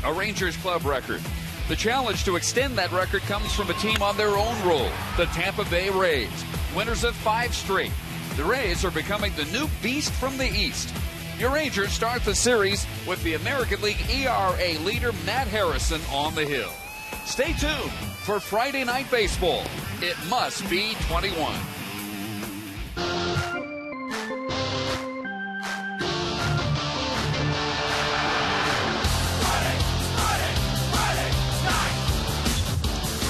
a Rangers club record. The challenge to extend that record comes from a team on their own roll, the Tampa Bay Rays, winners of 5 straight. The Rays are becoming the new beast from the East. Your Rangers start the series with the American League ERA leader Matt Harrison on the hill. Stay tuned for Friday Night Baseball. It must be 21.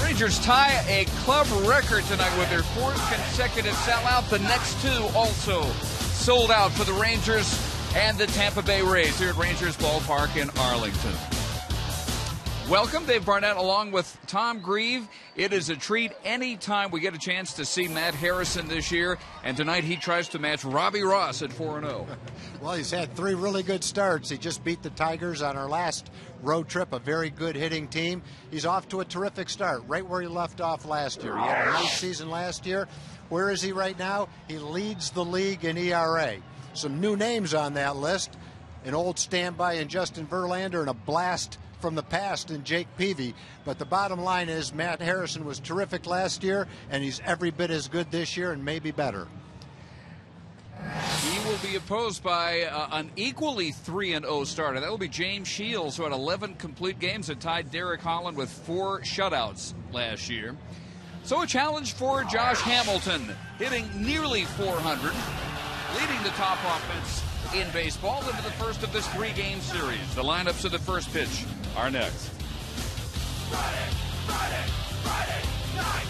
Rangers tie a club record tonight with their 4th consecutive sellout. The next 2 also sold out for the Rangers and the Tampa Bay Rays here at Rangers Ballpark in Arlington. Welcome, Dave Barnett, along with Tom Grieve. It is a treat anytime we get a chance to see Matt Harrison this year, and tonight he tries to match Robbie Ross at 4-0. Well, he's had 3 really good starts. He just beat the Tigers on our last road trip, a very good hitting team. He's off to a terrific start, right where he left off last year. He had a nice season last year. Where is he right now? He leads the league in ERA. Some new names on that list, an old standby in Justin Verlander and a blast from the past in Jake Peavy. But the bottom line is Matt Harrison was terrific last year, and he's every bit as good this year and maybe better. He will be opposed by an equally 3-0 starter. That will be James Shields, who had 11 complete games and tied Derek Holland with 4 shutouts last year. So a challenge for Josh Hamilton, hitting nearly 400, leading the top offense in baseball into the first of this 3-game series. The lineups of the first pitch are next. Friday night.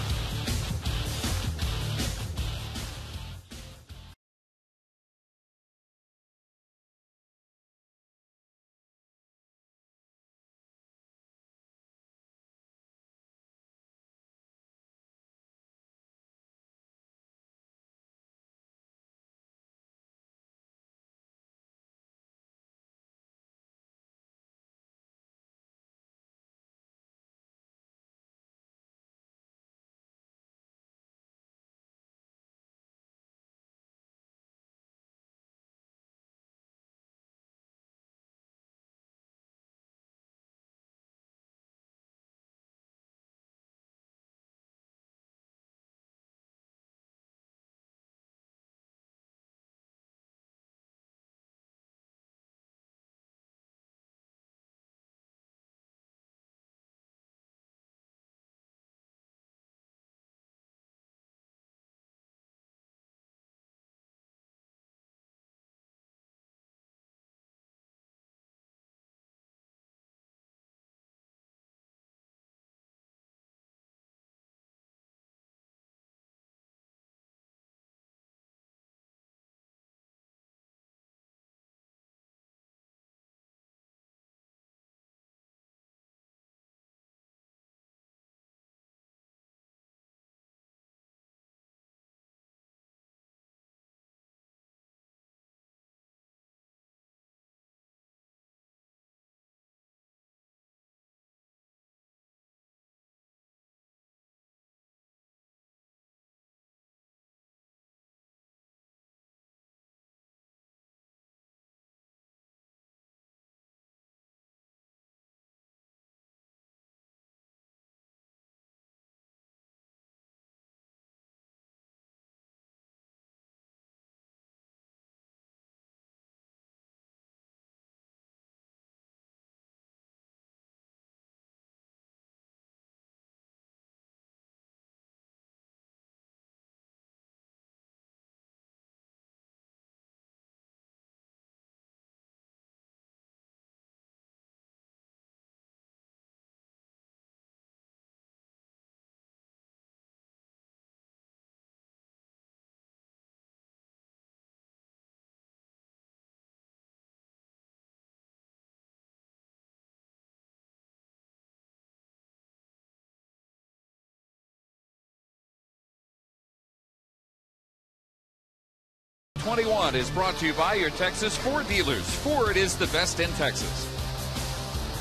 #21 is brought to you by your Texas Ford dealers. Ford is the best in Texas.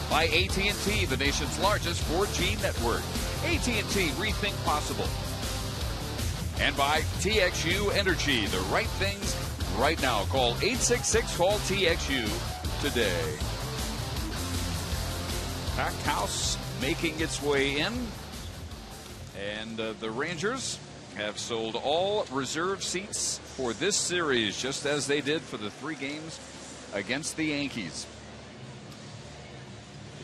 By AT&T, the nation's largest 4G network. AT&T, rethink possible. And by TXU Energy, the right things right now. Call 866-CALL-TXU today. Packed house making its way in. And the Rangers have sold all reserve seats for this series, just as they did for the 3 games against the Yankees.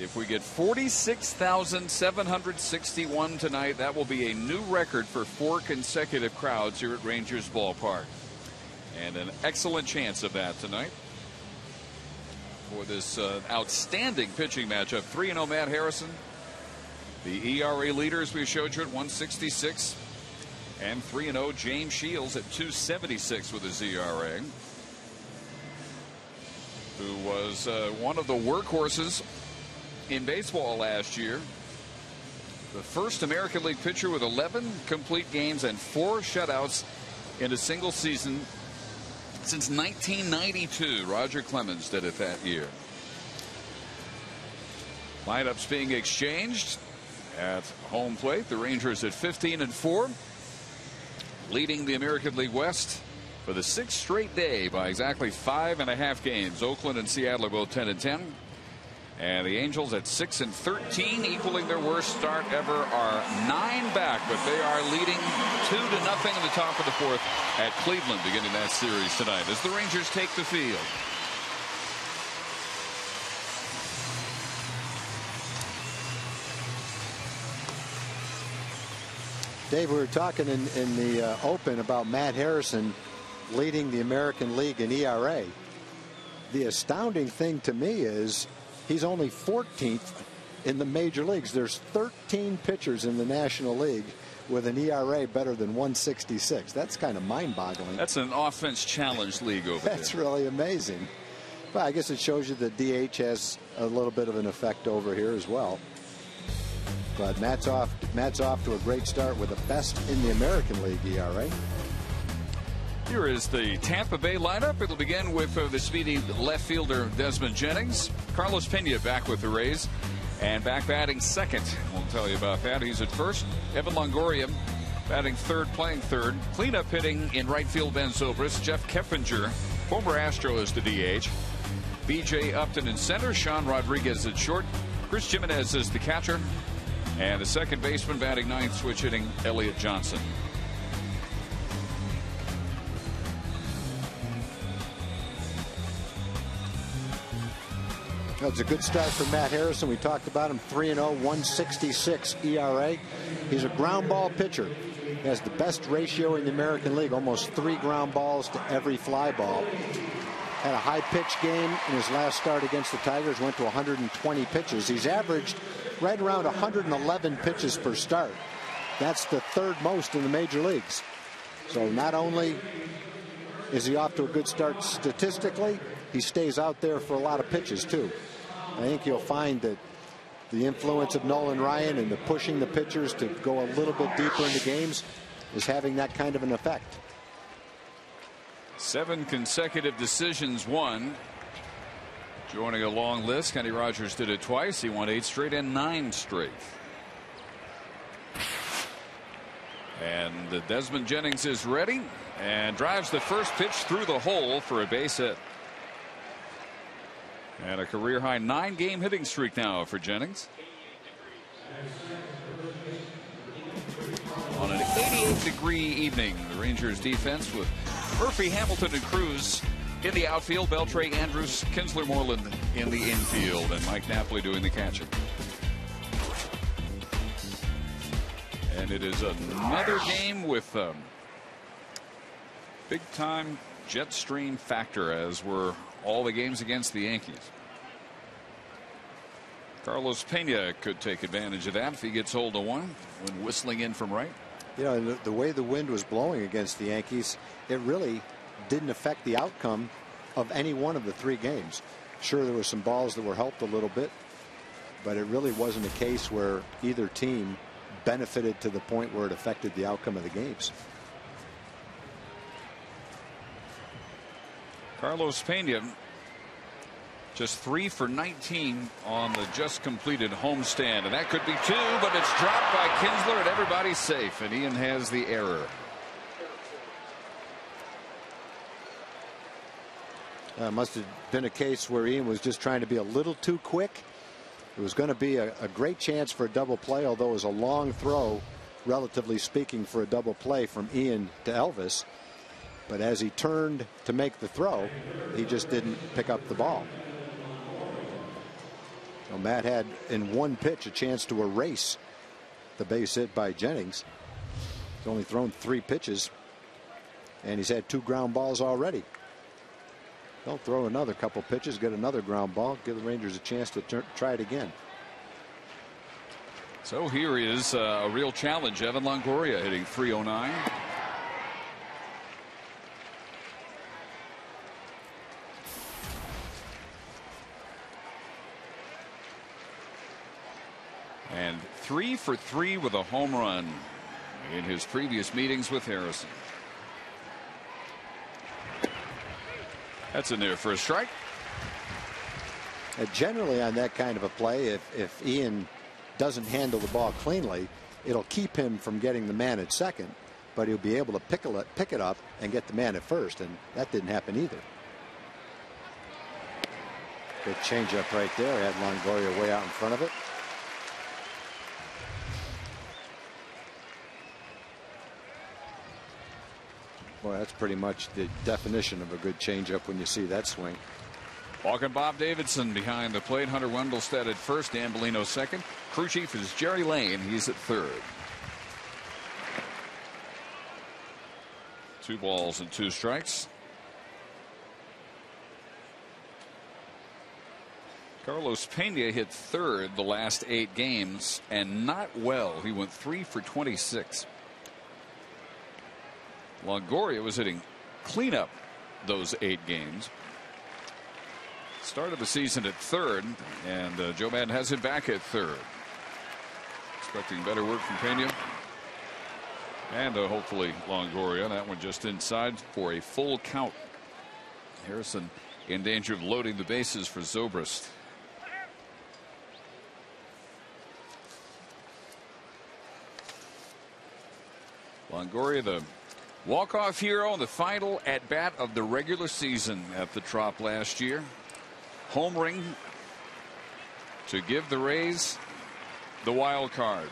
If we get 46,761 tonight, that will be a new record for 4 consecutive crowds here at Rangers Ballpark. And an excellent chance of that tonight for this outstanding pitching matchup. 3-0 Matt Harrison, the ERA leaders we showed you at 166, and 3-0 James Shields at 276 with his ERA, who was one of the workhorses in baseball last year. The first American League pitcher with 11 complete games and 4 shutouts in a single season since 1992. Roger Clemens did it that year. Lineups being exchanged at home plate. The Rangers at 15-4, leading the American League West for the 6th straight day by exactly 5.5 games. Oakland and Seattle are both 10-10. And the Angels at 6-13, equaling their worst start ever, are 9 back, but they are leading 2-0 in the top of the 4th at Cleveland, beginning that series tonight as the Rangers take the field. Dave, we were talking in the open about Matt Harrison leading the American League in ERA. The astounding thing to me is he's only 14th in the major leagues. There's 13 pitchers in the National League with an ERA better than 166. That's kind of mind-boggling. That's an offense challenge league over there. That's really amazing. Well, I guess it shows you that DH has a little bit of an effect over here as well. But Matt's off to a great start with the best in the American League ERA. Here is the Tampa Bay lineup. It'll begin with the speedy left fielder Desmond Jennings. Carlos Pena back with the Rays. And back batting second. We'll tell you about that. He's at first. Evan Longoria batting third, playing third. Cleanup hitting in right field, Ben Zobrist. Jeff Keppinger, former Astro, is the DH. B.J. Upton in center. Sean Rodriguez at short. Chris Jimenez is the catcher. And the second baseman batting ninth, switch hitting Elliott Johnson. It's a good start for Matt Harrison. We talked about him. 3-0, 166 ERA. He's a ground ball pitcher. He has the best ratio in the American League, almost 3 ground balls to every fly ball. Had a high pitch game in his last start against the Tigers, went to 120 pitches. He's averaged right around 111 pitches per start. That's the 3rd most in the major leagues. So not only is he off to a good start statistically, he stays out there for a lot of pitches too. I think you'll find that the influence of Nolan Ryan and the pushing the pitchers to go a little bit deeper into games is having that kind of an effect. 7 consecutive decisions won. Joining a long list. Kenny Rogers did it twice. He won 8 straight and 9 straight. And Desmond Jennings is ready and drives the first pitch through the hole for a base hit. And a career high 9-game hitting streak now for Jennings. On an 88-degree evening, the Rangers defense with Murphy, Hamilton, and Cruz in the outfield. Beltre, Andrews, Kinsler, Moreland in the infield, and Mike Napoli doing the catching. And it is another game with big-time jet stream factor, as were all the games against the Yankees. Carlos Pena could take advantage of that if he gets hold of one when whistling in from right. You know, the way the wind was blowing against the Yankees, it really didn't affect the outcome of any one of the 3 games. Sure, there were some balls that were helped a little bit, but it really wasn't a case where either team benefited to the point where it affected the outcome of the games. Carlos Pena just 3 for 19 on the just completed homestand, and that could be 2, but it's dropped by Kinsler and everybody's safe, and Ian has the error. Must have been a case where Ian was just trying to be a little too quick It was going to be a great chance for a double play, although it was a long throw, relatively speaking, for a double play from Ian to Elvis. But as he turned to make the throw, he just didn't pick up the ball. So Matt had in one pitch a chance to erase the base hit by Jennings. He's only thrown 3 pitches, and he's had 2 ground balls already. They'll throw another couple pitches, get another ground ball, give the Rangers a chance to try it again. So here is a real challenge. Evan Longoria hitting .309. And 3 for 3 with a home run in his previous meetings with Harrison. That's in there for a strike. Generally on that kind of a play, if Ian doesn't handle the ball cleanly, it'll keep him from getting the man at second, but he'll be able to pick it up and get the man at first, and that didn't happen either. Good changeup right there. Had Longoria way out in front of it. Boy, that's pretty much the definition of a good changeup when you see that swing. Walking Bob Davidson behind the plate. Hunter Wendelstedt at first. Dan Bellino second. Crew chief is Jerry Lane. He's at third. 2 balls and 2 strikes. Carlos Pena hit third the last 8 games, and not well. He went 3 for 26. Longoria was hitting cleanup those 8 games. Started the season at third, and Joe Madden has it back at third. Expecting better work from Pena. And hopefully Longoria. That one just inside for a full count. Harrison in danger of loading the bases for Zobrist. Longoria, the walk-off hero in the final at bat of the regular season at the Trop last year. Home ring to give the Rays the wild card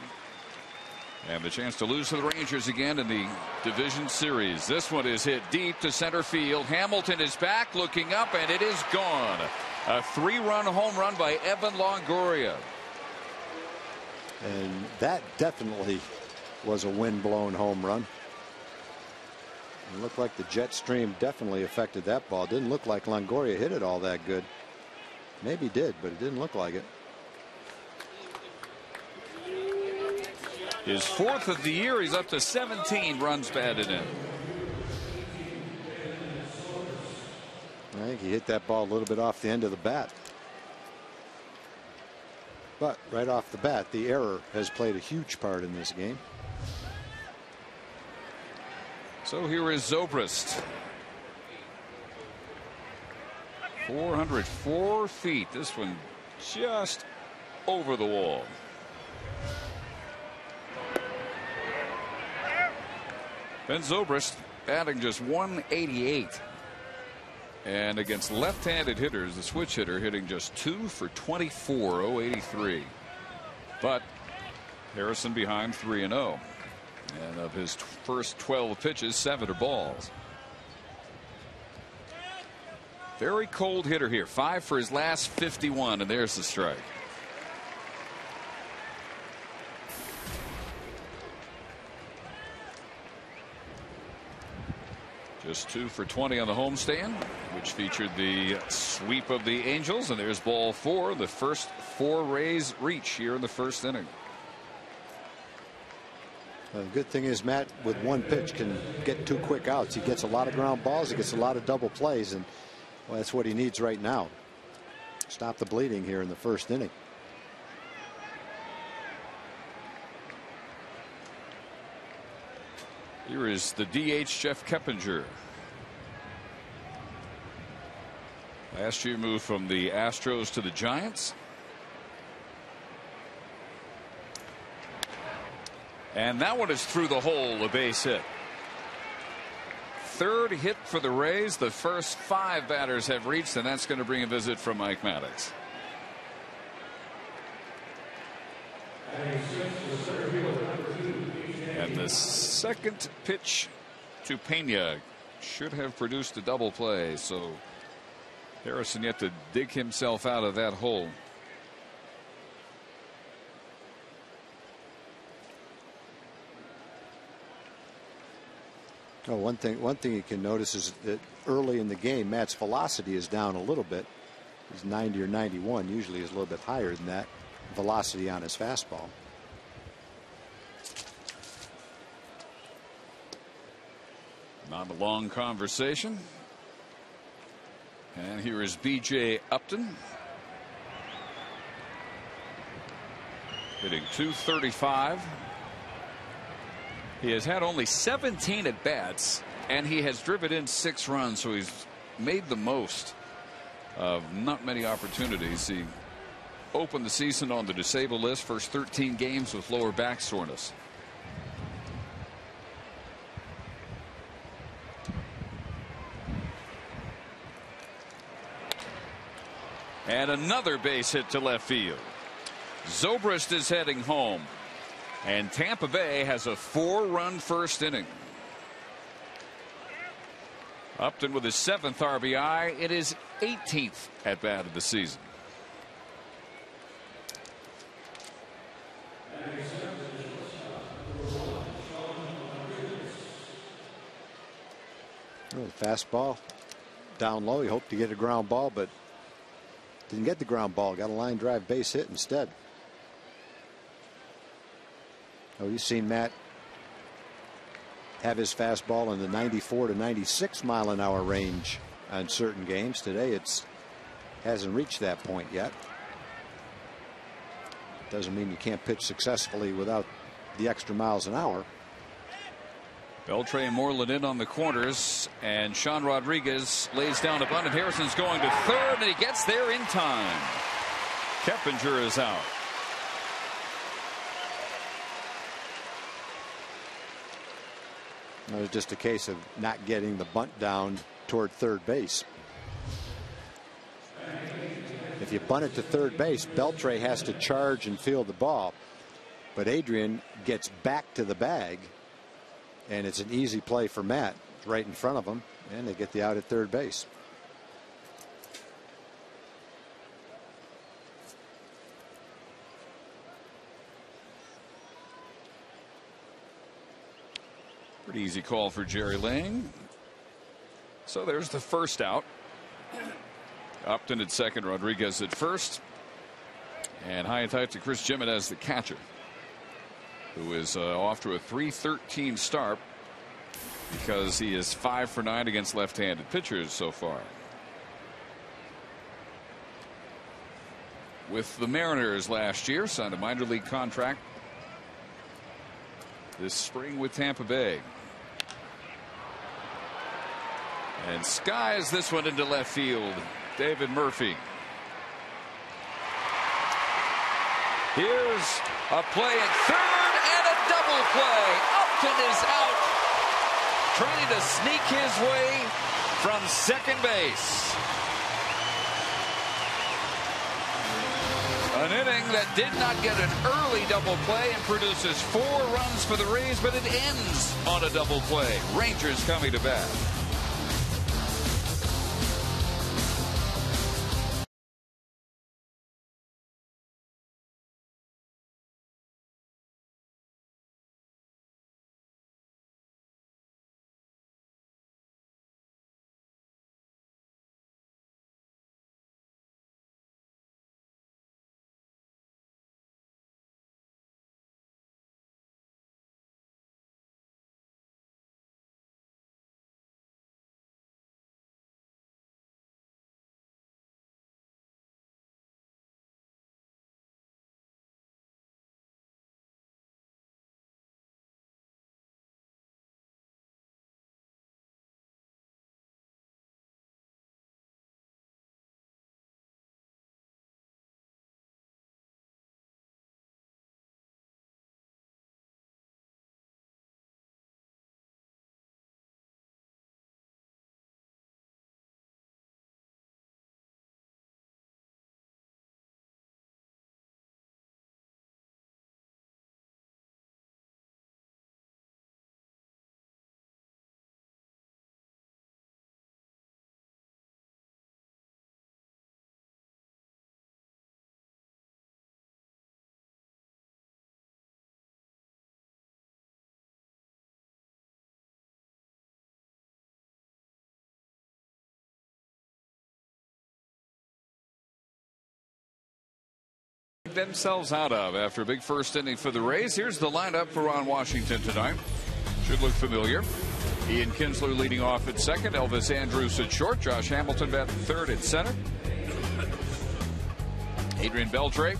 and the chance to lose to the Rangers again in the division series. This one is hit deep to center field. Hamilton is back, looking up, and it is gone. A 3-run home run by Evan Longoria. And that definitely was a wind-blown home run. It looked like the jet stream definitely affected that ball. Didn't look like Longoria hit it all that good. Maybe did, but it didn't look like it. His 4th of the year. He's up to 17 runs batted in. I think he hit that ball a little bit off the end of the bat. But right off the bat, the error has played a huge part in this game. So here is Zobrist. 404 feet. This one just over the wall. Ben Zobrist batting just .188. And against left-handed hitters, the switch hitter hitting just 2 for 24, .083. But Harrison behind 3-0. And of his first 12 pitches, 7 are balls. Very cold hitter here. 5 for his last 51, and there's the strike. Just 2 for 20 on the homestand, which featured the sweep of the Angels. And there's ball 4, the first 4 Rays reach here in the first inning. The good thing is Matt, with one pitch, can get 2 quick outs. He gets a lot of ground balls. He gets a lot of double plays, and well, that's what he needs right now. Stop the bleeding here in the first inning. Here is the DH Jeff Keppinger. Last year moved from the Astros to the Giants. And that one is through the hole, a base hit. 3rd hit for the Rays. The first 5 batters have reached, and that's going to bring a visit from Mike Maddox. And the second pitch to Pena should have produced a double play. So Harrison yet to dig himself out of that hole. Oh, one thing you can notice is that early in the game, Matt's velocity is down a little bit. He's 90 or 91. Usually is a little bit higher than that velocity on his fastball. Not a long conversation. And here is B.J. Upton. Hitting .235. He has had only 17 at bats, and he has driven in 6 runs, so he's made the most of not many opportunities. He opened the season on the disabled list, first 13 games with lower back soreness. And another base hit to left field. Zobrist is heading home. And Tampa Bay has a 4-run first inning. Upton with his 7th RBI. It is 18th at bat of the season. Well, the fastball down low. He hoped to get a ground ball, but didn't get the ground ball. Got a line drive base hit instead. Oh, you've seen Matt have his fastball in the 94 to 96 mile an hour range on certain games. Today it's hasn't reached that point yet. Doesn't mean you can't pitch successfully without the extra miles an hour. Beltre and Moreland in on the corners, and Sean Rodriguez lays down a bunt, and Harrison's going to third, and he gets there in time. Keppinger is out. It was just a case of not getting the bunt down toward third base. If you bunt it to third base, Beltre has to charge and field the ball. But Adrian gets back to the bag, and it's an easy play for Matt. It's right in front of him, and they get the out at third base. Pretty easy call for Jerry Lang. So there's the first out. Upton at second, Rodriguez at first, and high and tight to Chris Jimenez, the catcher, who is off to a .313 start because he is 5 for 9 against left-handed pitchers so far. With the Mariners last year, signed a minor league contract this spring with Tampa Bay. And skies this one into left field. David Murphy. Here's a play at third and a double play. Upton is out, trying to sneak his way from second base. An inning that did not get an early double play and produces 4 runs for the Rays, but it ends on a double play. Rangers coming to bat. dig themselves out of after a big first inning for the Rays. Here's the lineup for Ron Washington tonight. Should look familiar. Ian Kinsler leading off at second. Elvis Andrus at short. Josh Hamilton batting third at center. Adrian Beltre.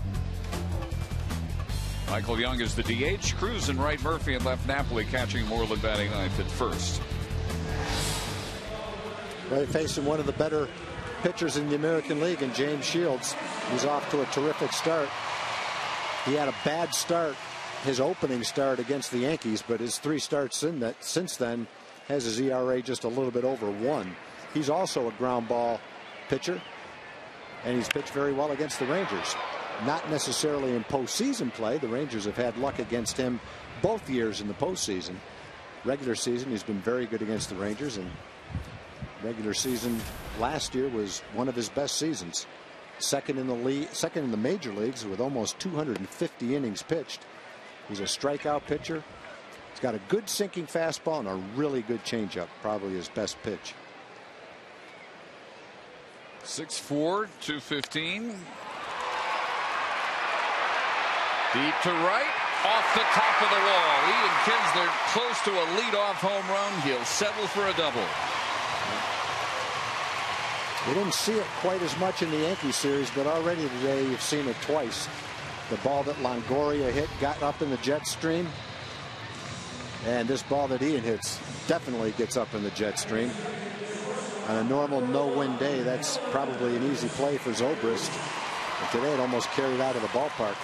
Michael Young is the DH. Cruz in right, Murphy in left, Napoli catching, Moreland batting ninth at first. Well, facing one of the better pitchers in the American League in James Shields. He's off to a terrific start. He had a bad start, his opening start against the Yankees, but his 3 starts since then has his ERA just a little bit over 1. He's also a ground ball pitcher, and he's pitched very well against the Rangers. Not necessarily in postseason play. The Rangers have had luck against him both years in the postseason. Regular season, he's been very good against the Rangers, and regular season last year was one of his best seasons. Second in the major leagues with almost 250 innings pitched. He's a strikeout pitcher. He's got a good sinking fastball and a really good changeup, probably his best pitch. 6'4", 215. Deep to right, off the top of the wall. Ian Kinsler close to a leadoff home run. He'll settle for a double. We didn't see it quite as much in the Yankee series, but already today you've seen it twice. The ball that Longoria hit got up in the jet stream, and this ball that Ian hits definitely gets up in the jet stream. On a normal no-win day, that's probably an easy play for Zobrist. But today it almost carried out of the ballpark.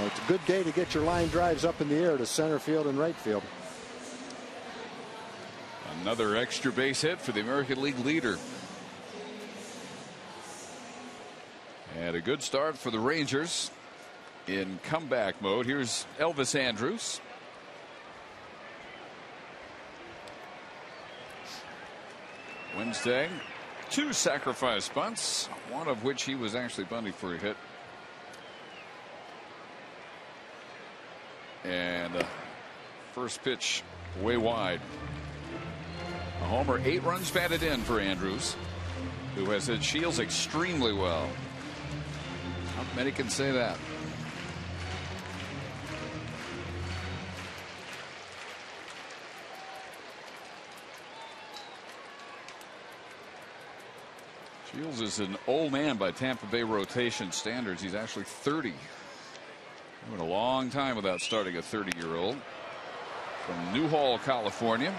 It's a good day to get your line drives up in the air to center field and right field. Another extra base hit for the American League leader. And a good start for the Rangers in comeback mode. Here's Elvis Andrus. Wednesday, 2 sacrifice bunts, one of which he was actually bunting for a hit. And first pitch way wide. A homer, 8 runs batted in for Andrus, who has hit Shields extremely well. Not many can say that. Shields is an old man by Tampa Bay rotation standards. He's actually 30. Went a long time without starting a 30-year-old. From Newhall, California.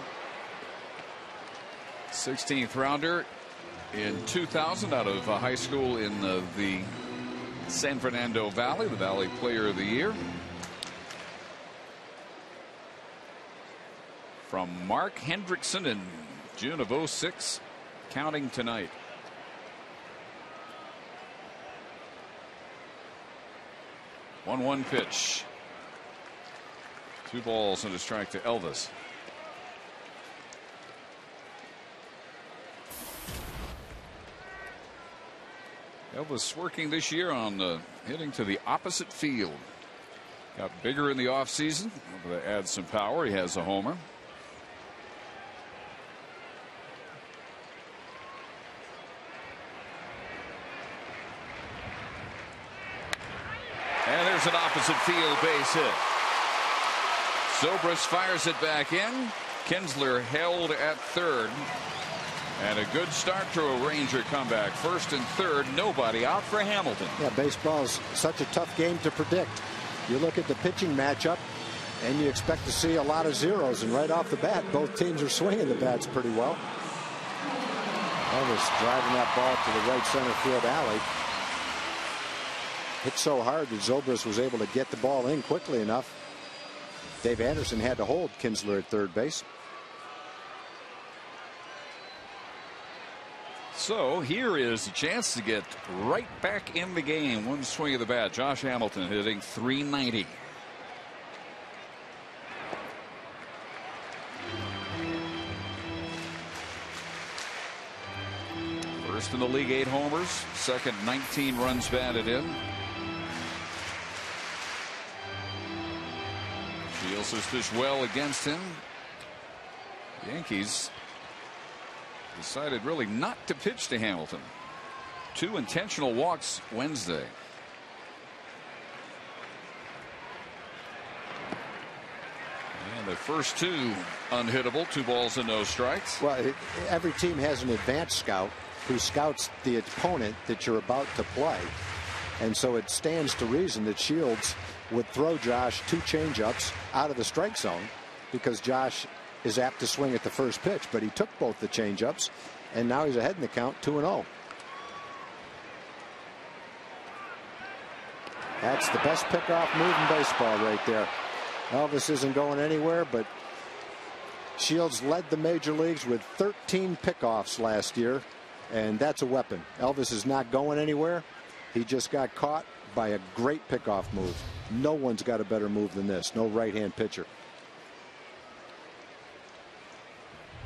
16th rounder in 2000 out of high school in the San Fernando Valley, the Valley Player of the Year. From Mark Hendrickson in June of '06, counting tonight. One pitch. 2 balls and a strike to Elvis. Elvis working this year on hitting to the opposite field. Got bigger in the offseason. Able to add some power. He has a homer. And there's an opposite field base hit. Zobrist fires it back in. Kinsler held at third. And a good start to a Ranger comeback. First and third, nobody out for Hamilton. Yeah, baseball's such a tough game to predict. You look at the pitching matchup, and you expect to see a lot of zeros. And right off the bat, both teams are swinging the bats pretty well. Elvis driving that ball to the right center field alley. Hit so hard that Zobrist was able to get the ball in quickly enough. Dave Anderson had to hold Kinsler at third base. So here is a chance to get right back in the game. One swing of the bat. Josh Hamilton hitting .390. First in the league, 8 homers. Second, 19 runs batted in. Shields has pitched well against him. Yankees decided really not to pitch to Hamilton. 2 intentional walks Wednesday. the first two unhittable, 2 balls and no strikes. Well, every team has an advanced scout who scouts the opponent that you're about to play. And so it stands to reason that Shields would throw Josh 2 changeups out of the strike zone because Josh is apt to swing at the first pitch. But he took both the changeups, and now he's ahead in the count, 2-0. That's the best pickoff move in baseball right there. Elvis isn't going anywhere, but Shields led the major leagues with 13 pickoffs last year, and that's a weapon. Elvis is not going anywhere. He just got caught by a great pickoff move. No one's got a better move than this. No right-hand pitcher.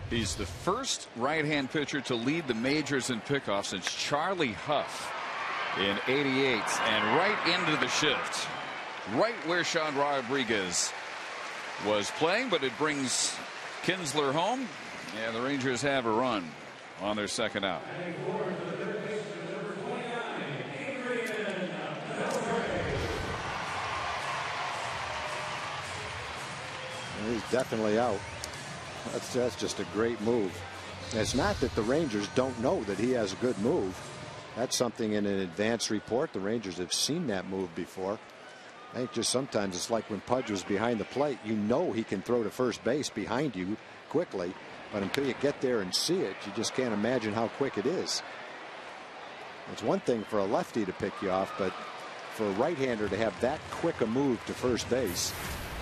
He's the first right-hand pitcher to lead the majors in pickoffs since Charlie Huff in '88, and right into the shift, right where Sean Rodriguez was playing. But it brings Kinsler home, and the Rangers have a run on their second out. He's definitely out. That's just a great move. It's not that the Rangers don't know that he has a good move. That's something in an advance report. The Rangers have seen that move before. I think just sometimes it's like when Pudge was behind the plate. You know he can throw to first base behind you quickly, but until you get there and see it, you just can't imagine how quick it is. It's one thing for a lefty to pick you off, but for a right-hander to have that quick a move to first base,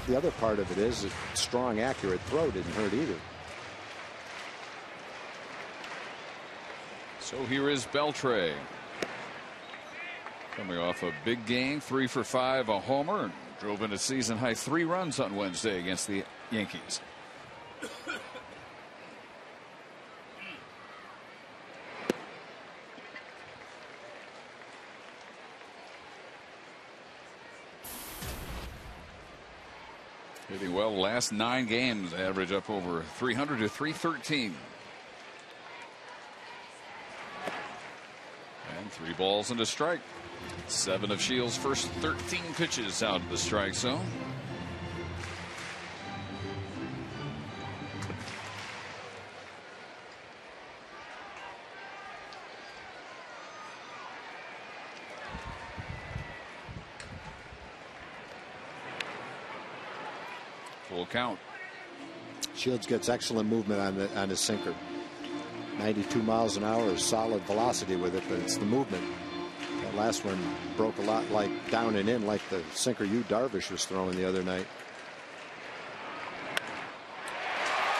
the other part of it is a strong, accurate throw didn't hurt either. So here is Beltre, coming off a big game, 3 for 5, a homer, and drove in a season high 3 runs on Wednesday against the Yankees. Hitting well, last 9 games, average up over 300 to 313. And 3 balls and a strike. 7 of Shields' first 13 pitches out of the strike zone. Full count. Shields gets excellent movement on his sinker. 92 miles an hour is solid velocity with it, but it's the movement. That last one broke a lot like down and in, like the sinker Darvish was throwing the other night.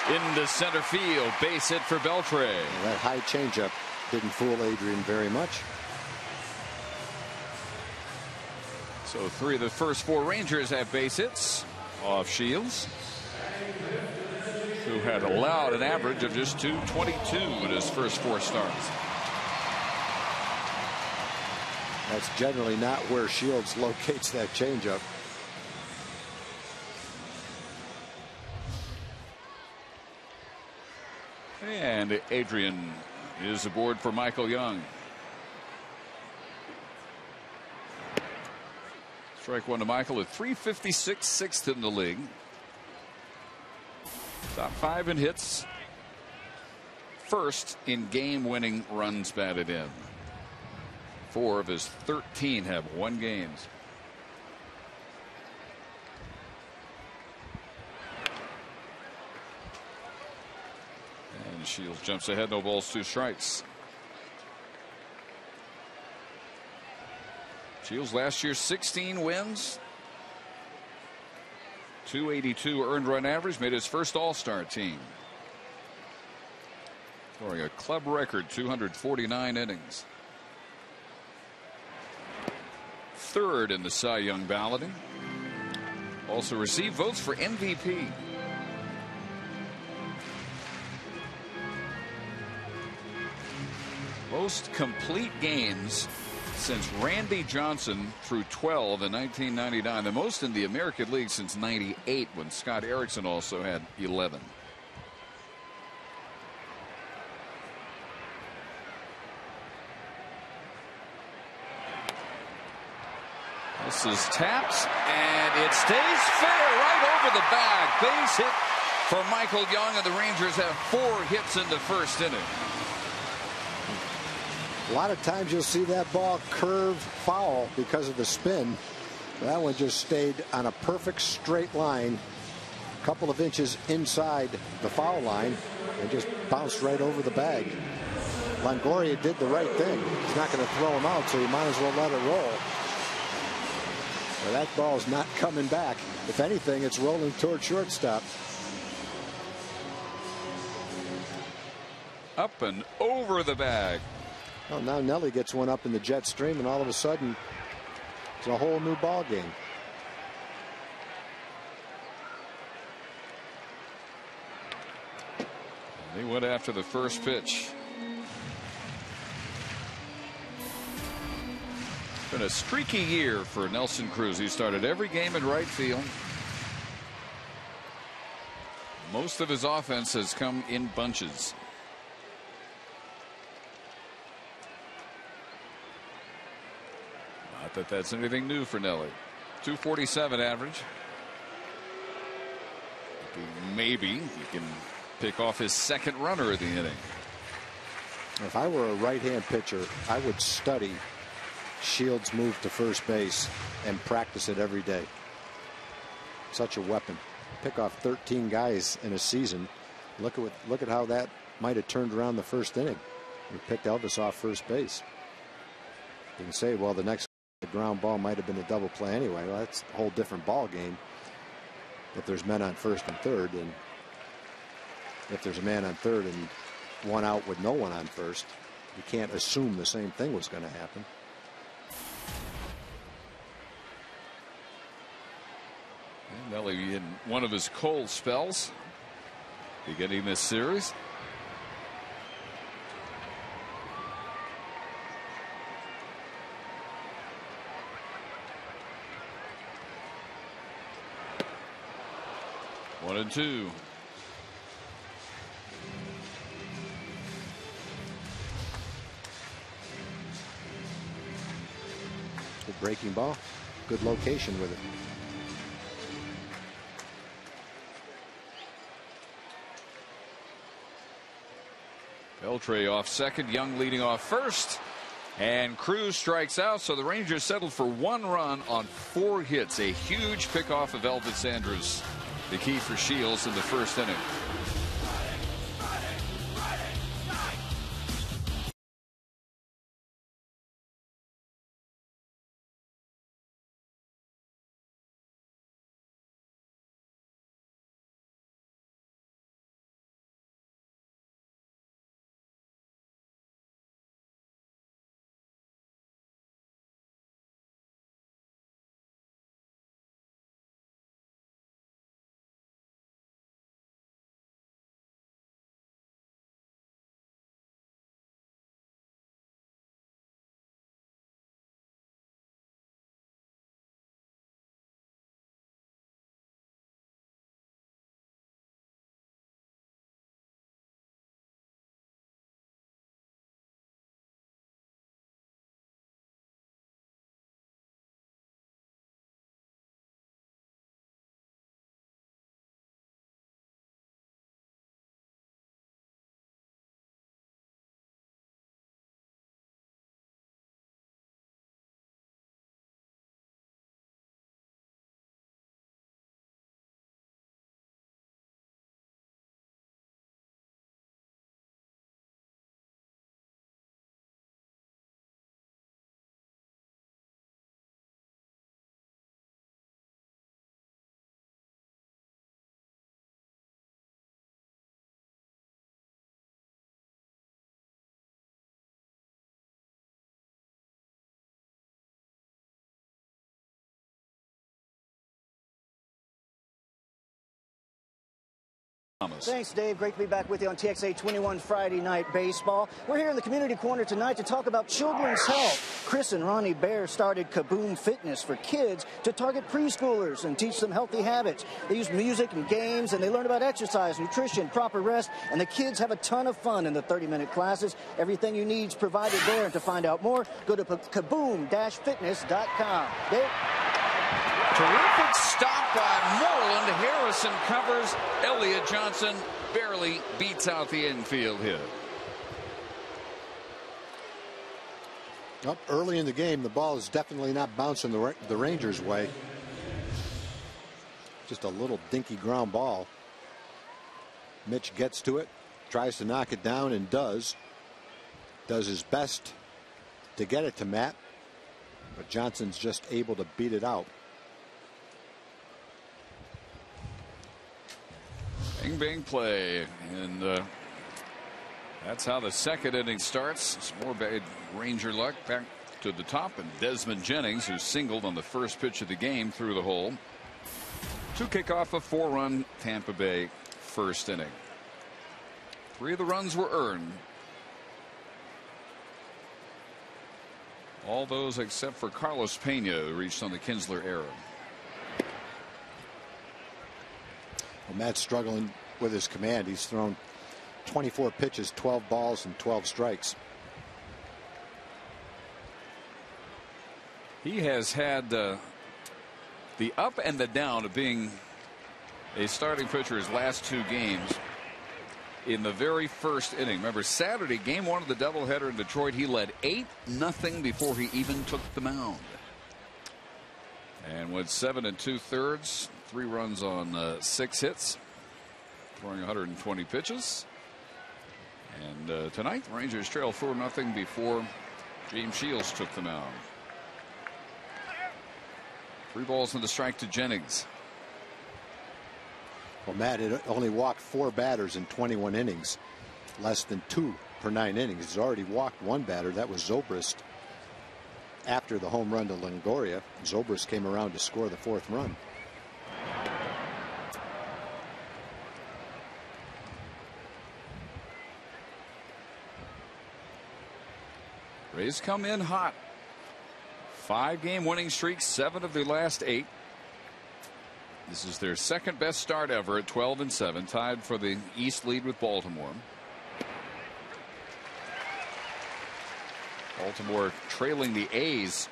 Into center field, base hit for Beltre. Well, that high changeup didn't fool Adrian very much. So 3 of the first 4 Rangers have base hits off Shields, who had allowed an average of just .222 in his first 4 starts. That's generally not where Shields locates that changeup. And Adrian is aboard for Michael Young. Strike 1 to Michael at .356, 6th in the league. Top 5 in hits. First in game-winning runs batted in. 4 of his 13 have won games. And Shields jumps ahead, no balls, 2 strikes. Shields last year 16 wins, 282 earned run average, made his first All-Star team, scoring a club record 249 innings. 3rd in the Cy Young balloting. Also received votes for MVP. Most complete games since Randy Johnson threw 12 in 1999, the most in the American League since '98, when Scott Erickson also had 11. This is tapped, and it stays fair right over the bag. Base hit for Michael Young, and the Rangers have 4 hits in the first inning. A lot of times you'll see that ball curve foul because of the spin. That one just stayed on a perfect straight line, a couple of inches inside the foul line, and just bounced right over the bag. Longoria did the right thing. He's not going to throw him out, so you might as well let it roll. Well, that ball's not coming back. If anything, it's rolling toward shortstop. Up and over the bag. Well, now Nelly gets one up in the jet stream, and all of a sudden it's a whole new ball game. They went after the first pitch. It's been a streaky year for Nelson Cruz. He started every game in right field. Most of his offense has come in bunches. Not that that's anything new for Nelly. 247 average. Maybe he can pick off his second runner of the inning. If I were a right-hand pitcher, I would study Shields' move to first base and practice it every day. Such a weapon. Pick off 13 guys in a season. Look at how that might have turned around the first inning. We picked Elvis off first base. You can say, well, the next ground ball might have been a double play anyway. Well, that's a whole different ball game if there's men on first and third, and if there's a man on third and one out with no one on first, you can't assume the same thing was going to happen. And Nelly in one of his cold spells beginning this series. One and two. Good breaking ball. Good location with it. Beltre off second, Young leading off first, and Cruz strikes out, so the Rangers settled for 1 run on 4 hits. A huge pickoff of Elvis Andrus, the key for Shields in the first inning. Thanks, Dave. Great to be back with you on TXA 21 Friday Night Baseball. We're here in the Community Corner tonight to talk about children's health. Chris and Ronnie Bear started Kaboom Fitness for kids to target preschoolers and teach them healthy habits. They use music and games, and they learn about exercise, nutrition, proper rest, and the kids have a ton of fun in the 30-minute classes. Everything you need is provided there, and to find out more, go to kaboom-fitness.com. Dave? Terrific stop by Moreland. Harrison covers. Elliott Johnson barely beats out the infield hit. Up early in the game, the ball is definitely not bouncing the Rangers' way. Just a little dinky ground ball. Mitch gets to it, tries to knock it down, and does his best to get it to Matt, but Johnson's just able to beat it out. Bing bang play, and that's how the second inning starts. Some more bad Ranger luck. Back to the top, and Desmond Jennings, who singled on the first pitch of the game, through the hole to kick off a 4-run Tampa Bay first inning. 3 of the runs were earned. All those except for Carlos Pena, who reached on the Kinsler error. Well, Matt's struggling with his command. He's thrown 24 pitches, 12 balls, and 12 strikes. He has had the up and the down of being a starting pitcher his last 2 games. In the very first inning, remember Saturday, game 1 of the doubleheader in Detroit, he led 8-0 before he even took the mound, and went 7 2/3, 3 runs on 6 hits, throwing 120 pitches. And tonight the Rangers trail 4-0 before James Shields took the mound. 3 balls and a strike to Jennings. Well, Matt had only walked 4 batters in 21 innings, less than 2 per 9 innings. He's already walked 1 batter. That was Zobrist. After the home run to Longoria, Zobrist came around to score the 4th run. Rays come in hot. 5-game winning streak, 7 of their last 8. This is their second best start ever at 12-7, tied for the East lead with Baltimore. Baltimore trailing the A's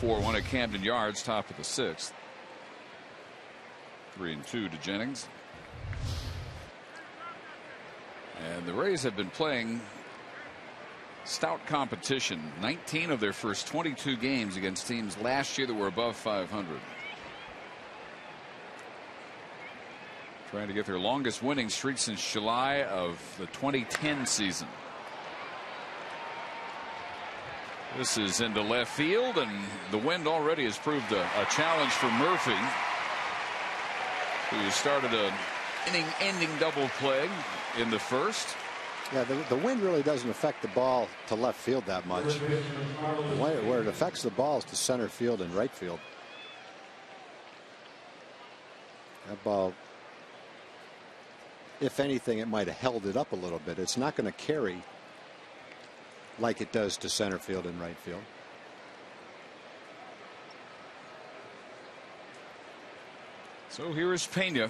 4-1 at Camden Yards, top of the 6th. 3-2 to Jennings. And the Rays have been playing stout competition. 19 of their first 22 games against teams last year that were above 500. Trying to get their longest winning streak since July of the 2010 season. This is into left field, and the wind already has proved a challenge for Murphy, who started an inning-ending double play in the first. Yeah, the wind really doesn't affect the ball to left field that much. Where it affects the ball is to center field and right field. That ball, if anything, it might have held it up a little bit. It's not going to carry like it does to center field and right field. So here is Pena,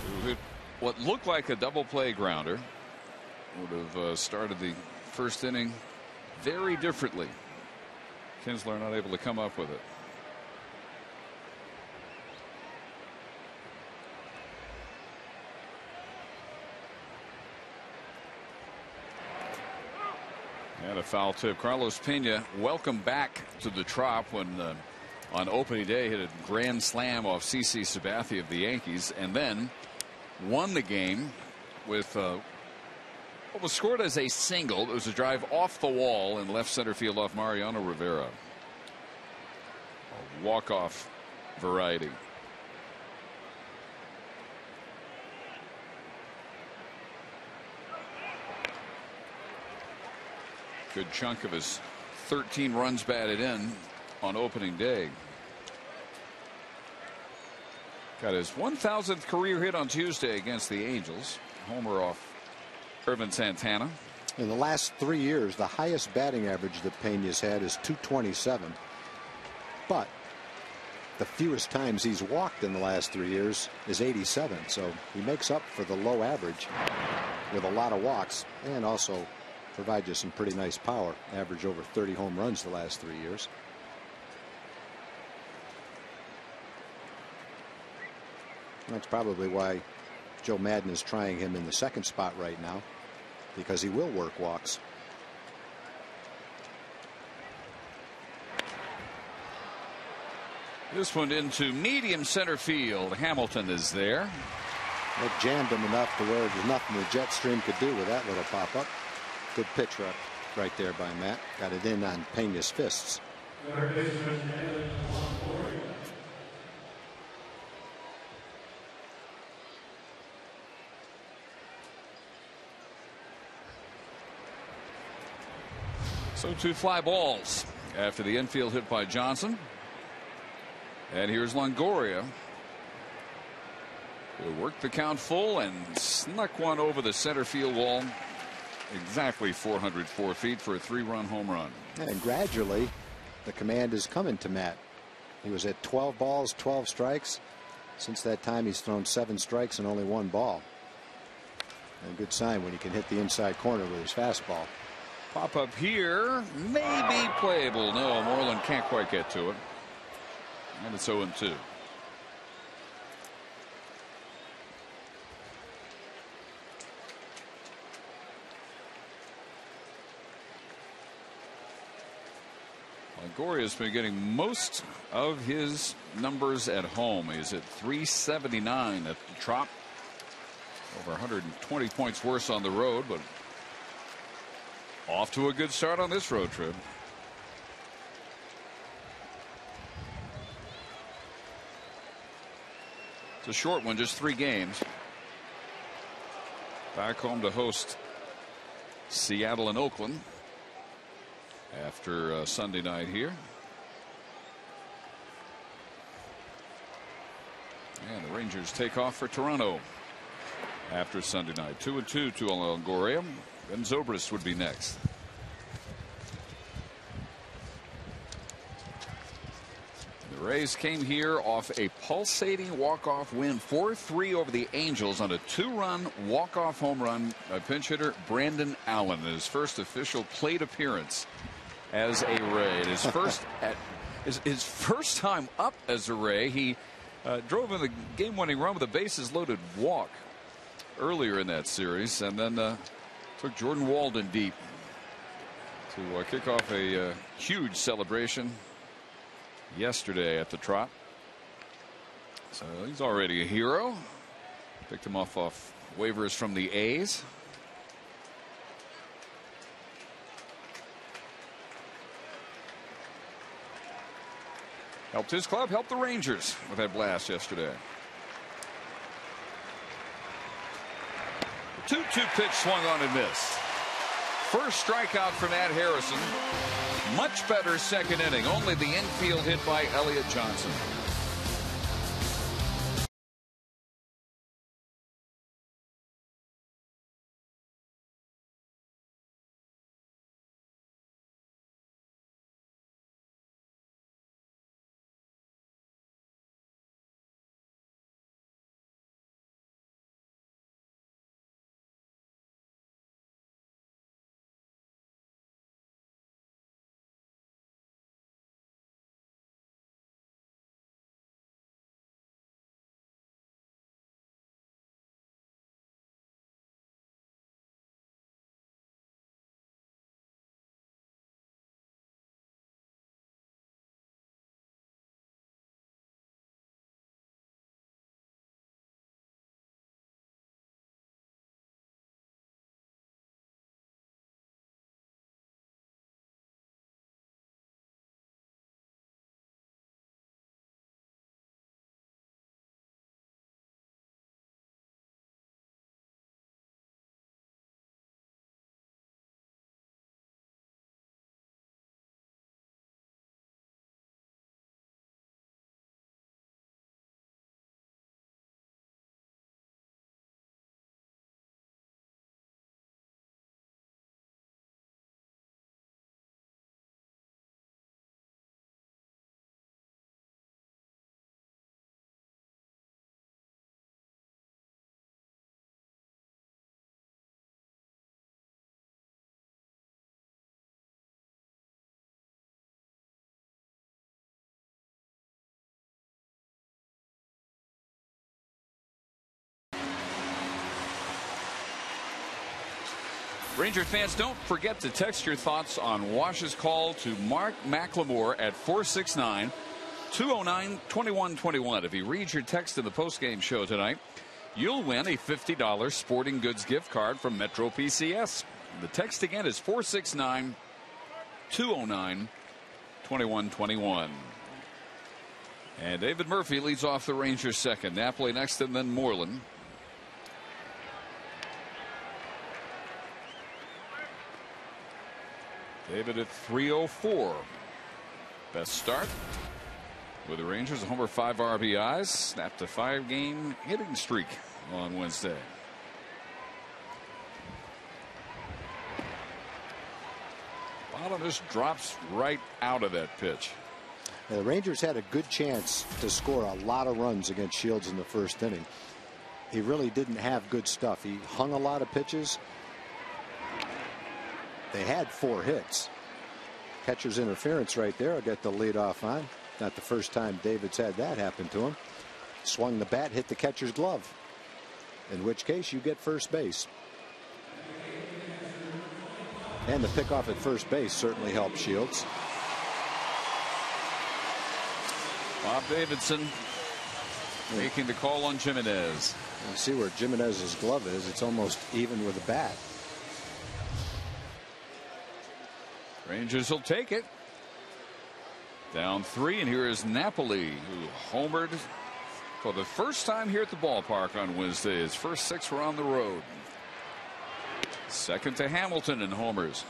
who hit what looked like a double play grounder. Would have started the first inning very differently. Kinsler not able to come up with it. And a foul tip. Carlos Pena, welcome back to the Trop, when on opening day hit a grand slam off CC Sabathia of the Yankees, and then won the game with what was scored as a single. It was a drive off the wall in left center field off Mariano Rivera. A walk-off variety. Good chunk of his 13 runs batted in on opening day. Got his 1,000th career hit on Tuesday against the Angels. Homer off Irvin Santana. In the last 3 years, the highest batting average that Pena's had is .227. But the fewest times he's walked in the last 3 years is 87. So he makes up for the low average with a lot of walks, and also provides you some pretty nice power. Average over 30 home runs the last 3 years. That's probably why Joe Madden is trying him in the second spot right now, because he will work walks. This one into medium center field. Hamilton is there. It jammed him enough to where there's nothing the jet stream could do with that little pop-up. Good pitch right there by Matt. Got it in on Pena's fists. So 2 fly balls after the infield hit by Johnson. And here's Longoria, who worked the count full and snuck one over the center field wall, exactly 404 feet for a 3-run home run. And gradually the command is coming to Matt. He was at 12 balls, 12 strikes. Since that time he's thrown 7 strikes and only 1 ball. And a good sign when he can hit the inside corner with his fastball. Pop up here, maybe playable. No, Moreland can't quite get to it. And it's 0-2. Longoria's been getting most of his numbers at home. He's at 379 at the Trop. Over 120 points worse on the road, but off to a good start on this road trip. It's a short one, just 3 games. Back home to host Seattle and Oakland after Sunday night here. And the Rangers take off for Toronto after Sunday night. 2-2 to Longoria. Ben Zobrist would be next. The Rays came here off a pulsating walk-off win, 4-3 over the Angels on a 2-run walk-off home run by pinch hitter Brandon Allen. His first official plate appearance as a Ray. His first time up as a Ray. He drove in the game-winning run with a bases-loaded walk earlier in that series, and then took Jordan Walden deep to kick off a huge celebration yesterday at the Trop. So he's already a hero. Picked him off waivers from the A's. Helped his club, helped the Rangers with that blast yesterday. 2-2 pitch swung on and missed. First strikeout for Matt Harrison. Much better second inning. Only the infield hit by Elliott Johnson. Ranger fans, don't forget to text your thoughts on Wash's call to Mark McLemore at 469-209-2121. If he reads your text in the postgame show tonight, you'll win a $50 sporting goods gift card from Metro PCS. The text again is 469-209-2121. And David Murphy leads off the Rangers second. Napoli next, and then Moreland. David at 304. Best start with the Rangers. A homer, 5 RBIs. Snapped a 5-game hitting streak on Wednesday. Bottom just drops right out of that pitch. The Rangers had a good chance to score a lot of runs against Shields in the first inning. He really didn't have good stuff. He hung a lot of pitches. They had 4 hits. Catcher's interference right there. I'll get the lead off on. Not the first time David's had that happen to him. Swung the bat, hit the catcher's glove. In which case you get first base. And the pickoff at first base certainly helped Shields. Bob Davidson making the call on Jimenez. You see where Jimenez's glove is. It's almost even with the bat. Rangers will take it. Down 3, and here is Napoli, who homered for the first time here at the ballpark on Wednesday. His first 6 were on the road. Second to Hamilton in homers.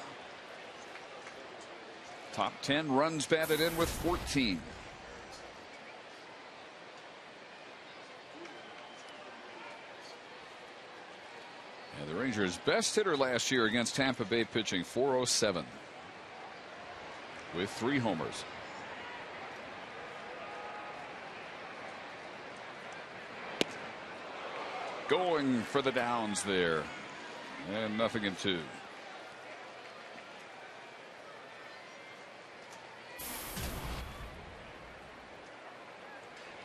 Top 10 runs batted in with 14. And the Rangers' best hitter last year against Tampa Bay pitching, 407. With 3 homers. Going for the downs there. And nothing in 2.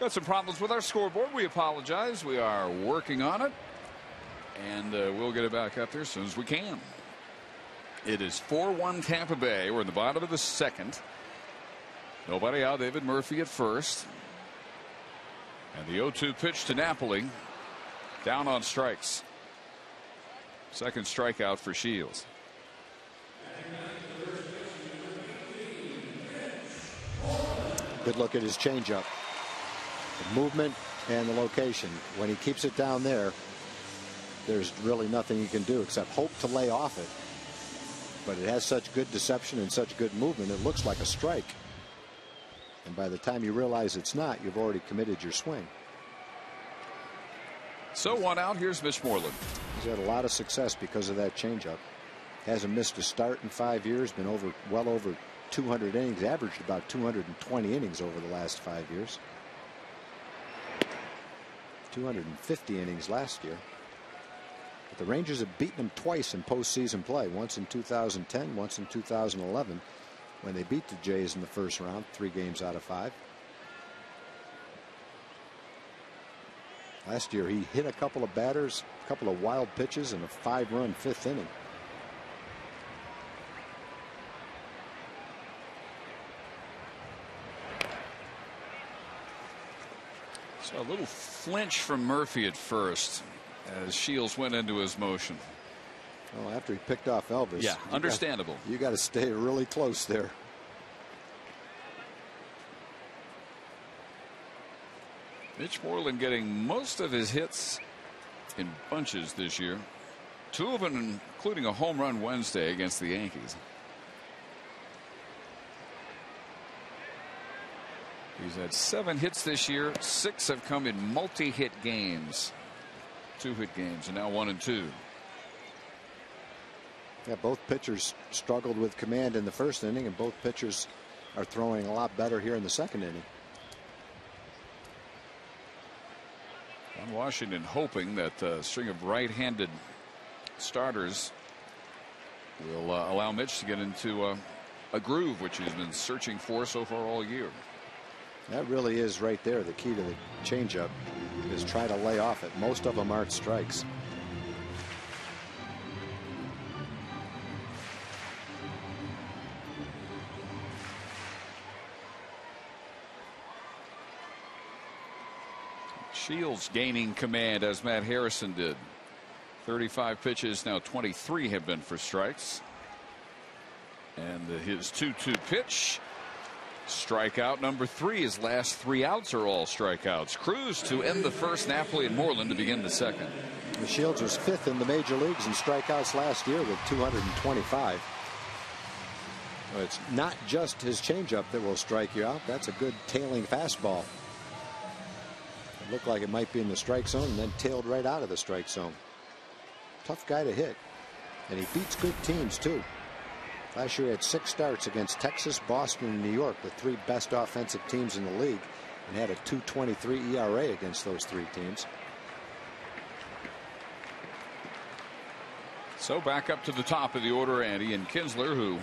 Got some problems with our scoreboard. We apologize. We are working on it. And we'll get it back up there as soon as we can. It is 4-1 Tampa Bay. We're in the bottom of the second. Nobody out. David Murphy at first. And the 0-2 pitch to Napoli. Down on strikes. Second strikeout for Shields. Good look at his changeup. The movement and the location. When he keeps it down there, there's really nothing he can do except hope to lay off it. But it has such good deception and such good movement, it looks like a strike. And by the time you realize it's not, you've already committed your swing. So 1 out. Here's Mitch Moreland. He's had a lot of success because of that changeup. Hasn't missed a start in 5 years. Been well over 200 innings. Averaged about 220 innings over the last 5 years. 250 innings last year. But the Rangers have beaten them twice in postseason play. Once in 2010, once in 2011, when they beat the Jays in the first round, 3 games out of 5. Last year he hit a couple of batters, a couple of wild pitches, in a 5-run 5th inning. So a little flinch from Murphy at first as Shields went into his motion. Well, after he picked off Elvis. Yeah, understandable. You got to stay really close there. Mitch Moreland getting most of his hits in bunches this year. 2 of them including a home run Wednesday against the Yankees. He's had 7 hits this year. 6 have come in multi-hit games. 2-hit games, and now 1 and 2. Yeah, both pitchers struggled with command in the first inning, and both pitchers are throwing a lot better here in the second inning. And Washington hoping that a string of right-handed starters will allow Mitch to get into a groove, which he's been searching for so far all year. That really is right there. The key to the changeup is try to lay off it. Most of them aren't strikes. Shields gaining command as Matt Harrison did. 35 pitches, now 23 have been for strikes. And his 2-2 pitch. Strikeout number 3. His last 3 outs are all strikeouts. Cruz to end the first. Napoli and Moreland to begin the second. Shields was 5th in the major leagues in strikeouts last year with 225. Well, it's not just his changeup that will strike you out. That's a good tailing fastball. It looked like it might be in the strike zone and then tailed right out of the strike zone. Tough guy to hit, and he beats good teams too. Last year he had 6 starts against Texas, Boston, and New York, the 3 best offensive teams in the league, and had a 2.23 ERA against those 3 teams. So back up to the top of the order, Andy, and Kinsler, who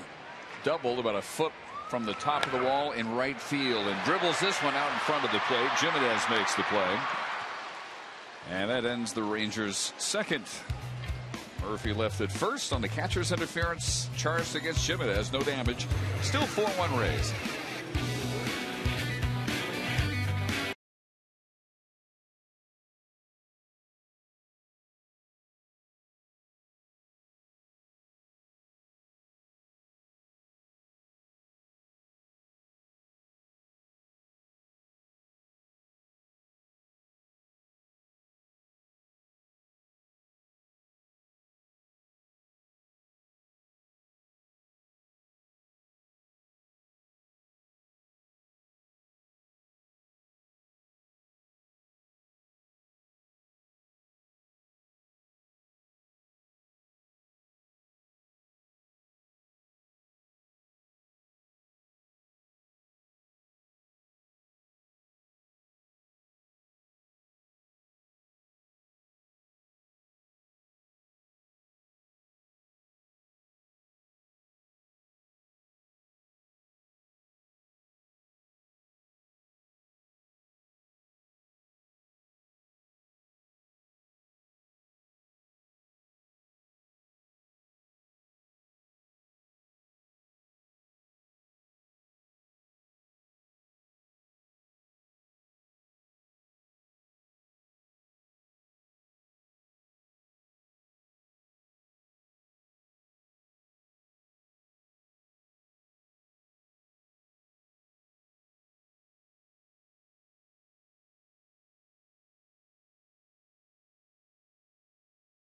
doubled about a foot from the top of the wall in right field and dribbles this one out in front of the plate. Jimenez makes the play, and that ends the Rangers' second. Murphy left at first on the catcher's interference charged against Jimenez. No damage. Still 4-1 Rays.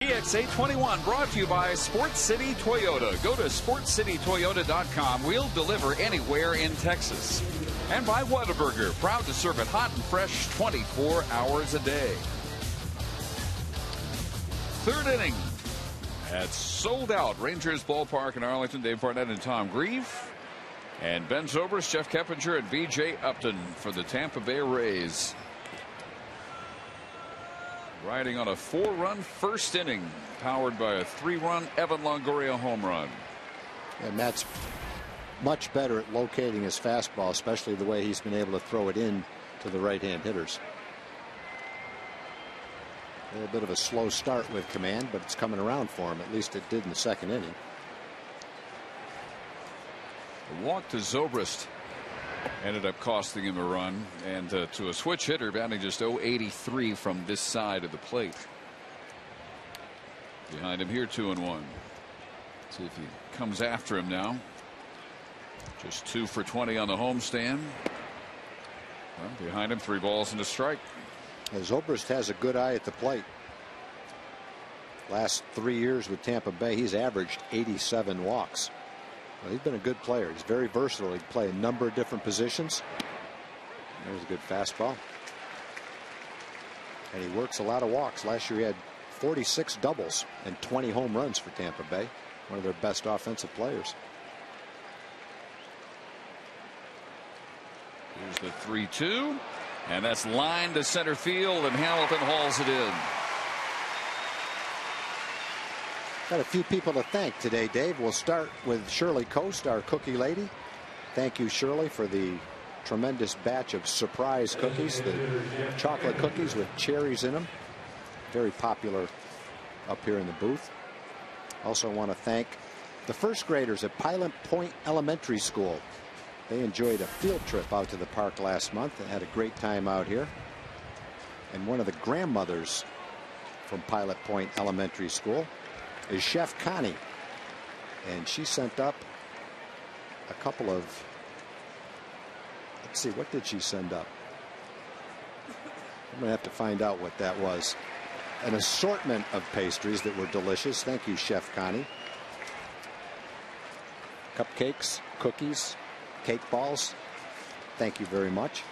TBA AT TEX brought to you by Sports City Toyota. Go to sportscitytoyota.com. We'll deliver anywhere in Texas. And by Whataburger, proud to serve it hot and fresh 24 hours a day. Third inning at sold out Rangers ballpark in Arlington. Dave Barnett and Tom Grieve. And Ben Zobrist, Jeff Keppinger, and B.J. Upton for the Tampa Bay Rays. Riding on a 4-run first inning, powered by a 3-run Evan Longoria home run. And Matt's much better at locating his fastball, especially the way he's been able to throw it in to the right-hand hitters. A little bit of a slow start with command, but it's coming around for him. At least it did in the second inning. A walk to Zobrist ended up costing him a run, and to a switch hitter batting just 0.83 from this side of the plate. Behind him here, 2-1. See if he comes after him now. Just 2 for 20 on the homestand. Well, behind him, 3 balls and a strike. Zobrist has a good eye at the plate. Last 3 years with Tampa Bay, he's averaged 87 walks. Well, he's been a good player. He's very versatile. He can play a number of different positions. There's a good fastball. And he works a lot of walks. Last year he had 46 doubles and 20 home runs for Tampa Bay. One of their best offensive players. Here's the 3-2. And that's lined to center field, and Hamilton hauls it in. Got a few people to thank today, Dave. We'll start with Shirley Coast, our cookie lady. Thank you, Shirley, for the tremendous batch of surprise cookies, the chocolate cookies with cherries in them. Very popular up here in the booth. Also want to thank the first graders at Pilot Point Elementary School. They enjoyed a field trip out to the park last month and had a great time out here. And one of the grandmothers from Pilot Point Elementary School is Chef Connie. And she sent up a couple of, let's see, what did she send up? I'm going to have to find out what that was. An assortment of pastries that were delicious. Thank you, Chef Connie. Cupcakes, cookies, cake balls. Thank you very much.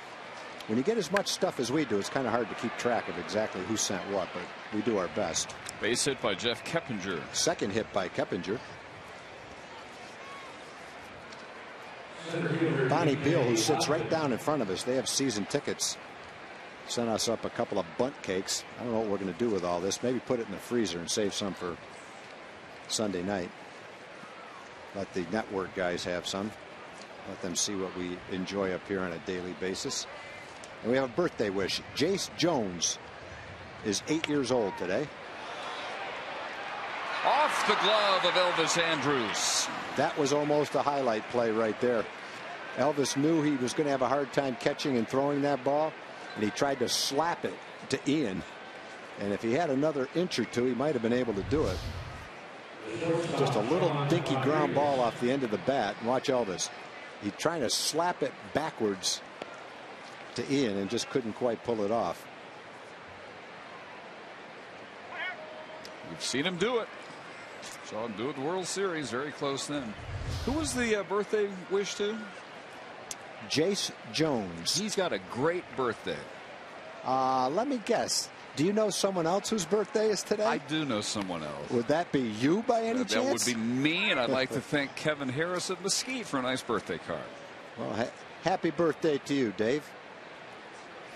When you get as much stuff as we do, it's kind of hard to keep track of exactly who sent what, but we do our best. Base hit by Jeff Keppinger. Second hit by Keppinger. Bonnie Peel, who sits right down in front of us, they have season tickets, sent us up a couple of bunt cakes. I don't know what we're going to do with all this. Maybe put it in the freezer and save some for Sunday night. Let the network guys have some. Let them see what we enjoy up here on a daily basis. And we have a birthday wish. Jace Jones is 8 years old today. Off the glove of Elvis Andrus. That was almost a highlight play right there. Elvis knew he was going to have a hard time catching and throwing that ball, and he tried to slap it to Ian. And if he had another inch or two, he might have been able to do it. Just a little dinky ground ball off the end of the bat. And watch Elvis. He's trying to slap it backwards to Ian and just couldn't quite pull it off. We've seen him do it. Saw him do it at the World Series. Very close then. Who was the birthday wish to? Jace Jones. He's got a great birthday. Let me guess. Do you know someone else whose birthday is today? I do know someone else. Would that be you by any chance? That would be me, and I'd like to thank Kevin Harris at Mesquite for a nice birthday card. Well, happy birthday to you, Dave.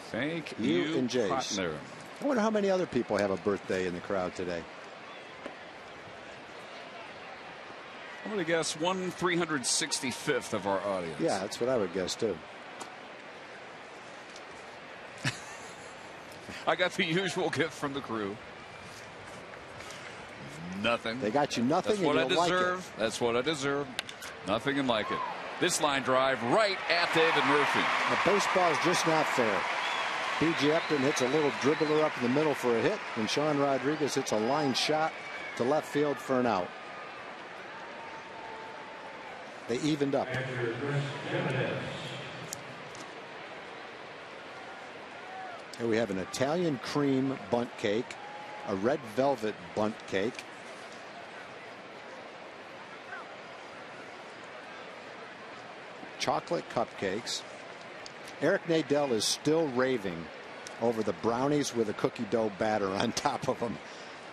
Thank you and Jace. Partner. I wonder how many other people have a birthday in the crowd today. I'm going to guess 1/365th of our audience. Yeah, that's what I would guess too. I got the usual gift from the crew. Nothing. They got you nothing. That's what and I you deserve. Like it. That's what I deserve. Nothing and like it. This line drive right at David Murphy. The baseball's just not fair. B.J. Upton hits a little dribbler up in the middle for a hit, and Sean Rodriguez hits a line shot to left field for an out. They evened up. Here we have an Italian cream bunt cake, a red velvet bunt cake, chocolate cupcakes. Eric Nadel is still raving over the brownies with a cookie dough batter on top of them.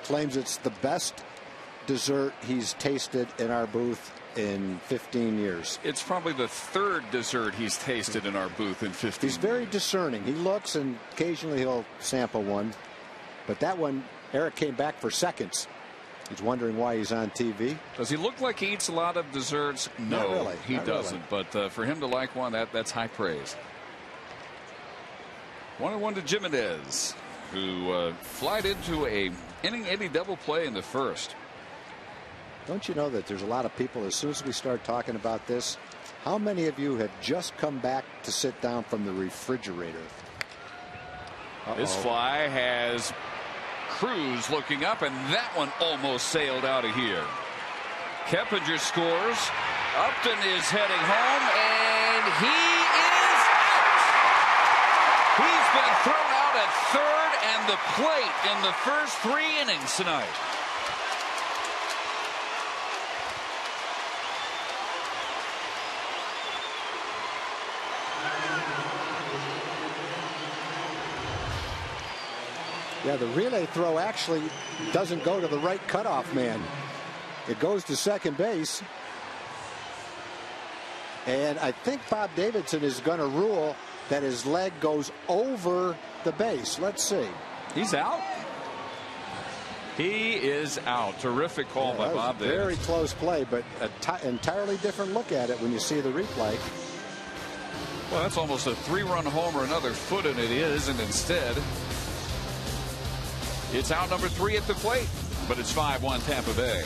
Claims it's the best dessert he's tasted in our booth in 15 years. It's probably the third dessert he's tasted in our booth in 15 He's very discerning. He looks, and occasionally he'll sample one. But that one, Eric came back for seconds. He's wondering why he's on TV. Does he look like he eats a lot of desserts? No, Not really. He Not doesn't. Really. But for him to like one, that's high praise. 1-1 to Jimenez, who flied into a inning double play in the first. Don't you know that there's a lot of people, as soon as we start talking about this, how many of you have just come back to sit down from the refrigerator? This fly has Cruz looking up, and that one almost sailed out of here. Keppinger scores. Upton is heading home, and he is out. He's been thrown out at third and the plate in the first 3 innings tonight. Yeah, the relay throw actually doesn't go to the right cutoff man. It goes to second base. And I think Bob Davidson is going to rule that his leg goes over the base. Let's see. He's out. He is out. Terrific call by Bob Davidson. Very close play, but an entirely different look at it when you see the replay. Well, that's almost a 3-run homer. Another foot in it is, and instead it's out number 3 at the plate, but it's 5-1 Tampa Bay.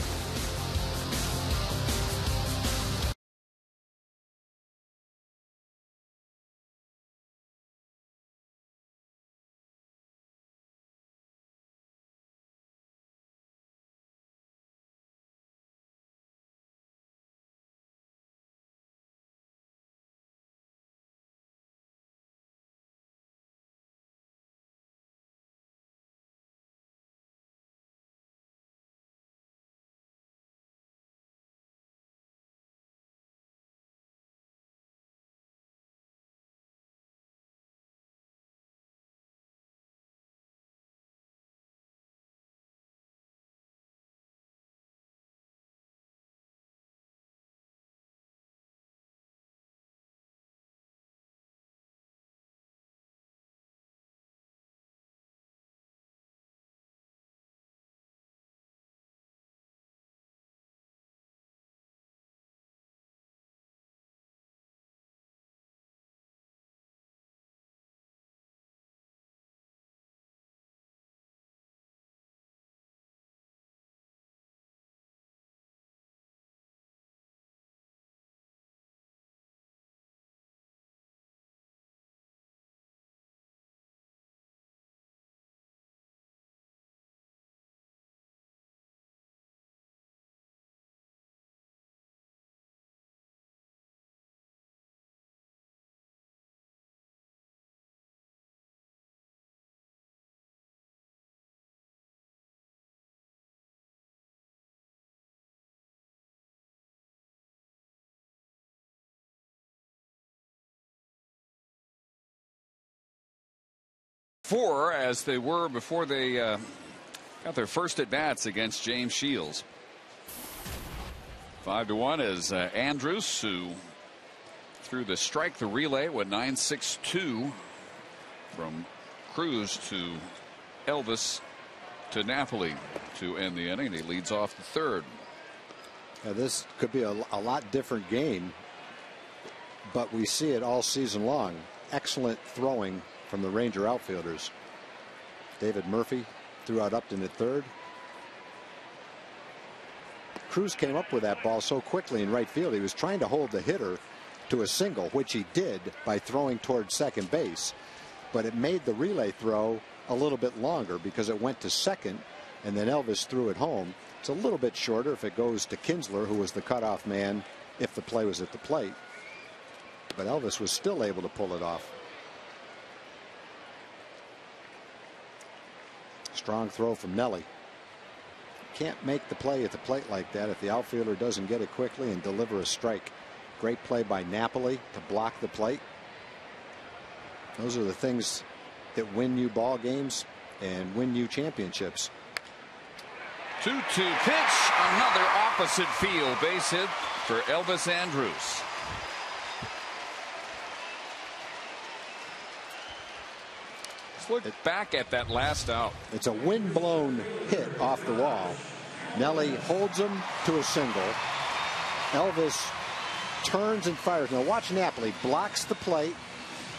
4 as they were before they got their first at bats against James Shields. 5-1 is Andrus, who threw the strike the relay with 9-6-2 from Cruz to Elvis to Napoli to end the inning. He leads off the third. Now this could be a lot different game, but we see it all season long. Excellent throwing from the Ranger outfielders. David Murphy threw out Upton at third. Cruz came up with that ball so quickly in right field. He was trying to hold the hitter to a single, which he did by throwing towards second base, but it made the relay throw a little bit longer because it went to second and then Elvis threw it home. It's a little bit shorter if it goes to Kinsler, who was the cutoff man if the play was at the plate, but Elvis was still able to pull it off. Strong throw from Nelly. Can't make the play at the plate like that if the outfielder doesn't get it quickly and deliver a strike. Great play by Napoli to block the plate. Those are the things that win you ball games and win you championships. 2-2 pitch, another opposite field base hit for Elvis Andrus. Let's look back at that last out. It's a wind-blown hit off the wall. Nelly holds him to a single. Elvis turns and fires. Now watch Napoli. Blocks the plate,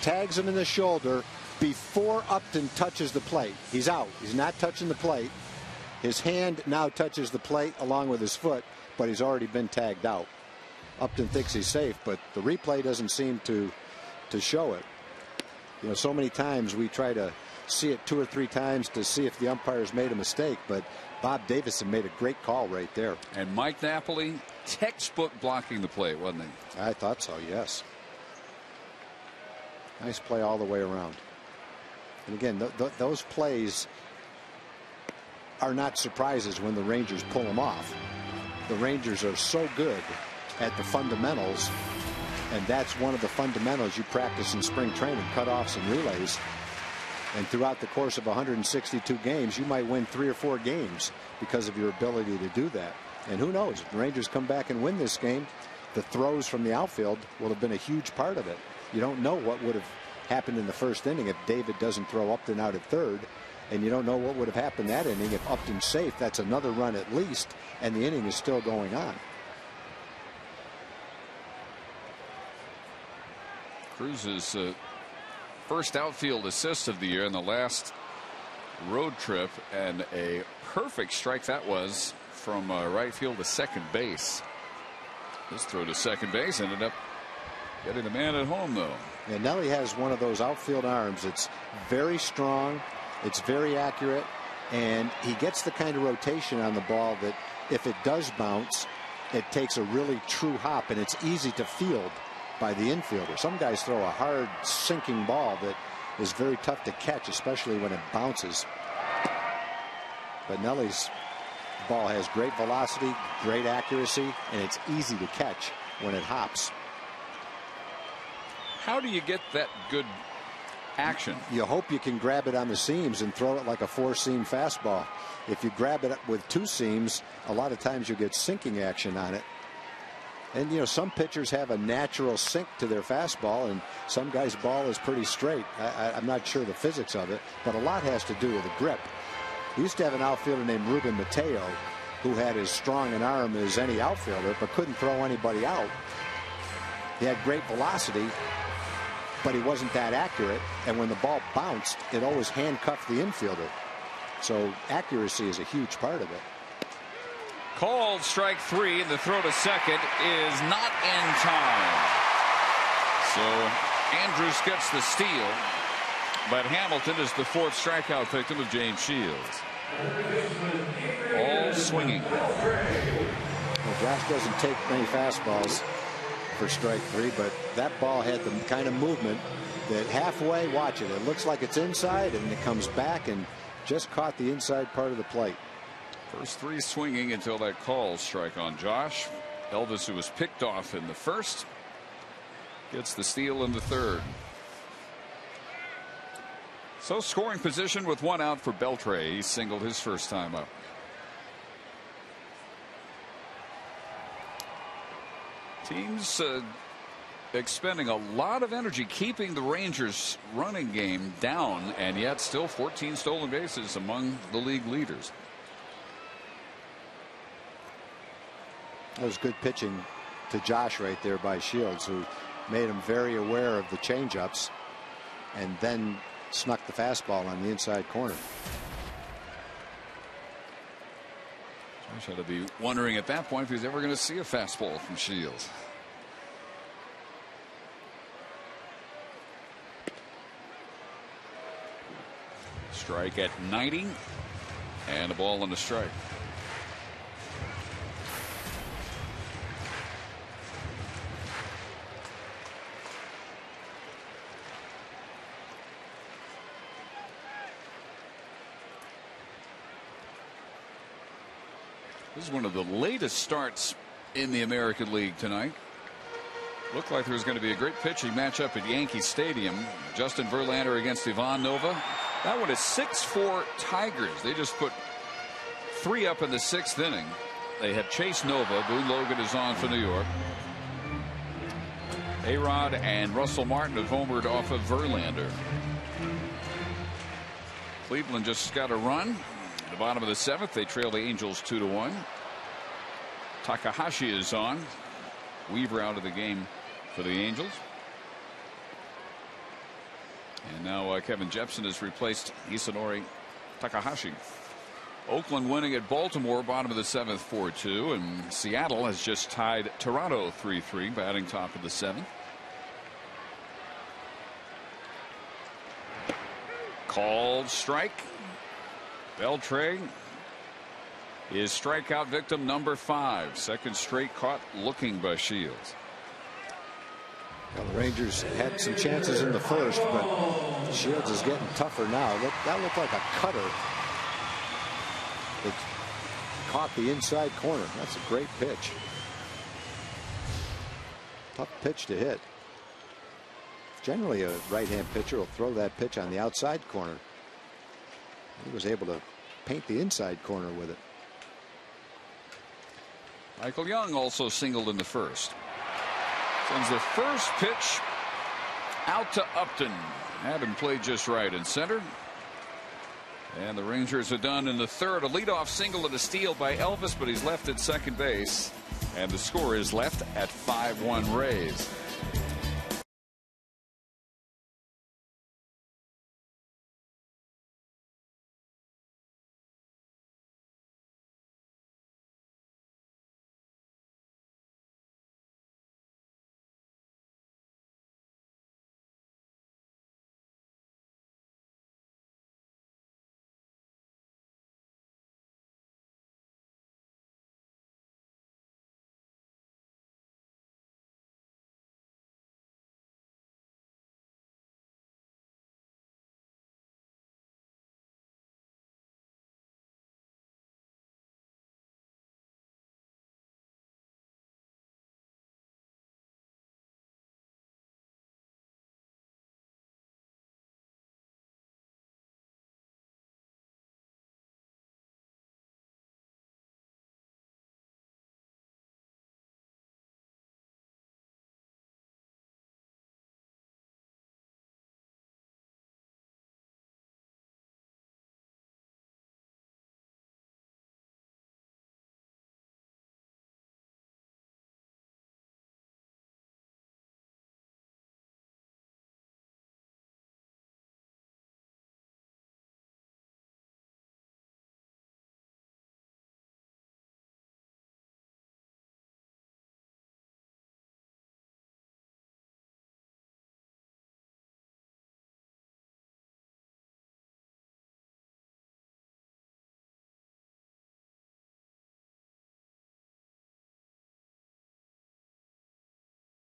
tags him in the shoulder before Upton touches the plate. He's out. He's not touching the plate. His hand now touches the plate along with his foot, but he's already been tagged out. Upton thinks he's safe, but the replay doesn't seem to show it. You know, so many times we try to see it 2 or 3 times to see if the umpires made a mistake, but Bob Davison made a great call right there. And Mike Napoli, textbook blocking the play, wasn't he? I thought so, yes. Nice play all the way around. And again, those plays are not surprises when the Rangers pull them off. The Rangers are so good at the fundamentals, and that's one of the fundamentals you practice in spring training, cutoffs and relays. And throughout the course of 162 games, you might win 3 or 4 games because of your ability to do that. And who knows, if the Rangers come back and win this game, the throws from the outfield will have been a huge part of it. You don't know what would have happened in the first inning if David doesn't throw Upton out at third, and you don't know what would have happened that inning if Upton's safe. That's another run at least, and the inning is still going on. Cruz's first outfield assist of the year in the last road trip, and a perfect strike that was from right field to second base. This throw to second base ended up getting the man at home, though. And Nelly has one of those outfield arms. It's very strong, it's very accurate, and he gets the kind of rotation on the ball that if it does bounce, it takes a really true hop, and it's easy to field by the infielder. Some guys throw a hard sinking ball that is very tough to catch, especially when it bounces. But Nelly's ball has great velocity, great accuracy, and it's easy to catch when it hops. How do you get that good action? You hope you can grab it on the seams and throw it like a 4-seam fastball. If you grab it with 2 seams, a lot of times you get sinking action on it. And you know, some pitchers have a natural sink to their fastball, and some guys' ball is pretty straight. I'm not sure the physics of it, but a lot has to do with the grip. We used to have an outfielder named Ruben Mateo who had as strong an arm as any outfielder but couldn't throw anybody out. He had great velocity, but he wasn't that accurate, and when the ball bounced, it always handcuffed the infielder. So accuracy is a huge part of it. Called strike 3, and the throw to second is not in time. So Andrus gets the steal, but Hamilton is the 4th strikeout victim of James Shields. All swinging. Well, Josh doesn't take many fastballs for strike 3, but that ball had the kind of movement that halfway, watch it, it looks like it's inside, and it comes back and just caught the inside part of the plate. First 3 swinging until that call strike on Josh. Elvis, who was picked off in the first, gets the steal in the third. So scoring position with one out for Beltre. He singled his first time up. Teams expending a lot of energy keeping the Rangers running game down, and yet still 14 stolen bases among the league leaders. That was good pitching to Josh right there by Shields, who made him very aware of the changeups and then snuck the fastball on the inside corner. Josh had to be wondering at that point if he's ever going to see a fastball from Shields. Strike at 90 and a ball and a strike. This is one of the latest starts in the American League tonight. Looked like there was going to be a great pitching matchup at Yankee Stadium. Justin Verlander against Ivan Nova. That one is 6-4 Tigers. They just put 3 up in the 6th inning. They have Chase Nova. Boone Logan is on for New York. A-Rod and Russell Martin have homered off of Verlander. Cleveland just got a run. At the bottom of the 7th, they trail the Angels 2-1. Takahashi is on. Weaver out of the game for the Angels. And now Kevin Jepsen has replaced Isanori Takahashi. Oakland winning at Baltimore, bottom of the 7th, 4-2. And Seattle has just tied Toronto 3-3, batting top of the 7th. Called strike. Beltre is strikeout victim number 5. Second straight caught looking by Shields. Well, the Rangers had some chances in the first, but Shields is getting tougher now. That looked like a cutter that caught the inside corner. That's a great pitch. Tough pitch to hit. Generally, a right-hand pitcher will throw that pitch on the outside corner. He was able to paint the inside corner with it. Michael Young also singled in the first. Sends the first pitch out to Upton. Had him play just right in center. And the Rangers are done in the 3rd. A leadoff single and a steal by Elvis, but he's left at second base. And the score is left at 5-1 Rays.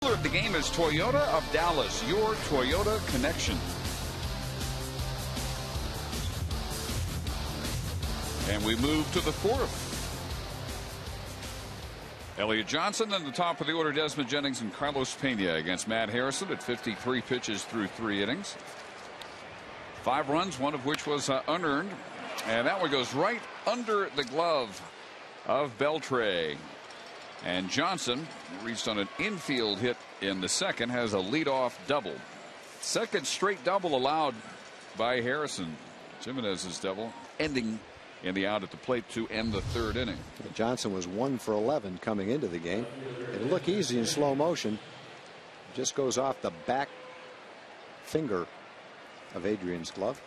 Of the game is Toyota of Dallas, your Toyota connection. And we move to the 4th. Elliott Johnson in the top of the order. Desmond Jennings and Carlos Pena against Matt Harrison at 53 pitches through 3 innings. 5 runs, one of which was unearned. And that one goes right under the glove of Beltre. And Johnson reached on an infield hit in the second, has a leadoff double. Second straight double allowed by Harrison. Jimenez's double ending in the out at the plate to end the 3rd inning. Johnson was 1 for 11 coming into the game. It'll look easy in slow motion. Just goes off the back finger of Adrian's glove.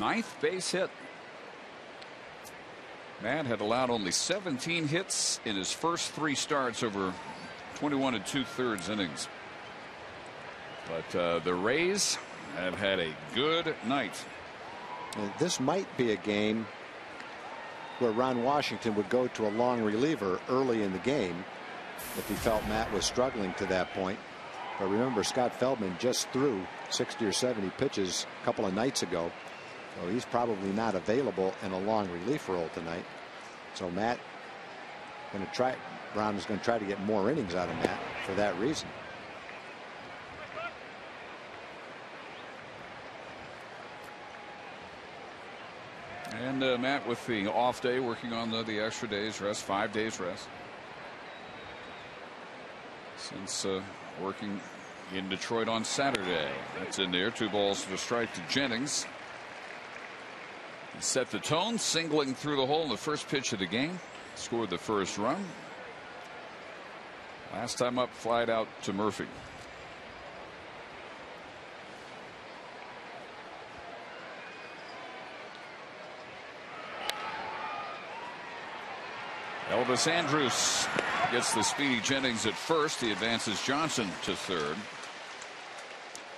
Ninth base hit. Matt had allowed only 17 hits in his first 3 starts over 21 2/3 innings. But the Rays have had a good night. This might be a game where Ron Washington would go to a long reliever early in the game if he felt Matt was struggling to that point. But remember, Scott Feldman just threw 60 or 70 pitches a couple of nights ago. So he's probably not available in a long relief role tonight. So Matt going to try. Ron is going to try to get more innings out of Matt for that reason. And Matt with the off day, working on the extra days rest, 5 days rest. Since working in Detroit on Saturday. That's in there. 2 balls to strike to Jennings. He set the tone, singling through the hole in the first pitch of the game. Scored the first run. Last time up, flied out to Murphy. Elvis Andrus gets the speedy Jennings at first. He advances Johnson to 3rd.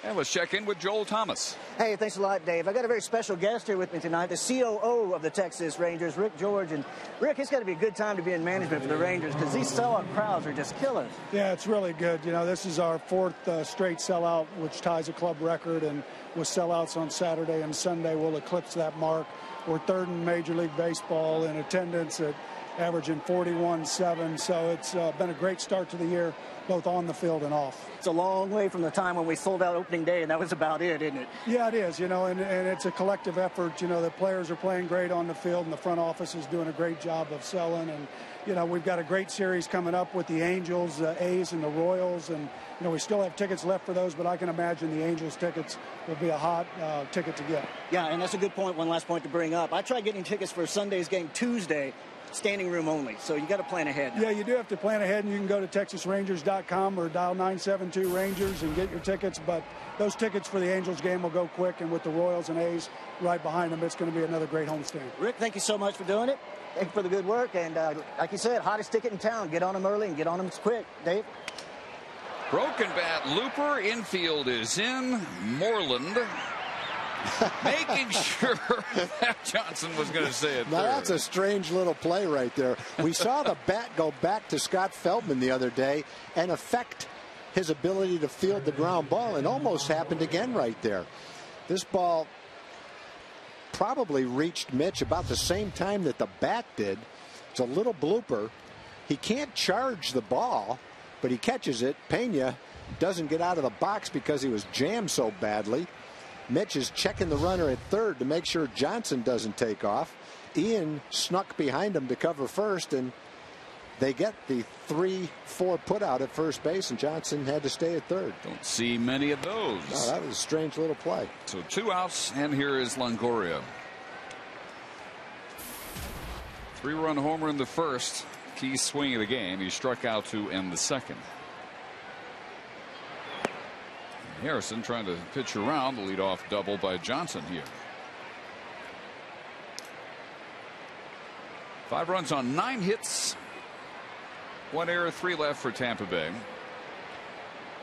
And let's check in with Joel Thomas. Hey, thanks a lot, Dave. I got a very special guest here with me tonight, the COO of the Texas Rangers, Rick George. And Rick, it's got to be a good time to be in management for the Rangers because these sellout crowds are just killers. Yeah, it's really good. You know, this is our 4th straight sellout, which ties a club record. And with sellouts on Saturday and Sunday, we'll eclipse that mark. We're 3rd in Major League Baseball in attendance at averaging 41.7. So it's been a great start to the year, both on the field and off. It's a long way from the time when we sold out opening day, and that was about it, isn't it? Yeah, it is, you know, and it's a collective effort. You know, the players are playing great on the field, and the front office is doing a great job of selling. And, you know, we've got a great series coming up with the Angels, the A's, and the Royals. And, you know, we still have tickets left for those, but I can imagine the Angels tickets will be a hot ticket to get. Yeah, and that's a good point. One last point to bring up. I tried getting tickets for Sunday's game Tuesday. Standing room only, so you got to plan ahead. Yeah, you do have to plan ahead, and you can go to TexasRangers.com or dial 972 Rangers and get your tickets. But those tickets for the Angels game will go quick, and with the Royals and A's right behind them, it's going to be another great homestand. Rick, thank you so much for doing it. Thank you for the good work, and like you said, hottest ticket in town. Get on them early and get on them quick. Dave. Broken bat looper. Infield is in. Moreland making sure that Johnson was going to say it. Now that's a strange little play right there. We saw the bat go back to Scott Feldman the other day and affect his ability to field the ground ball, and almost happened again right there. This ball probably reached Mitch about the same time that the bat did. It's a little blooper. He can't charge the ball, but he catches it. Pena doesn't get out of the box because he was jammed so badly. Mitch is checking the runner at 3rd to make sure Johnson doesn't take off. Ian snuck behind him to cover first, and they get the 3-4 put out at first base, and Johnson had to stay at 3rd. Don't see many of those. No, that was a strange little play. So 2 outs, and here is Longoria. 3-run homer in the first. Key swing of the game. He struck out to end the second. Harrison trying to pitch around the leadoff double by Johnson here. 5 runs on 9 hits. 1 error, 3 left for Tampa Bay.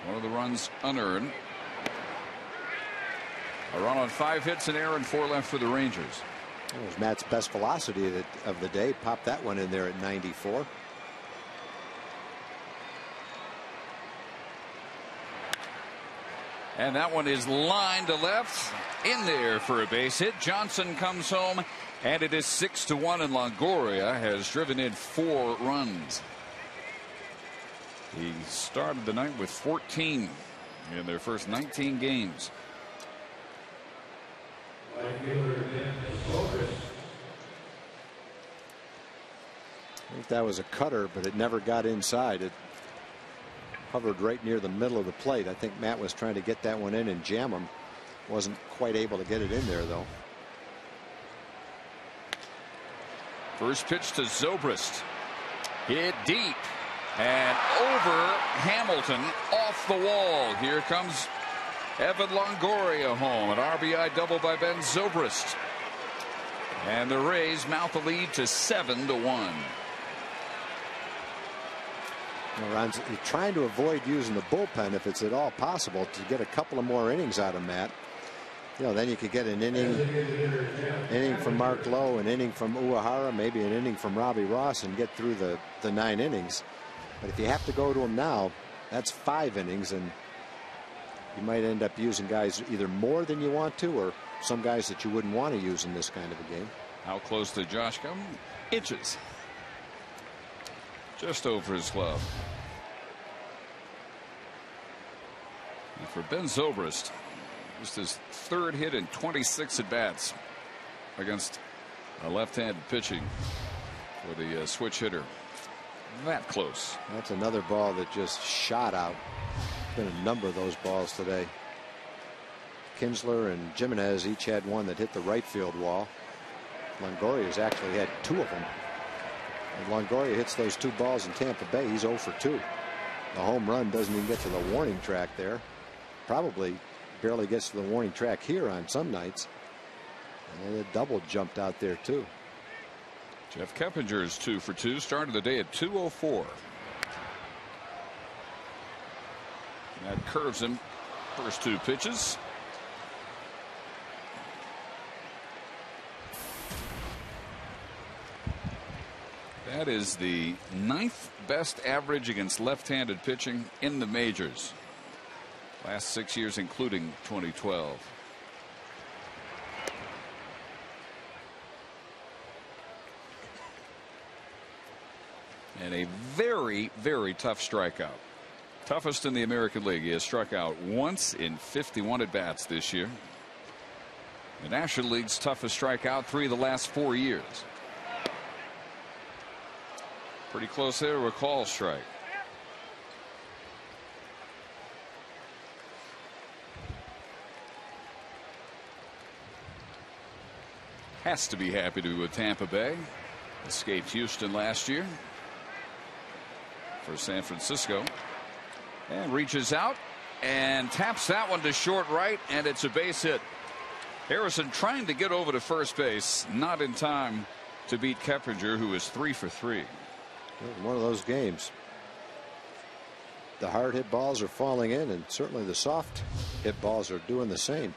One of the runs unearned. A run on 5 hits, an error, and 4 left for the Rangers. That was Matt's best velocity of the day. Popped that one in there at 94. And that one is lined to left, in there for a base hit. Johnson comes home, and it is 6-1, and Longoria has driven in 4 runs. He started the night with 14 in their first 19 games. I think that was a cutter, but it never got inside. It hovered right near the middle of the plate. I think Matt was trying to get that one in and jam him. Wasn't quite able to get it in there, though. First pitch to Zobrist. Hit deep and over Hamilton, off the wall. Here comes Evan Longoria home. An RBI double by Ben Zobrist. And the Rays mount the lead to 7-1. Ron's trying to avoid using the bullpen if it's at all possible to get a couple of more innings out of Matt. You know, then you could get an inning from Mark Lowe, an inning from Uehara, maybe an inning from Robbie Ross, and get through the 9 innings. But if you have to go to him now, that's 5 innings, and you might end up using guys either more than you want to, or some guys that you wouldn't want to use in this kind of a game. How close did Josh come? Inches. Just over his glove. And for Ben Zobrist, just his 3rd hit in 26 at bats against a left-handed pitching for the switch hitter. That close. That's another ball that just shot out. Been a number of those balls today. Kinsler and Jimenez each had one that hit the right field wall. Longoria's actually had 2 of them. And Longoria hits those 2 balls in Tampa Bay. He's 0 for 2. The home run doesn't even get to the warning track there. Probably barely gets to the warning track here on some nights. And the double jumped out there too. Jeff Kepinger's 2 for 2. Started the day at 204. That curves him. First 2 pitches. That is the 9th best average against left-handed pitching in the majors. Last 6 years, including 2012. And a very, very tough strikeout. Toughest in the American League. He has struck out once in 51 at-bats this year. The National League's toughest strikeout 3 of the last 4 years. Pretty close there to a call strike. Has to be happy to be with Tampa Bay. Escaped Houston last year for San Francisco. And reaches out and taps that one to short right, and it's a base hit. Harrison trying to get over to first base, not in time to beat Keppinger, who is 3 for 3. One of those games. The hard hit balls are falling in, and certainly the soft hit balls are doing the same.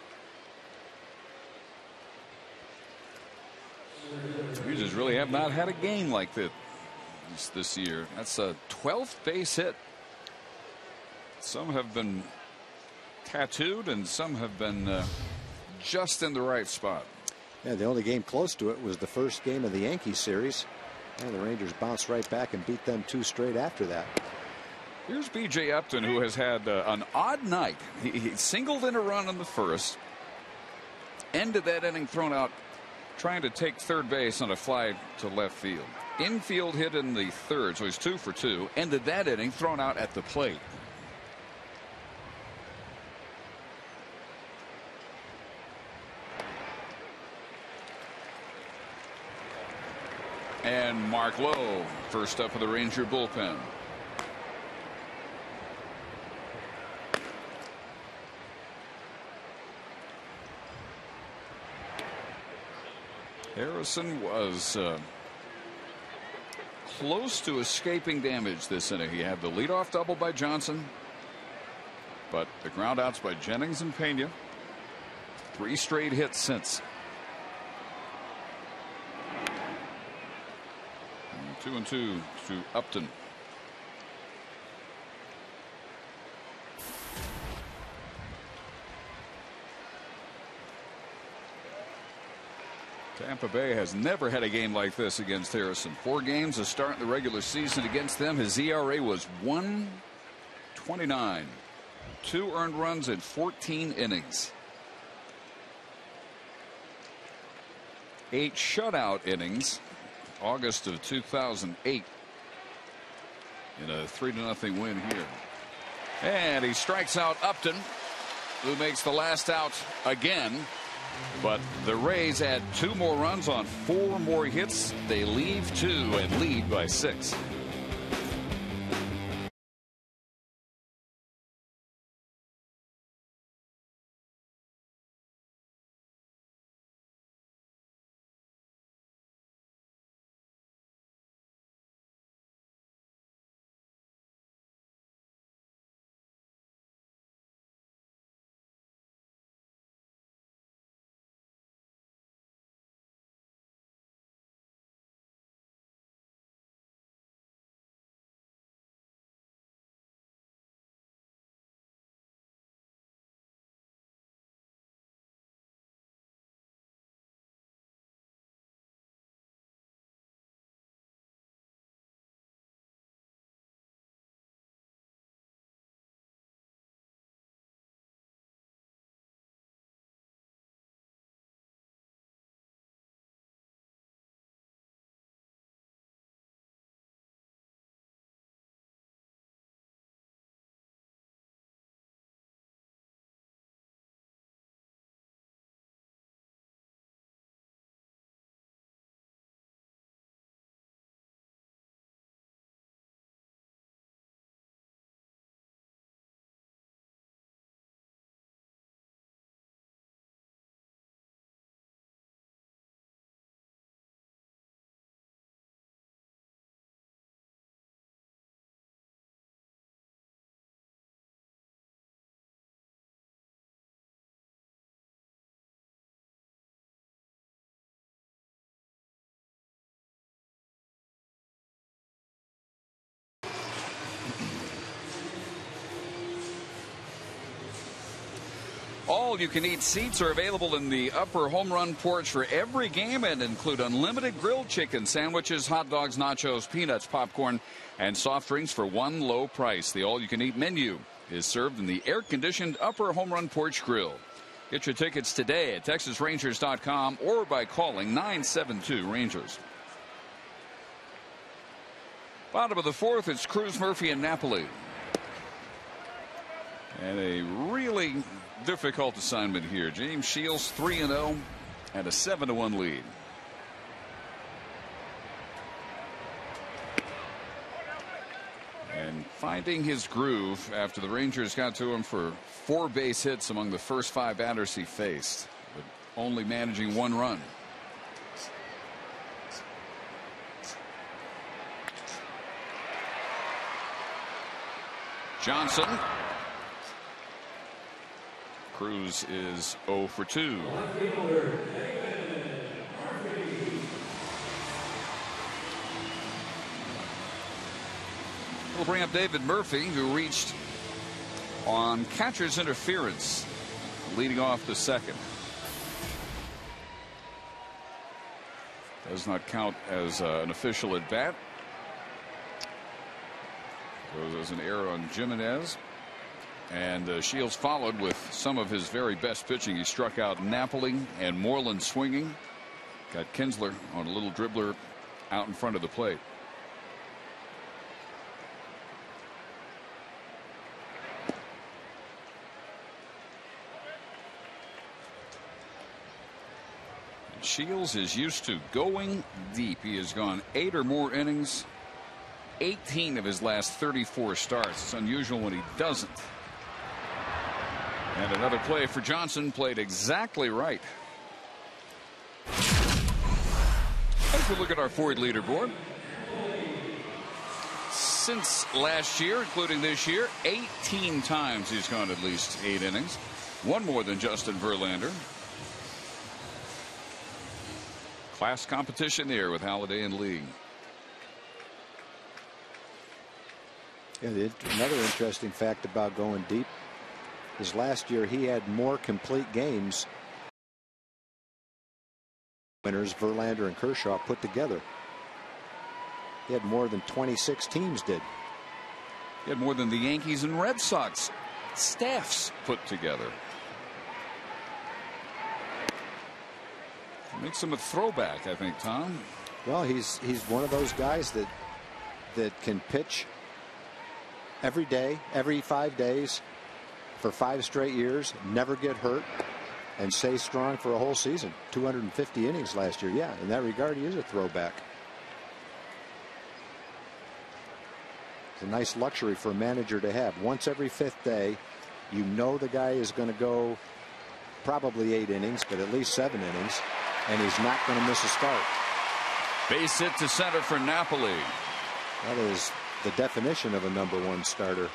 Rangers really have not had a game like this year. That's a 12th base hit. Some have been tattooed and some have been just in the right spot. Yeah, the only game close to it was the first game of the Yankees series, and the Rangers bounced right back and beat them 2 straight after that. Here's B.J. Upton, who has had an odd night. He singled in a run in the first. Ended that inning thrown out trying to take third base on a fly to left field. Infield hit in the third, so he's 2 for 2. Ended that inning thrown out at the plate. And Mark Lowe, first up of the Ranger bullpen. Harrison was close to escaping damage this inning. He had the leadoff double by Johnson, but the ground outs by Jennings and Pena. 3 straight hits since. 2-2 to Upton. Tampa Bay has never had a game like this against Harrison. 4 games to start the regular season against them. His ERA was 1 29. 2 earned runs in 14 innings. 8 shutout innings. August of 2008 in a 3-0 win here. And he strikes out Upton, who makes the last out again. But the Rays add 2 more runs on 4 more hits. They leave 2 and lead by 6. All-you-can-eat seats are available in the upper home run porch for every game and include unlimited grilled chicken sandwiches, hot dogs, nachos, peanuts, popcorn, and soft drinks for one low price. The all-you-can-eat menu is served in the air-conditioned upper home run porch grill. Get your tickets today at TexasRangers.com or by calling 972-RANGERS. Bottom of the 4th, it's Cruz, Murphy, and Napoli. And a really difficult assignment here. James Shields 3-0 and a 7-1 lead. And finding his groove after the Rangers got to him for 4 base hits among the first 5 batters he faced, but only managing 1 run. Johnson. Cruz is 0 for 2. We'll bring up David Murphy, who reached on catcher's interference, leading off the 2nd. Does not count as an official at bat. Goes as an error on Jimenez. And Shields followed with some of his very best pitching. He struck out Napoli and Moreland swinging. Got Kinsler on a little dribbler out in front of the plate. Shields is used to going deep. He has gone 8 or more innings, 18 of his last 34 starts. It's unusual when he doesn't. And another play for Johnson, played exactly right. As we look at our Ford leaderboard, since last year, including this year, 18 times he's gone at least 8 innings, 1 more than Justin Verlander. Class competition there with Halladay and Lee. Yeah, another interesting fact about going deep is last year he had more complete games winners Verlander and Kershaw put together. He had more than 26 teams did. He had more than the Yankees and Red Sox staffs put together. Makes him a throwback, I think, Tom. Well, he's one of those guys that can pitch every day, every 5 days for 5 straight years, never get hurt, and stay strong for a whole season. 250 innings last year. Yeah, in that regard, he is a throwback. It's a nice luxury for a manager to have. Once every 5th day, you know the guy is going to go probably 8 innings, but at least 7 innings, and he's not going to miss a start. Base hit to center for Napoli. That is the definition of a #1 starter.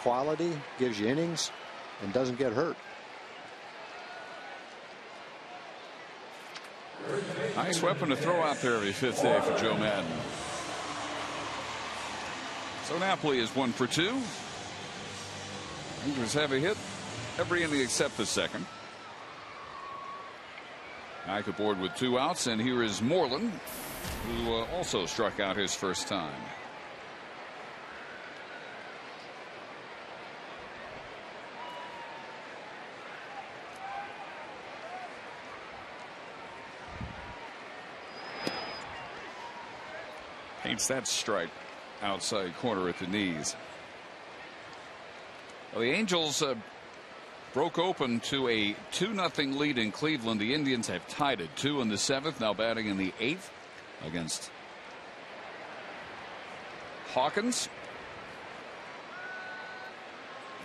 Quality, gives you innings, and doesn't get hurt. Nice weapon to throw out there every 5th day for Joe Madden. So Napoli is 1 for 2. Rangers have a hit every inning except the second. Back aboard with 2 outs, and here is Moreland, who also struck out his first time. Paints that stripe outside corner at the knees. Well, the Angels broke open to a 2-0 lead in Cleveland. The Indians have tied it 2 in the 7th, now batting in the 8th against Hawkins.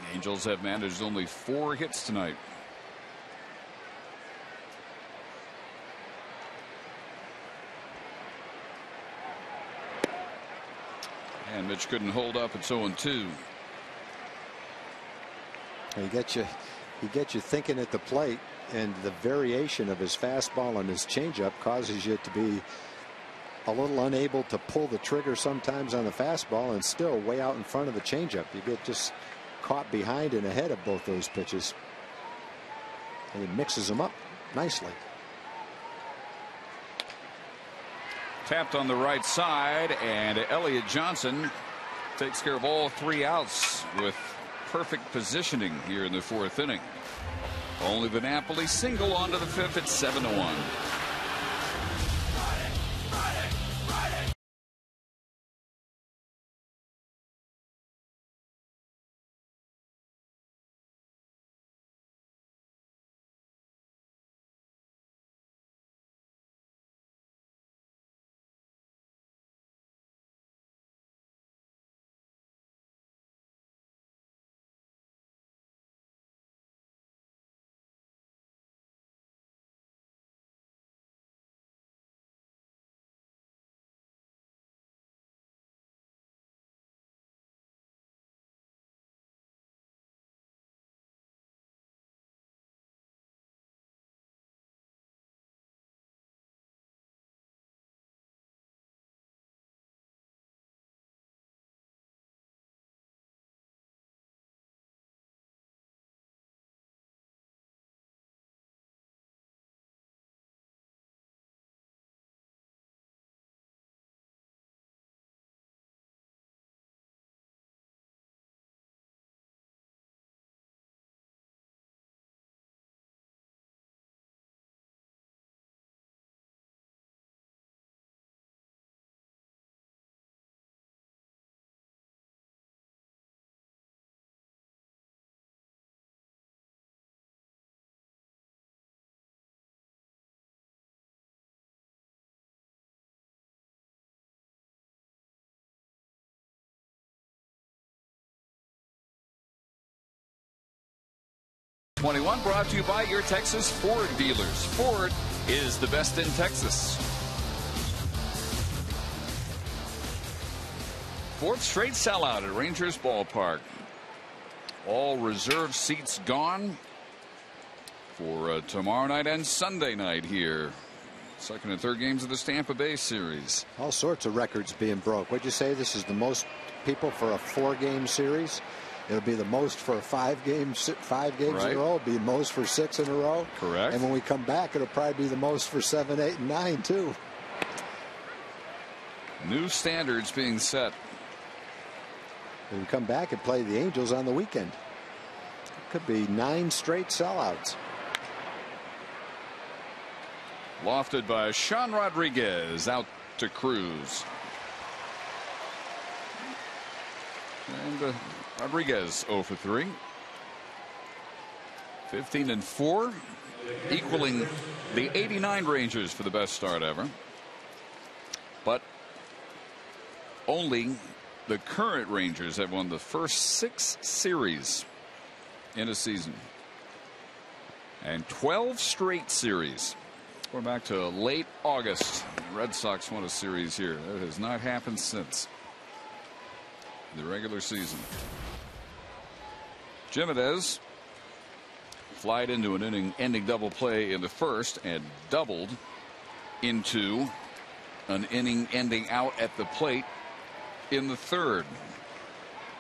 The Angels have managed only 4 hits tonight. And Mitch couldn't hold up. It's 0-2. He gets you thinking at the plate, and the variation of his fastball and his changeup causes you to be a little unable to pull the trigger sometimes on the fastball, and still way out in front of the changeup. You get just caught behind and ahead of both those pitches, and he mixes them up nicely. Tapped on the right side, and Elliott Johnson takes care of all 3 outs with perfect positioning here in the 4th inning. Only the Napoli single onto the 5th at 7-1. #21 brought to you by your Texas Ford dealers. Ford is the best in Texas. 4th straight sellout at Rangers Ballpark. All reserve seats gone for tomorrow night and Sunday night here. 2nd and 3rd games of the Tampa Bay series. All sorts of records being broke. What'd you say? This is the most people for a 4-game series. It'll be the most for 5 games right. In a row. It'll be the most for 6 in a row. Correct. And when we come back, it'll probably be the most for 7, 8, and 9 too. New standards being set and come back and play the Angels on the weekend. Could be 9 straight sellouts. Lofted by Sean Rodriguez, out to Cruz. And Rodriguez 0 for 3. 15-4, equaling the '89 Rangers for the best start ever. But only the current Rangers have won the first 6 series in a season, and 12 straight series. Going back to late August, the Red Sox won a series here. That has not happened since the regular season. Jimenez flied into an inning-ending double play in the first and doubled into an inning-ending out at the plate in the third,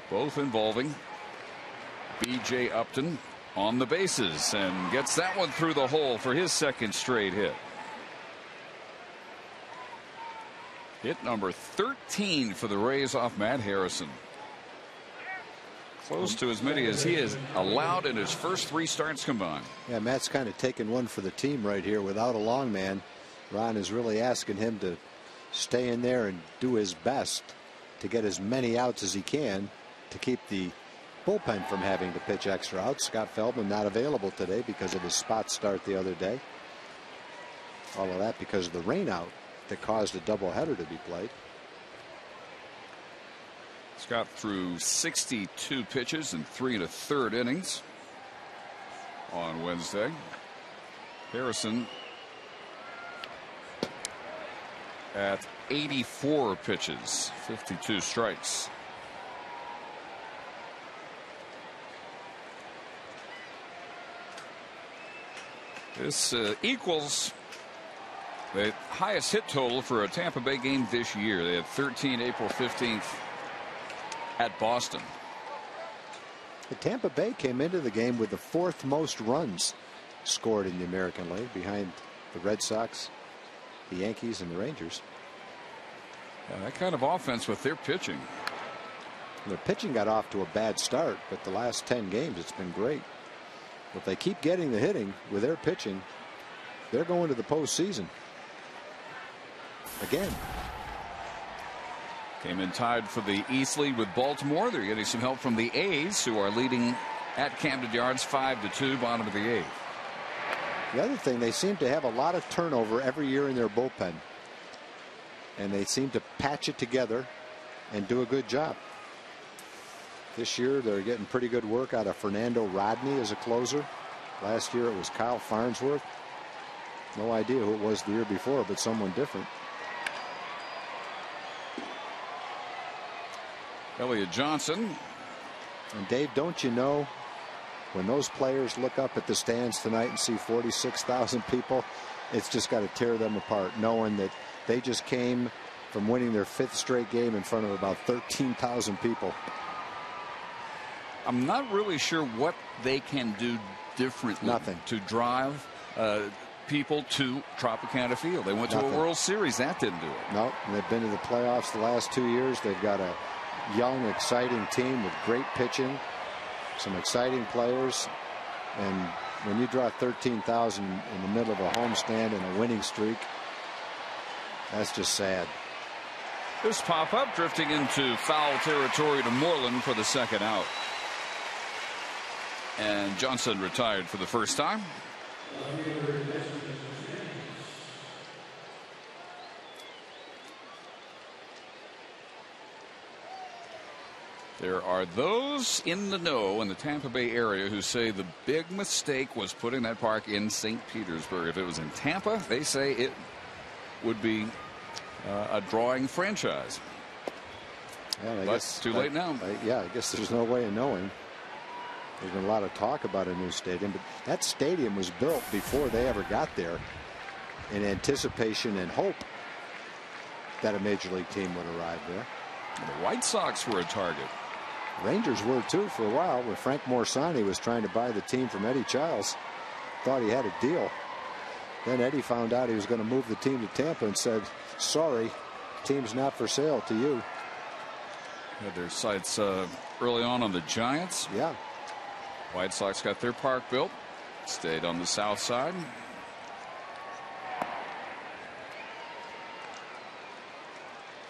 both involving B.J. Upton on the bases, and gets that one through the hole for his second straight hit. Hit number 13 for the Rays off Matt Harrison. Close to as many as he has allowed in his first 3 starts combined. Yeah, Matt's kind of taking one for the team right here without a long man. Ron is really asking him to stay in there and do his best to get as many outs as he can to keep the bullpen from having to pitch extra outs. Scott Feldman not available today because of his spot start the other day. All of that because of the rain out that caused a doubleheader to be played. Scott threw 62 pitches in 3 1/3 innings on Wednesday. Harrison at 84 pitches, 52 strikes. This equals the highest hit total for a Tampa Bay game this year. They had 13 April 15th at Boston. The Tampa Bay came into the game with the 4th most runs scored in the American League, behind the Red Sox, the Yankees, and the Rangers. Yeah, that kind of offense with their pitching. Their pitching got off to a bad start, but the last 10 games it's been great. If they keep getting the hitting with their pitching, they're going to the postseason again. Came in tied for the East lead with Baltimore. They're getting some help from the A's, who are leading at Camden Yards 5-2, bottom of the 8th. The other thing, they seem to have a lot of turnover every year in their bullpen, and they seem to patch it together and do a good job. This year they're getting pretty good work out of Fernando Rodney as a closer. Last year it was Kyle Farnsworth. No idea who it was the year before, but someone different. Elliott Johnson. And Dave, don't you know, when those players look up at the stands tonight and see 46,000 people, it's just got to tear them apart, knowing that they just came from winning their 5th straight game in front of about 13,000 people. I'm not really sure what they can do differently. Nothing. To drive people to Tropicana Field. They went to a World Series. That didn't do it. No, they've been to the playoffs the last 2 years. They've got a young, exciting team with great pitching, some exciting players, and when you draw 13,000 in the middle of a homestand and a winning streak, that's just sad. This pop-up drifting into foul territory to Moreland for the second out. And Johnson retired for the first time. There are those in the know in the Tampa Bay area who say the big mistake was putting that park in St. Petersburg. If it was in Tampa, they say it would be a drawing franchise. Yeah, I but guess too late now. I guess there's no way of knowing. There's been a lot of talk about a new stadium, but that stadium was built before they ever got there in anticipation and hope that a major league team would arrive there. The White Sox were a target. Rangers were too for a while when Frank Morsani was trying to buy the team from Eddie Childs. Thought he had a deal. Then Eddie found out he was going to move the team to Tampa and said, sorry, team's not for sale to you. Had their sights early on the Giants. Yeah. White Sox got their park built. Stayed on the south side.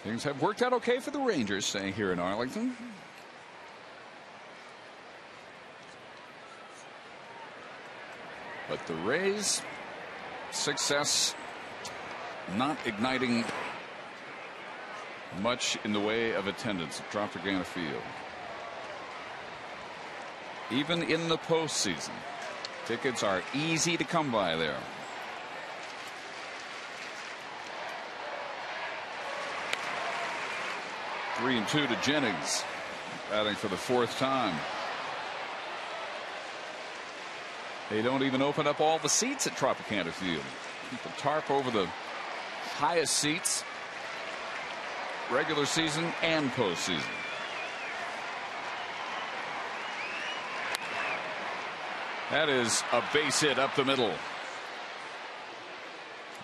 Things have worked out okay for the Rangers staying here in Arlington. But the Rays' success not igniting much in the way of attendance at Tropicana Field. Even in the postseason, tickets are easy to come by there. Three and two to Jennings, batting for the fourth time. They don't even open up all the seats at Tropicana Field. Keep a tarp over the highest seats, regular season and postseason. That is a base hit up the middle.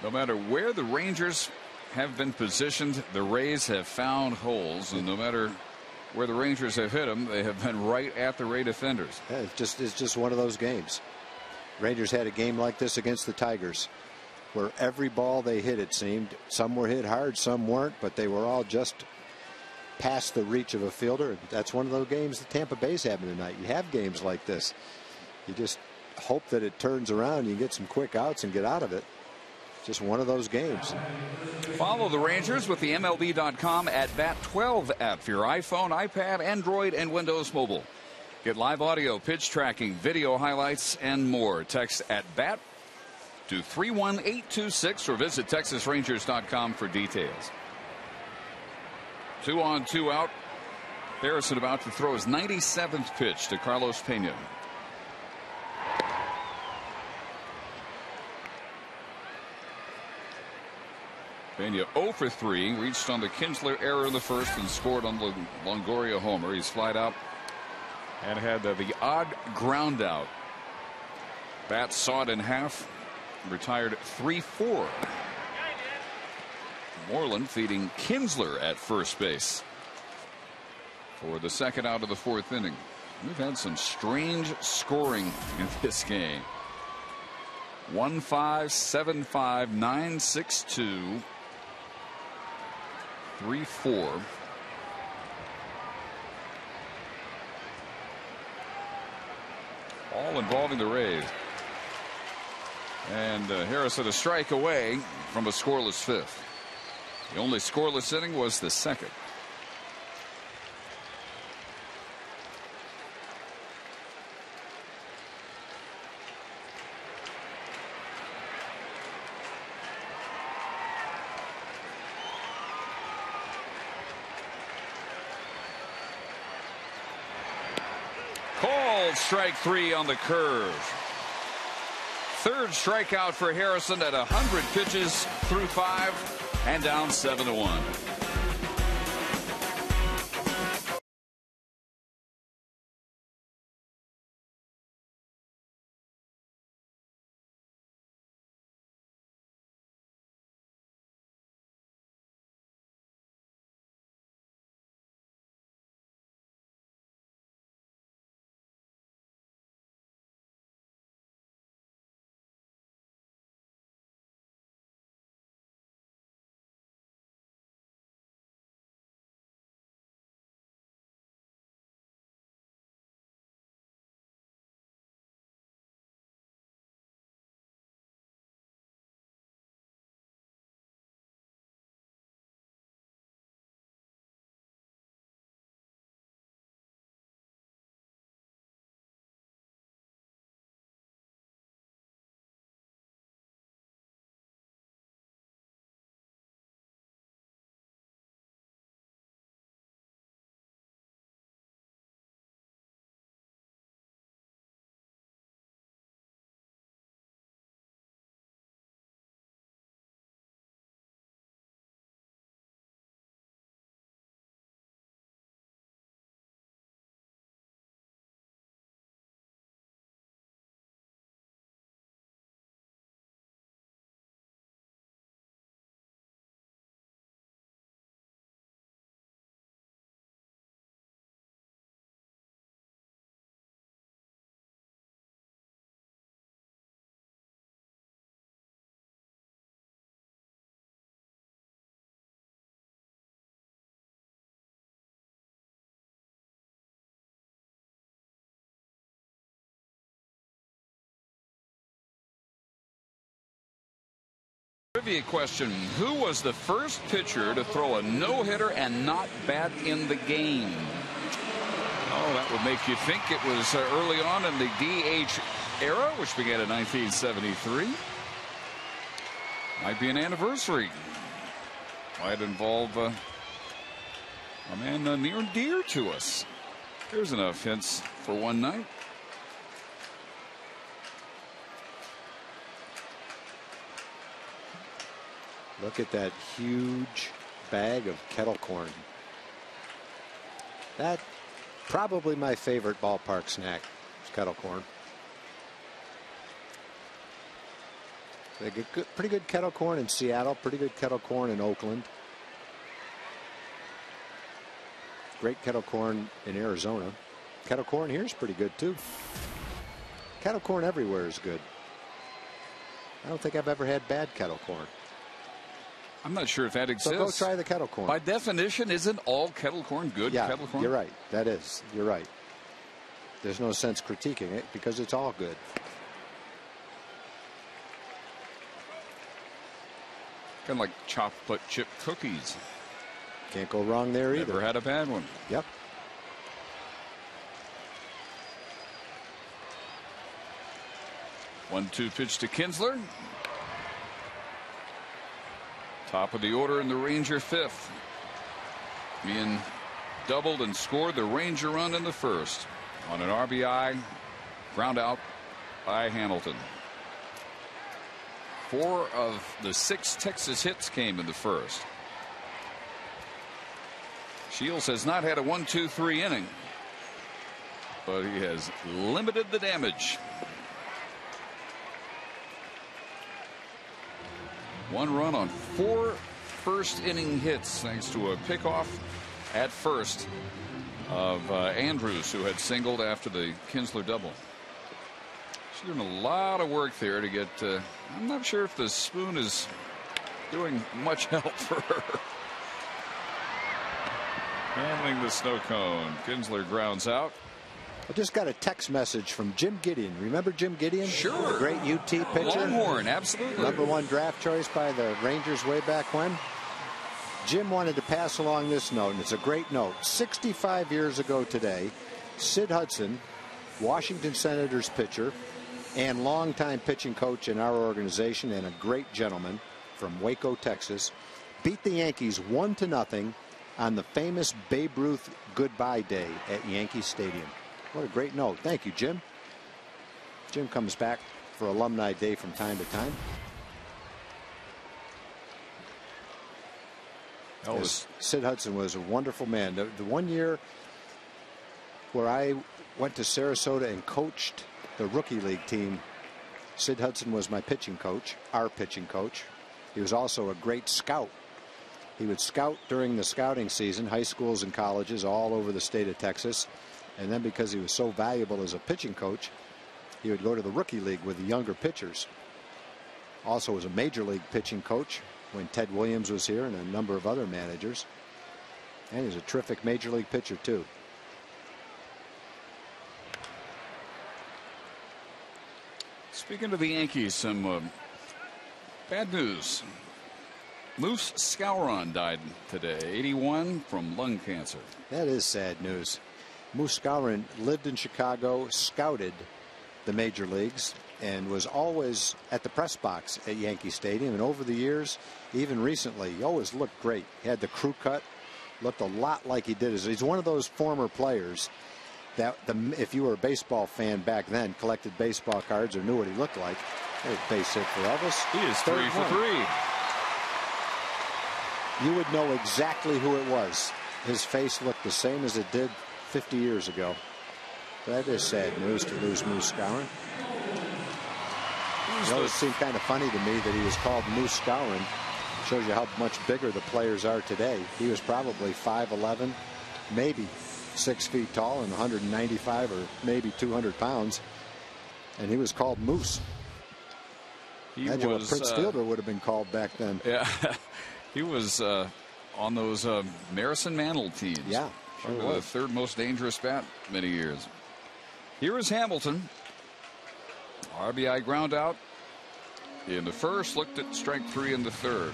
No matter where the Rangers have been positioned, the Rays have found holes, and no matter where the Rangers have hit them, they have been right at the Ray defenders. Yeah, it's just one of those games. Rangers had a game like this against the Tigers, where every ball they hit, it seemed, some were hit hard, some weren't, but they were all just past the reach of a fielder. That's one of those games that Tampa Bay's having tonight. You have games like this. You just hope that it turns around, you get some quick outs and get out of it. Just one of those games. Follow the Rangers with the MLB.com at Bat 12 app for your iPhone, iPad, Android, and Windows Mobile. Get live audio, pitch tracking, video highlights, and more. Text at BAT to 31826 or visit TexasRangers.com for details. 2 on, 2 out. Harrison about to throw his 97th pitch to Carlos Pena. Pena 0 for 3, reached on the Kinsler error in the first and scored on the Longoria homer. He's flied out and had the odd ground out. Bat saw it in half, retired 3-4. Moreland feeding Kinsler at first base for the second out of the fourth inning. We've had some strange scoring in this game. 1-5, 7-5, 9-6-2. 3-4. All involving the Rays. And Harrison a strike away from a scoreless fifth. The only scoreless inning was the second. Called strike 3 on the curve. Third strikeout for Harrison at 100 pitches through 5 and down 7-1. Trivia question. Who was the first pitcher to throw a no-hitter and not bat in the game? Oh, that would make you think it was early on in the DH era, which began in 1973. Might be an anniversary. Might involve a man near and dear to us. Here's enough hints for one night. Look at that huge bag of kettle corn. That probably my favorite ballpark snack is kettle corn. They get pretty good kettle corn in Seattle, pretty good kettle corn in Oakland. Great kettle corn in Arizona. Kettle corn here is pretty good too. Kettle corn everywhere is good. I don't think I've ever had bad kettle corn. I'm not sure if that exists. So go try the kettle corn. By definition, isn't all kettle corn good kettle corn? You're right. That is. You're right. There's no sense critiquing it because it's all good. Kind of like chocolate chip cookies. Can't go wrong there either. Never had a bad one. Yep. One-two pitch to Kinsler. Top of the order in the Ranger fifth. Meehan doubled and scored the Ranger run in the first on an RBI ground out by Hamilton. 4 of the 6 Texas hits came in the first. Shields has not had a 1-2-3 inning, but he has limited the damage. 1 run on 4 first inning hits thanks to a pickoff at first of Andrews, who had singled after the Kinsler double. She's doing a lot of work there to get. I'm not sure if the spoon is doing much help for her. Handling the snow cone. Kinsler grounds out. I just got a text message from Jim Gideon. Remember Jim Gideon? Sure. The great UT pitcher. Longhorn, absolutely. #1 draft choice by the Rangers way back when. Jim wanted to pass along this note, and it's a great note. 65 years ago today, Sid Hudson, Washington Senators pitcher and longtime pitching coach in our organization and a great gentleman from Waco, Texas, beat the Yankees 1-0 on the famous Babe Ruth goodbye day at Yankee Stadium. What a great note. Thank you, Jim. Jim comes back for Alumni Day from time to time. Sid Hudson was a wonderful man. The one year where I went to Sarasota and coached the rookie league team, Sid Hudson was my pitching coach, our pitching coach. He was also a great scout. He would scout during the scouting season, high schools and colleges all over the state of Texas. And then because he was so valuable as a pitching coach, he would go to the rookie league with the younger pitchers. Also was a major league pitching coach when Ted Williams was here and a number of other managers. And he was a terrific major league pitcher too. Speaking of the Yankees, some bad news. Moose Skowron died today, 81, from lung cancer. That is sad news. Moose Skowron lived in Chicago, scouted the major leagues, and was always at the press box at Yankee Stadium. And over the years, even recently, he always looked great. He had the crew cut, looked a lot like he did. He's one of those former players that if you were a baseball fan back then, collected baseball cards or knew what he looked like. There's base hit for Elvis. He is 3 for 3. You would know exactly who it was. His face looked the same as it did 50 years ago. That is sad news to lose Moose Skowron. It always seemed kind of funny to me that he was called Moose Skowron. Shows you how much bigger the players are today. He was probably 5'11", maybe 6 feet tall and 195 or maybe 200 pounds. And he was called Moose. Imagine what Prince Fielder would have been called back then. Yeah, he was on those Marison Mantle teams. Yeah, sure was. The third most dangerous bat many years. Here is Hamilton. RBI ground out in the first, looked at strike 3 in the third.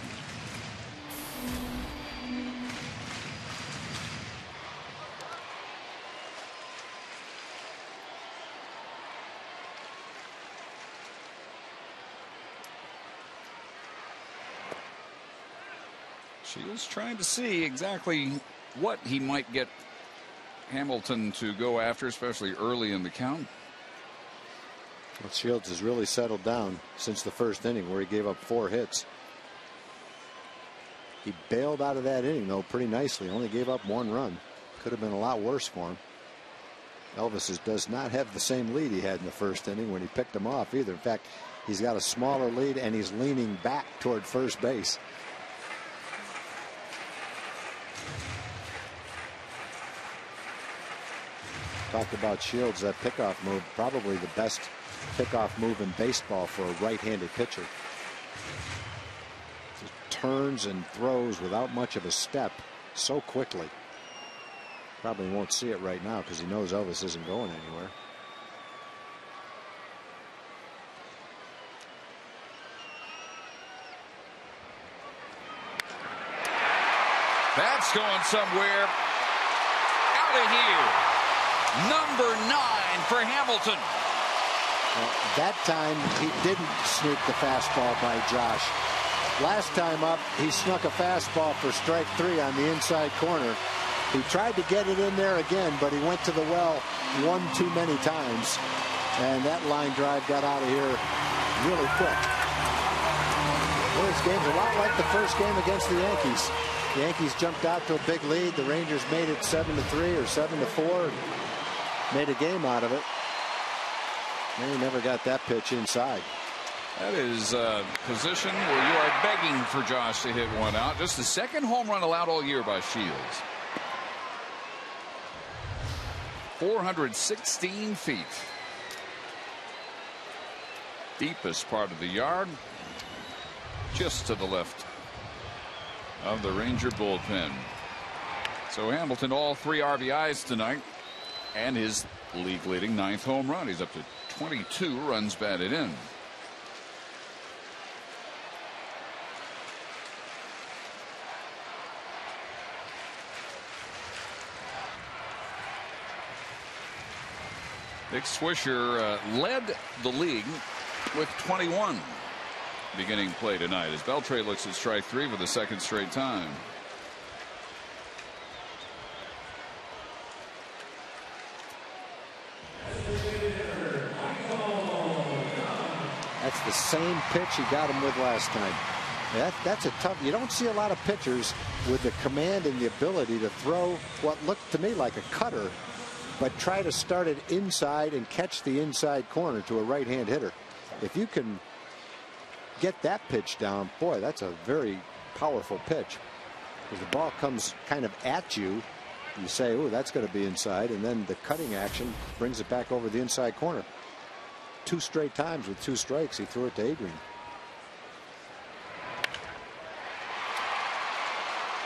Shields trying to see exactly what he might get Hamilton to go after, especially early in the count. Well, Shields has really settled down since the first inning where he gave up 4 hits. He bailed out of that inning, though, pretty nicely. Only gave up 1 run. Could have been a lot worse for him. Elvis does not have the same lead he had in the first inning when he picked him off either. In fact, he's got a smaller lead and he's leaning back toward first base. Talked about Shields, that pickoff move, probably the best pickoff move in baseball for a right-handed pitcher. Just turns and throws without much of a step so quickly. Probably won't see it right now because he knows Elvis isn't going anywhere. That's going somewhere. Out of here. Number 9 for Hamilton. Well, that time he didn't sneak the fastball by Josh. Last time up, he snuck a fastball for strike 3 on the inside corner. He tried to get it in there again, but he went to the well one too many times. And that line drive got out of here really quick. Well, this game's a lot like the first game against the Yankees. The Yankees jumped out to a big lead. The Rangers made it 7-3 or 7-4. Made a game out of it. And he never got that pitch inside. That is a position where you are begging for Josh to hit one out. Just the second home run allowed all year by Shields. 416 feet. Deepest part of the yard. Just to the left of the Ranger bullpen. So Hamilton, all 3 RBIs tonight. And his league-leading 9th home run. He's up to 22 runs batted in. Dick Swisher led the league with 21 beginning play tonight as Beltre looks at strike 3 for the 2nd straight time. That's the same pitch he got him with last time. That's a tough. You don't see a lot of pitchers with the command and the ability to throw what looked to me like a cutter, but try to start it inside and catch the inside corner to a right-hand hitter. If you can get that pitch down, boy, that's a very powerful pitch. Because the ball comes kind of at you, you say, oh, that's going to be inside, and then the cutting action brings it back over the inside corner. 2 straight times with 2 strikes, he threw it to Adrian.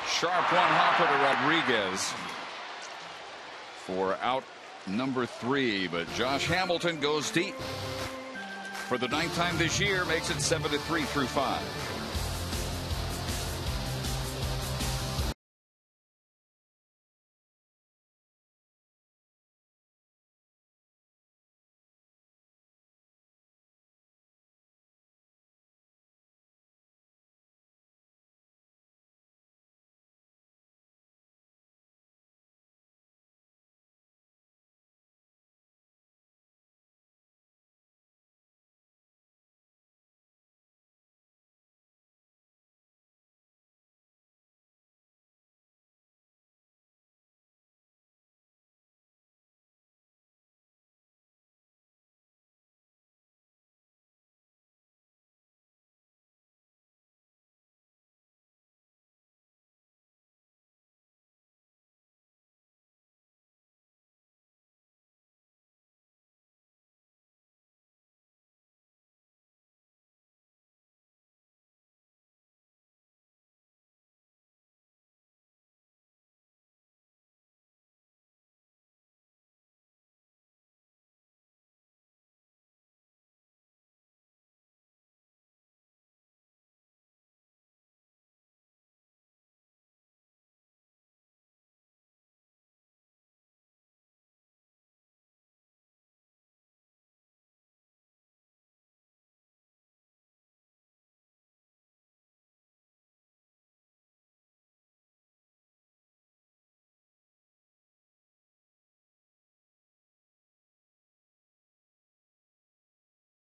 Sharp one hopper to Rodriguez for out number 3, but Josh Hamilton goes deep for the 9th time this year, makes it 7-3 through 5.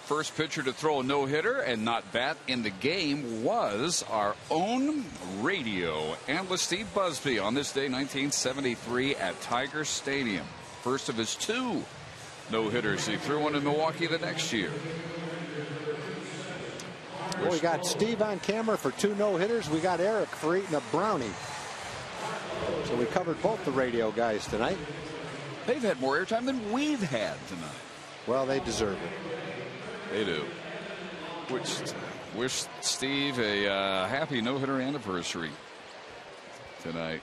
First pitcher to throw a no-hitter and not bat in the game was our own radio analyst Steve Busby on this day, 1973, at Tiger Stadium. First of his 2 no-hitters. He threw one in Milwaukee the next year. Well, we got Steve on camera for 2 no-hitters. We got Eric for eating a brownie. So we covered both the radio guys tonight. They've had more airtime than we've had tonight. Well, they deserve it. They do. Wish Steve a happy no-hitter anniversary tonight.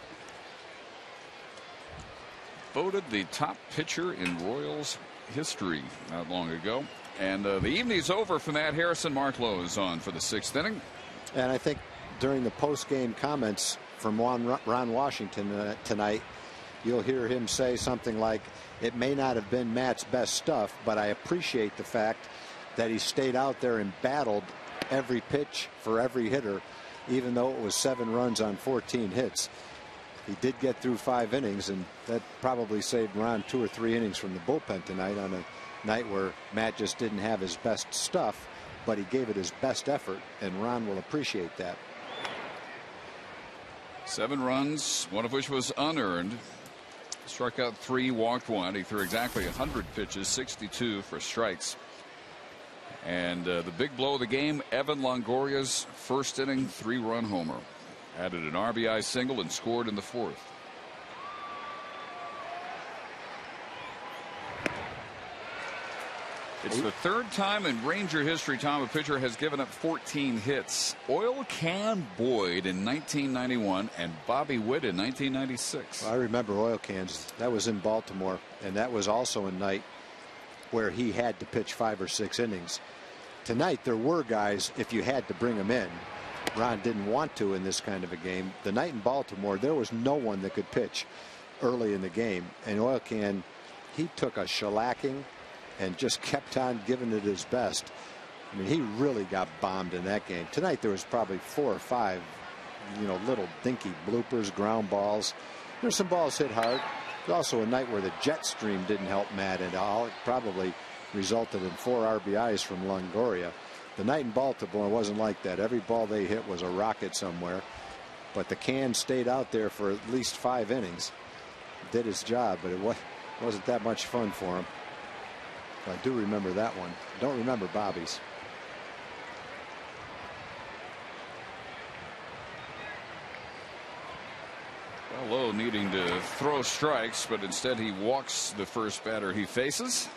Voted the top pitcher in Royals history not long ago. And the evening's over from that. Harrison Marklow is on for the 6th inning. And I think during the post-game comments from Ron Washington tonight, you'll hear him say something like, it may not have been Matt's best stuff, but I appreciate the fact that he stayed out there and battled every pitch for every hitter, even though it was 7 runs on 14 hits. He did get through 5 innings, and that probably saved Ron 2 or 3 innings from the bullpen tonight on a night where Matt just didn't have his best stuff, but he gave it his best effort, and Ron will appreciate that. 7 runs, one of which was unearned. Struck out 3, walked 1. He threw exactly 100 pitches, 62 for strikes. And the big blow of the game, Evan Longoria's first inning 3-run homer. Added an RBI single and scored in the 4th. It's the 3rd time in Ranger history, Tom, a pitcher has given up 14 hits. Oil Can Boyd in 1991 and Bobby Witt in 1996. Well, I remember Oil Cans. That was in Baltimore, and that was also a night where he had to pitch 5 or 6 innings. Tonight there were guys, if you had to bring them in. Ron didn't want to in this kind of a game. The night in Baltimore, there was no one that could pitch early in the game, and Oil Can, he took a shellacking and just kept on giving it his best. I mean, he really got bombed in that game. Tonight there was probably 4 or 5 little dinky bloopers, ground balls. There's some balls hit hard. There's also a night where the jet stream didn't help Matt at all. It probably resulted in 4 RBIs from Longoria. The night in Baltimore wasn't like that. Every ball they hit was a rocket somewhere, but the Can stayed out there for at least 5 innings. Did his job, but it wasn't that much fun for him. I do remember that one. I don't remember Bobby's. Well, Lowe needing to throw strikes, but instead he walks the first batter he faces.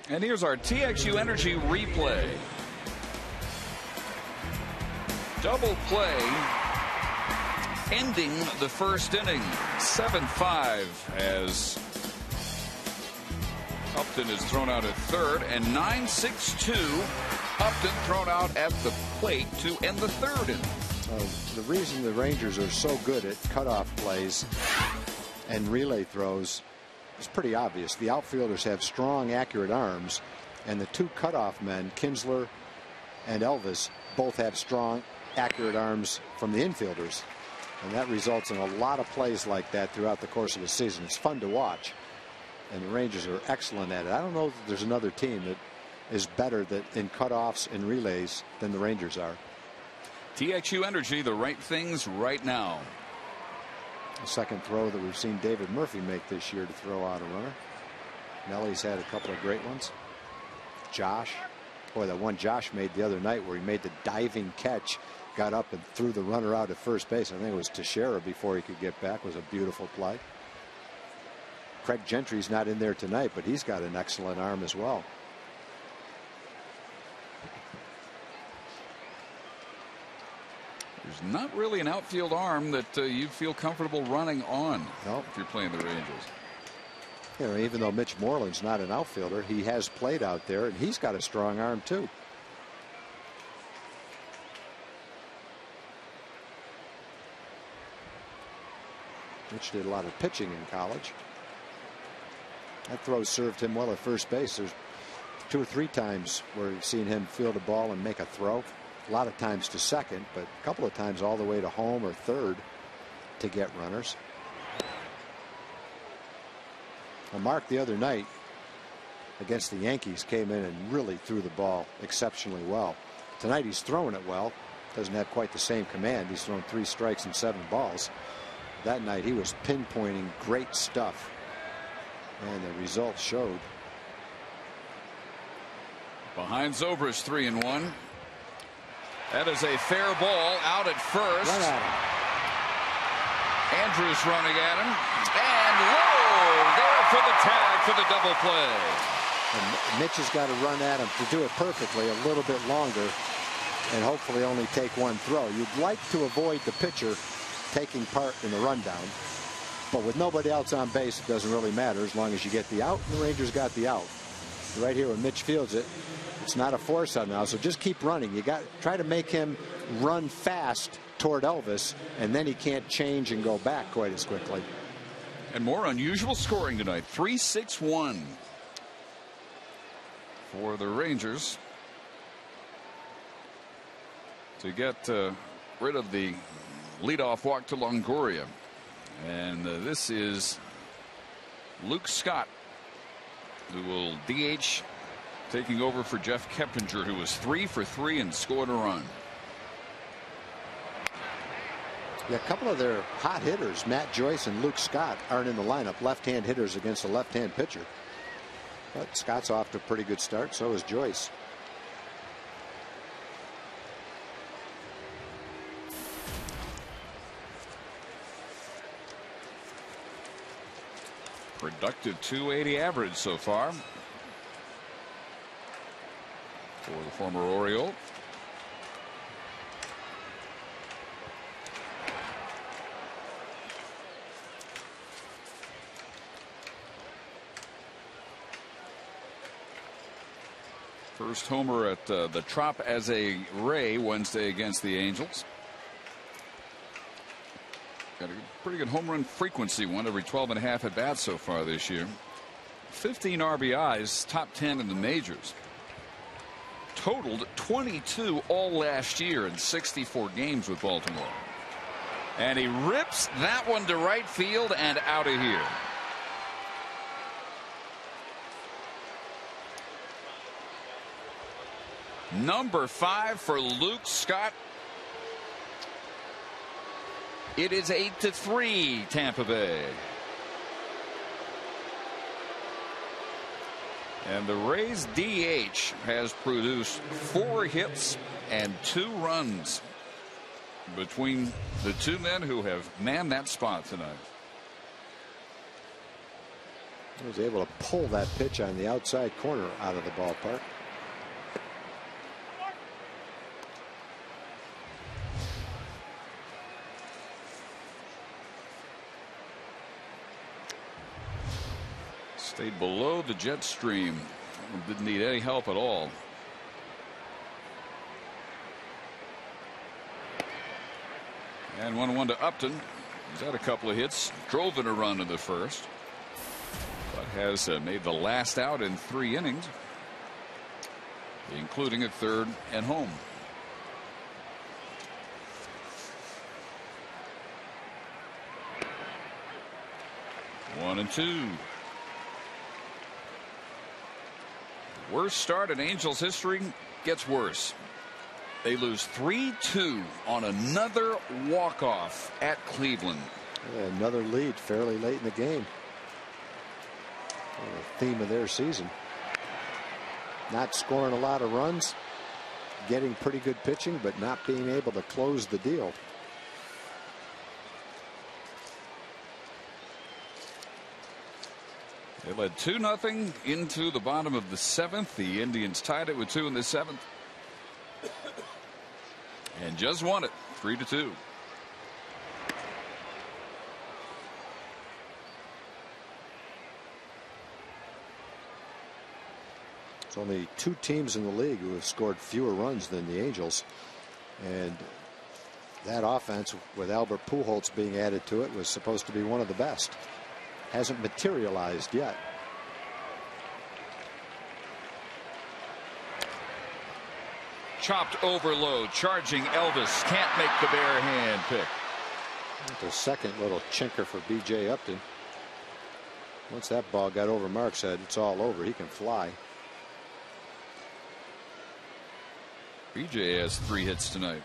And here's our TXU Energy replay. Double play ending the first inning. 7-5 as Upton is thrown out at third, and 9-6-2 Upton thrown out at the plate to end the 3rd inning. The reason the Rangers are so good at cutoff plays and relay throws is pretty obvious. The outfielders have strong, accurate arms, and the 2 cutoff men, Kinsler and Elvis, both have strong, accurate arms from the infielders. And that results in a lot of plays like that throughout the course of the season. It's fun to watch, and the Rangers are excellent at it. I don't know that there's another team that is better in cutoffs and relays than the Rangers are. TXU Energy, the right things right now. The second throw that we've seen David Murphy make this year to throw out a runner. Nelly's had a couple of great ones. Josh, boy, that one Josh made the other night where he made the diving catch, got up and threw the runner out at first base. I think it was Teixeira before he could get back. It was a beautiful play. Craig Gentry's not in there tonight, but he's got an excellent arm as well. There's not really an outfield arm that you'd feel comfortable running on. Nope. If you're playing the Rangers. You know, even though Mitch Moreland's not an outfielder, he has played out there, and he's got a strong arm too. Mitch did a lot of pitching in college. That throw served him well at first base. There's 2 or 3 times where you've seen him field a ball and make a throw. A lot of times to second, but a couple of times all the way to home or third to get runners. Well, Mark the other night against the Yankees came in and really threw the ball exceptionally well. Tonight he's throwing it well. Doesn't have quite the same command. He's thrown 3 strikes and 7 balls. That night he was pinpointing great stuff, and the results showed. Behind Zobrist, 3-1. That is a fair ball out at first. Run at him. Andrews running at him, and low there for the tag for the double play. And Mitch has got to run at him to do it perfectly a little bit longer, and hopefully only take 1 throw. You'd like to avoid the pitcher taking part in the rundown, but with nobody else on base, it doesn't really matter as long as you get the out, and the Rangers got the out. Right here when Mitch fields it, it's not a force out now, so just keep running. You got try to make him run fast toward Elvis, and then he can't change and go back quite as quickly. And more unusual scoring tonight. 3-6-1 for the Rangers to get rid of the leadoff walk to Longoria. And this is Luke Scott, who will DH, taking over for Jeff Keppinger, who was 3 for 3 and scored a run. Yeah, a couple of their hot hitters, Matt Joyce and Luke Scott, aren't in the lineup. Left-hand hitters against a left-hand pitcher. But Scott's off to a pretty good start. So is Joyce. Productive .280 average so far for the former Oriole. First homer at the Trop as a Ray Wednesday against the Angels. Got a pretty good home run frequency, 1 every 12.5 at bats so far this year. 15 RBIs, top 10 in the majors. Totaled 22 all last year in 64 games with Baltimore. And he rips that one to right field and out of here. Number 5 for Luke Scott. It is 8-3 Tampa Bay. And the Rays DH has produced 4 hits and 2 runs between the 2 men who have manned that spot tonight. He was able to pull that pitch on the outside corner out of the ballpark. Stayed below the jet stream. Didn't need any help at all. And 1-1 to Upton. He's had a couple of hits. Drove in a run in the first, but has made the last out in 3 innings, including a 3rd and home. One and 2. Worst start in Angels history gets worse. They lose 3-2 on another walk-off at Cleveland. Yeah, another lead fairly late in the game. The theme of their season. Not scoring a lot of runs, getting pretty good pitching, but not being able to close the deal. They led 2-0 into the bottom of the 7th. The Indians tied it with 2 in the 7th. And just won it 3-2. It's only 2 teams in the league who have scored fewer runs than the Angels. And that offense, with Albert Pujols being added to it, was supposed to be one of the best. Hasn't materialized yet. Chopped overload, charging Elvis. Can't make the bare hand pick. The second little chinker for B.J. Upton. Once that ball got over Mark's head, it's all over. He can fly. BJ has 3 hits tonight.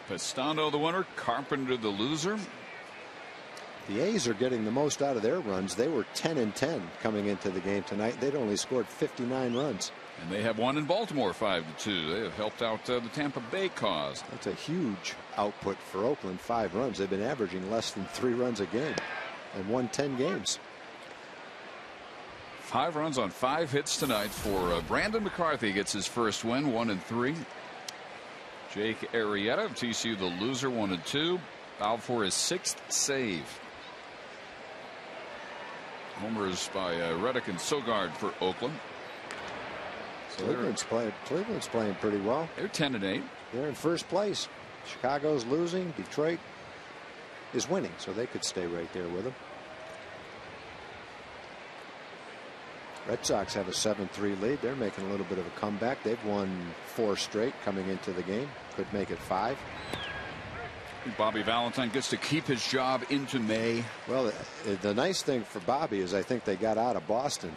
Pestano the winner, Carpenter the loser. The A's are getting the most out of their runs. They were 10-10 coming into the game tonight. They'd only scored 59 runs. And they have won in Baltimore 5-2. They have helped out the Tampa Bay cause. That's a huge output for Oakland. 5 runs. They've been averaging less than 3 runs a game and won 10 games. 5 runs on 5 hits tonight for Brandon McCarthy. Gets his first win, 1-3. Jake Arrieta of TCU, the loser, 1-2. Out for his 6th save. Homers by Reddick and Sogard for Oakland. So Cleveland's playing pretty well. They're 10-8. They're in first place. Chicago's losing. Detroit is winning, so they could stay right there with them. Red Sox have a 7-3 lead. They're making a little bit of a comeback. They've won 4 straight coming into the game. Could make it 5. Bobby Valentine gets to keep his job into May. Well, the nice thing for Bobby is I think they got out of Boston.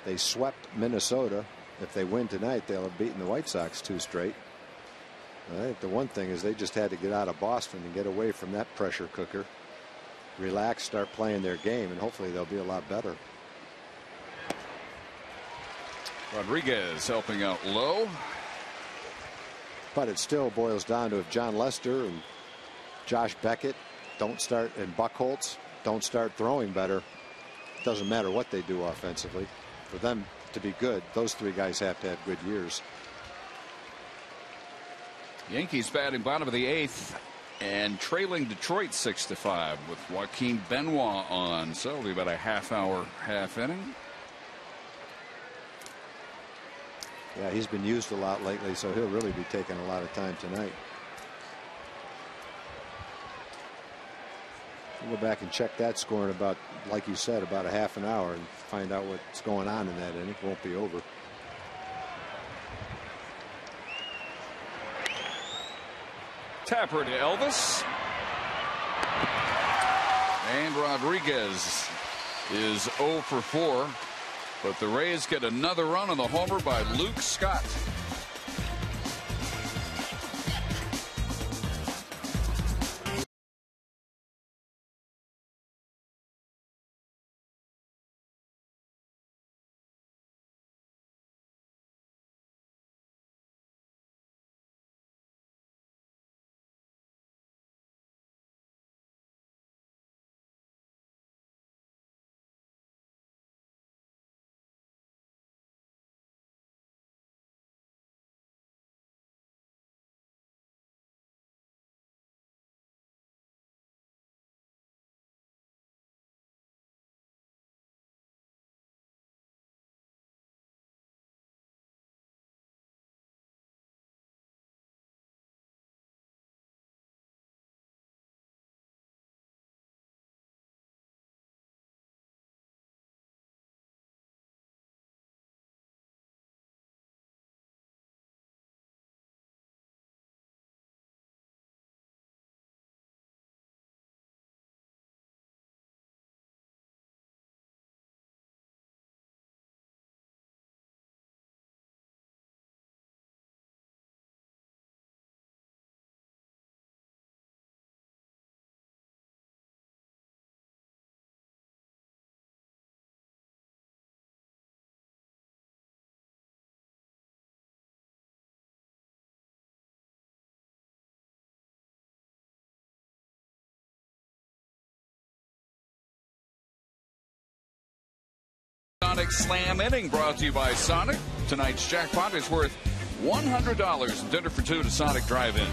They swept Minnesota. If they win tonight, they'll have beaten the White Sox 2 straight. I think the one thing is they just had to get out of Boston and get away from that pressure cooker. Relax, start playing their game, and hopefully they'll be a lot better. Rodriguez helping out low. But it still boils down to if John Lester and Josh Beckett don't start, and Buchholz don't start throwing better, it doesn't matter what they do offensively. For them to be good, those 3 guys have to have good years. Yankees batting bottom of the 8th and trailing Detroit 6-5 with Joaquin Benoit on. So it'll be about a half-hour, half-inning. Yeah, he's been used a lot lately, so he'll really be taking a lot of time tonight. We'll go back and check that score in about, like you said, about a half an hour and find out what's going on in that inning. It won't be over. Tapper to Elvis. And Rodriguez is 0 for 4. But the Rays get another run on the homer by Luke Scott. Sonic Slam inning brought to you by Sonic. Tonight's jackpot is worth $100 and dinner for 2 to Sonic Drive-In.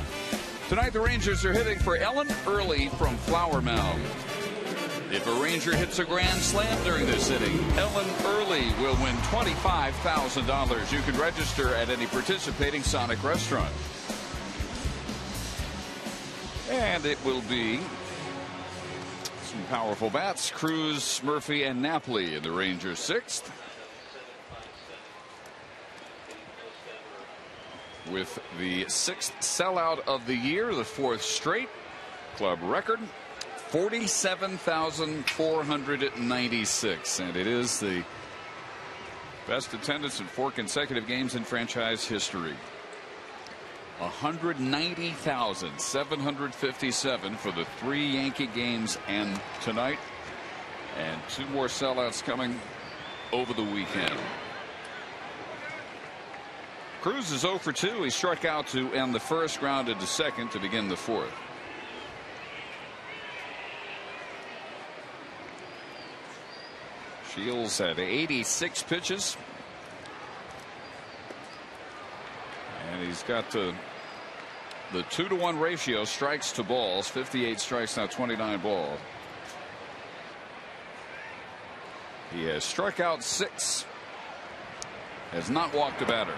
Tonight the Rangers are hitting for Ellen Early from Flower Mound. If a Ranger hits a grand slam during this inning, Ellen Early will win $25,000. You can register at any participating Sonic restaurant. And it will be some powerful bats. Cruz, Murphy, and Napoli in the Rangers 6th. with the 6th sellout of the year, the 4th straight. Club record 47,496, and it is the best attendance in 4 consecutive games in franchise history. 190,757 for the 3 Yankee games and tonight, and 2 more sellouts coming over the weekend. Cruz is 0 for 2. He struck out to end the 1st, grounded to 2nd to begin the 4th. Shields had 86 pitches. And he's got the 2-to-1 ratio, strikes to balls, 58 strikes, now 29 balls. He has struck out 6, has not walked a batter,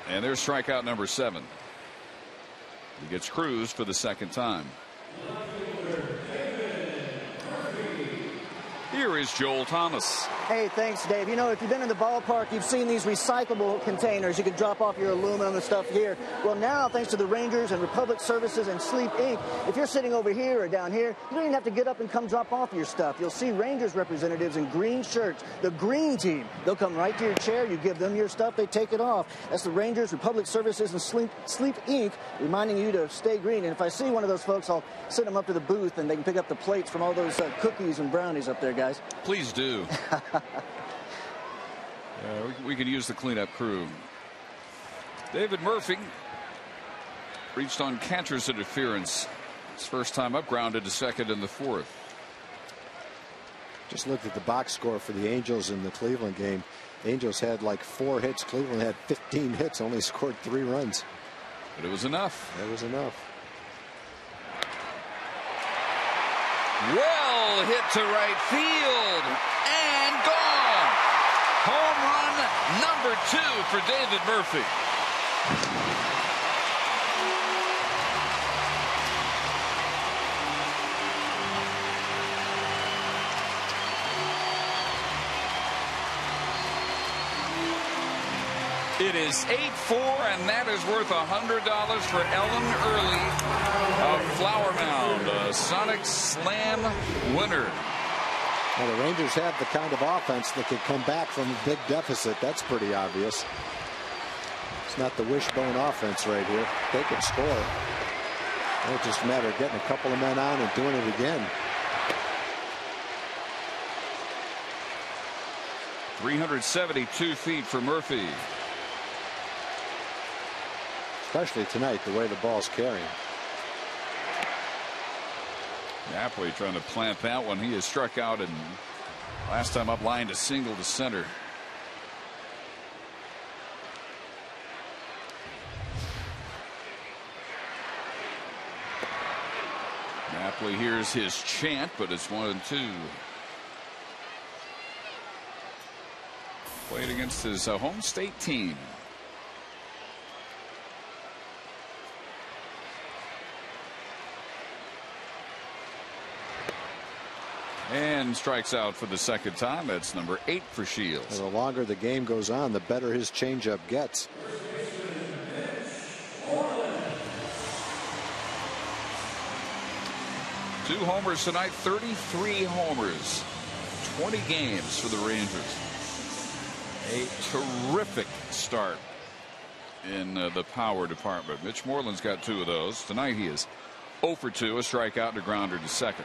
and there's strikeout number 7. He gets Cruz for the 2nd time. Here is Joel Thomas. Hey, thanks, Dave. You know, if you've been in the ballpark, you've seen these recyclable containers. You can drop off your aluminum and stuff here. Well, now, thanks to the Rangers and Republic Services and Sleep Inc., if you're sitting over here or down here, you don't even have to get up and come drop off your stuff. You'll see Rangers representatives in green shirts, the green team. They'll come right to your chair. You give them your stuff, they take it off. That's the Rangers, Republic Services, and Sleep Inc., reminding you to stay green. And if I see one of those folks, I'll send them up to the booth, and they can pick up the plates from all those cookies and brownies up there, guys. Please do. We could use the cleanup crew. David Murphy reached on catcher's interference. His first time up, grounded to 2nd in the 4th. Just looked at the box score for the Angels in the Cleveland game. The Angels had like 4 hits. Cleveland had 15 hits, only scored 3 runs. But it was enough. It was enough. Well hit to right field and gone. Home run number 2 for David Murphy. It is 8-4, and that is worth $100 for Ellen Early of Flower Mound, a Sonic Slam winner. Well, the Rangers have the kind of offense that could come back from a big deficit. That's pretty obvious. It's not the wishbone offense right here. They can score. It's just a matter of getting a couple of men on and doing it again. 372 feet for Murphy. Especially tonight, the way the ball's carrying. Napoli trying to plant that one. He has struck out, and last time up, lined a single to center. Napoli hears his chant, but it's 1-2. Played against his home state team. And strikes out for the 2nd time. That's number 8 for Shields. And the longer the game goes on, the better his changeup gets. Two homers tonight, 33 homers, 20 games for the Rangers. A terrific start in the power department. Mitch Moreland's got 2 of those. Tonight he is 0 for 2, a strikeout and a grounder to 2nd.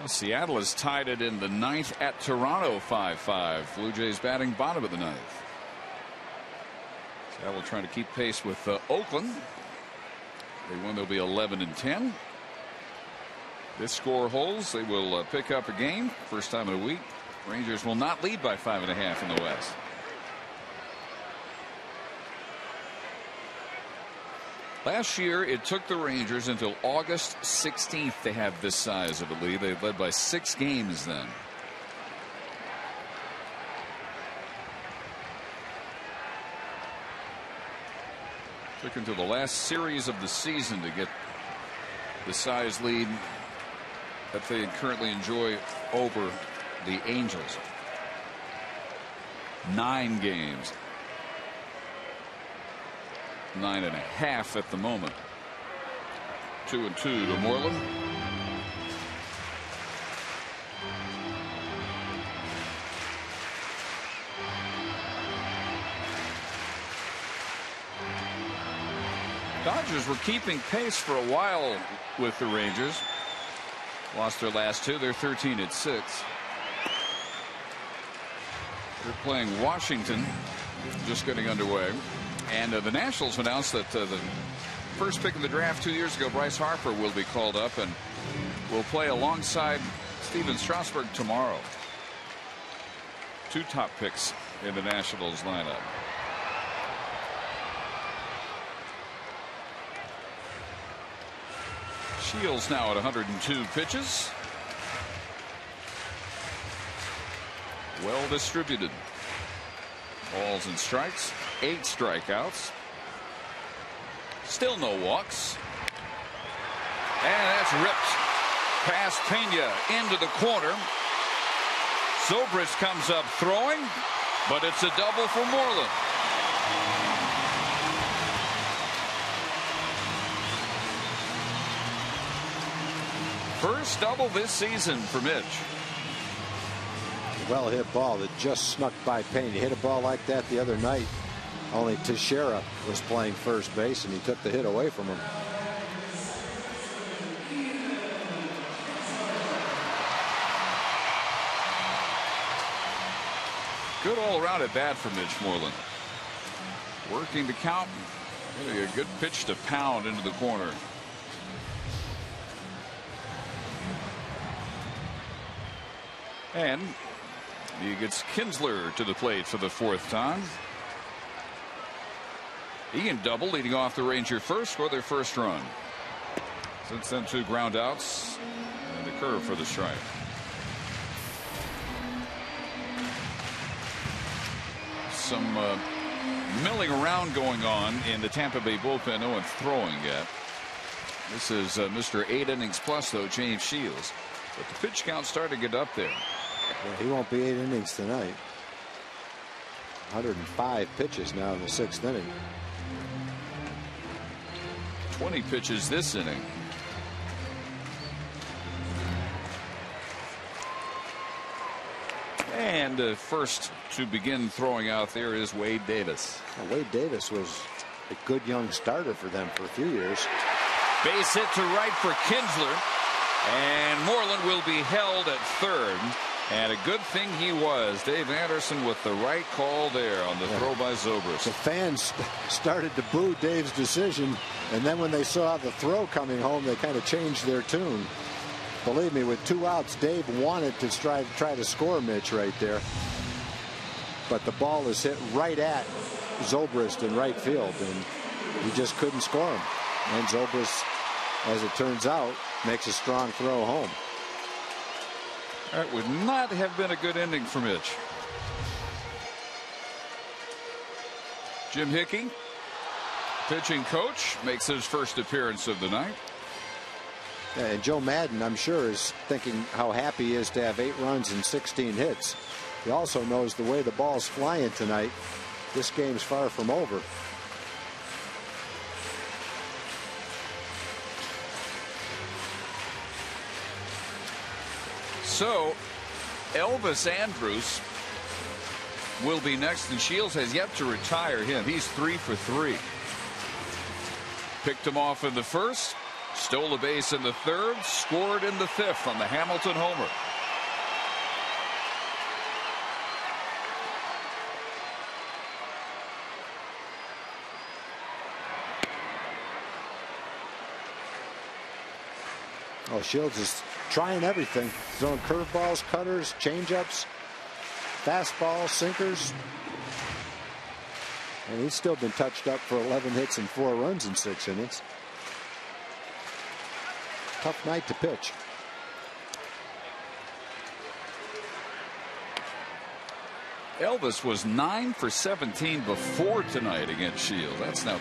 Seattle has tied it in the 9th at Toronto 5-5. Blue Jays batting bottom of the 9th. Seattle trying to keep pace with Oakland. They win, they'll be 11-10. This score holds, they will pick up a game. First time in a week. Rangers will not lead by 5.5 in the West. Last year, it took the Rangers until August 16th to have this size of a lead. They led by 6 games then. Took until the last series of the season to get the size lead that they currently enjoy over the Angels. 9 games. 9.5 at the moment. 2-2 to Moreland. Dodgers were keeping pace for a while with the Rangers. Lost their last 2. They're 13-6. They're playing Washington, just getting underway. And the Nationals announced that the first pick of the draft 2 years ago, Bryce Harper, will be called up and will play alongside Steven Strasburg tomorrow. 2 top picks in the Nationals lineup. Shields now at 102 pitches. Well distributed. Balls and strikes. 8 strikeouts. Still no walks. And that's ripped past Pena into the corner. Zobrist comes up throwing, but it's a double for Moreland. First double this season for Mitch. Well hit ball that just snuck by Payne. He hit a ball like that the other night. Only Teixeira was playing first base and he took the hit away from him. Good all around at bat for Mitch Moreland. Working the count. Really a good pitch to pound into the corner. And he gets Kinsler to the plate for the 4th time. Ian double leading off the Ranger first for their first run. Since then 2 ground outs and a curve for the strike. Some milling around going on in the Tampa Bay bullpen. No one throwing yet. This is Mr. 8 innings plus though, James Shields. But the pitch count starting to get up there. Well, he won't be 8 innings tonight. 105 pitches now in the 6th inning. 20 pitches this inning. And first to begin throwing out there is Wade Davis. Well, Wade Davis was a good young starter for them for a few years. Base hit to right for Kinsler. And Moreland will be held at third. And a good thing he was. Dave Anderson with the right call there on the throw by Zobrist. The fans started to boo Dave's decision, and then when they saw the throw coming home, they kind of changed their tune. Believe me, with 2 outs, Dave wanted to try to score Mitch right there. But the ball is hit right at Zobrist in right field, and he just couldn't score him. And Zobrist, as it turns out, makes a strong throw home. That would not have been a good ending for Mitch. Jim Hickey, pitching coach, makes his first appearance of the night. Yeah, and Joe Madden, I'm sure, is thinking how happy he is to have 8 runs and 16 hits. He also knows the way the ball's flying tonight, this game's far from over. So Elvis Andrus will be next, and Shields has yet to retire him. He's 3 for 3. Picked him off in the first, stole a base in the third, scored in the 5th on the Hamilton homer. Oh, Shields is trying everything. Throwing curveballs, cutters, changeups, fastballs, sinkers. And he's still been touched up for 11 hits and 4 runs in 6 innings. Tough night to pitch. Elvis was 9 for 17 before tonight against Shields. That's now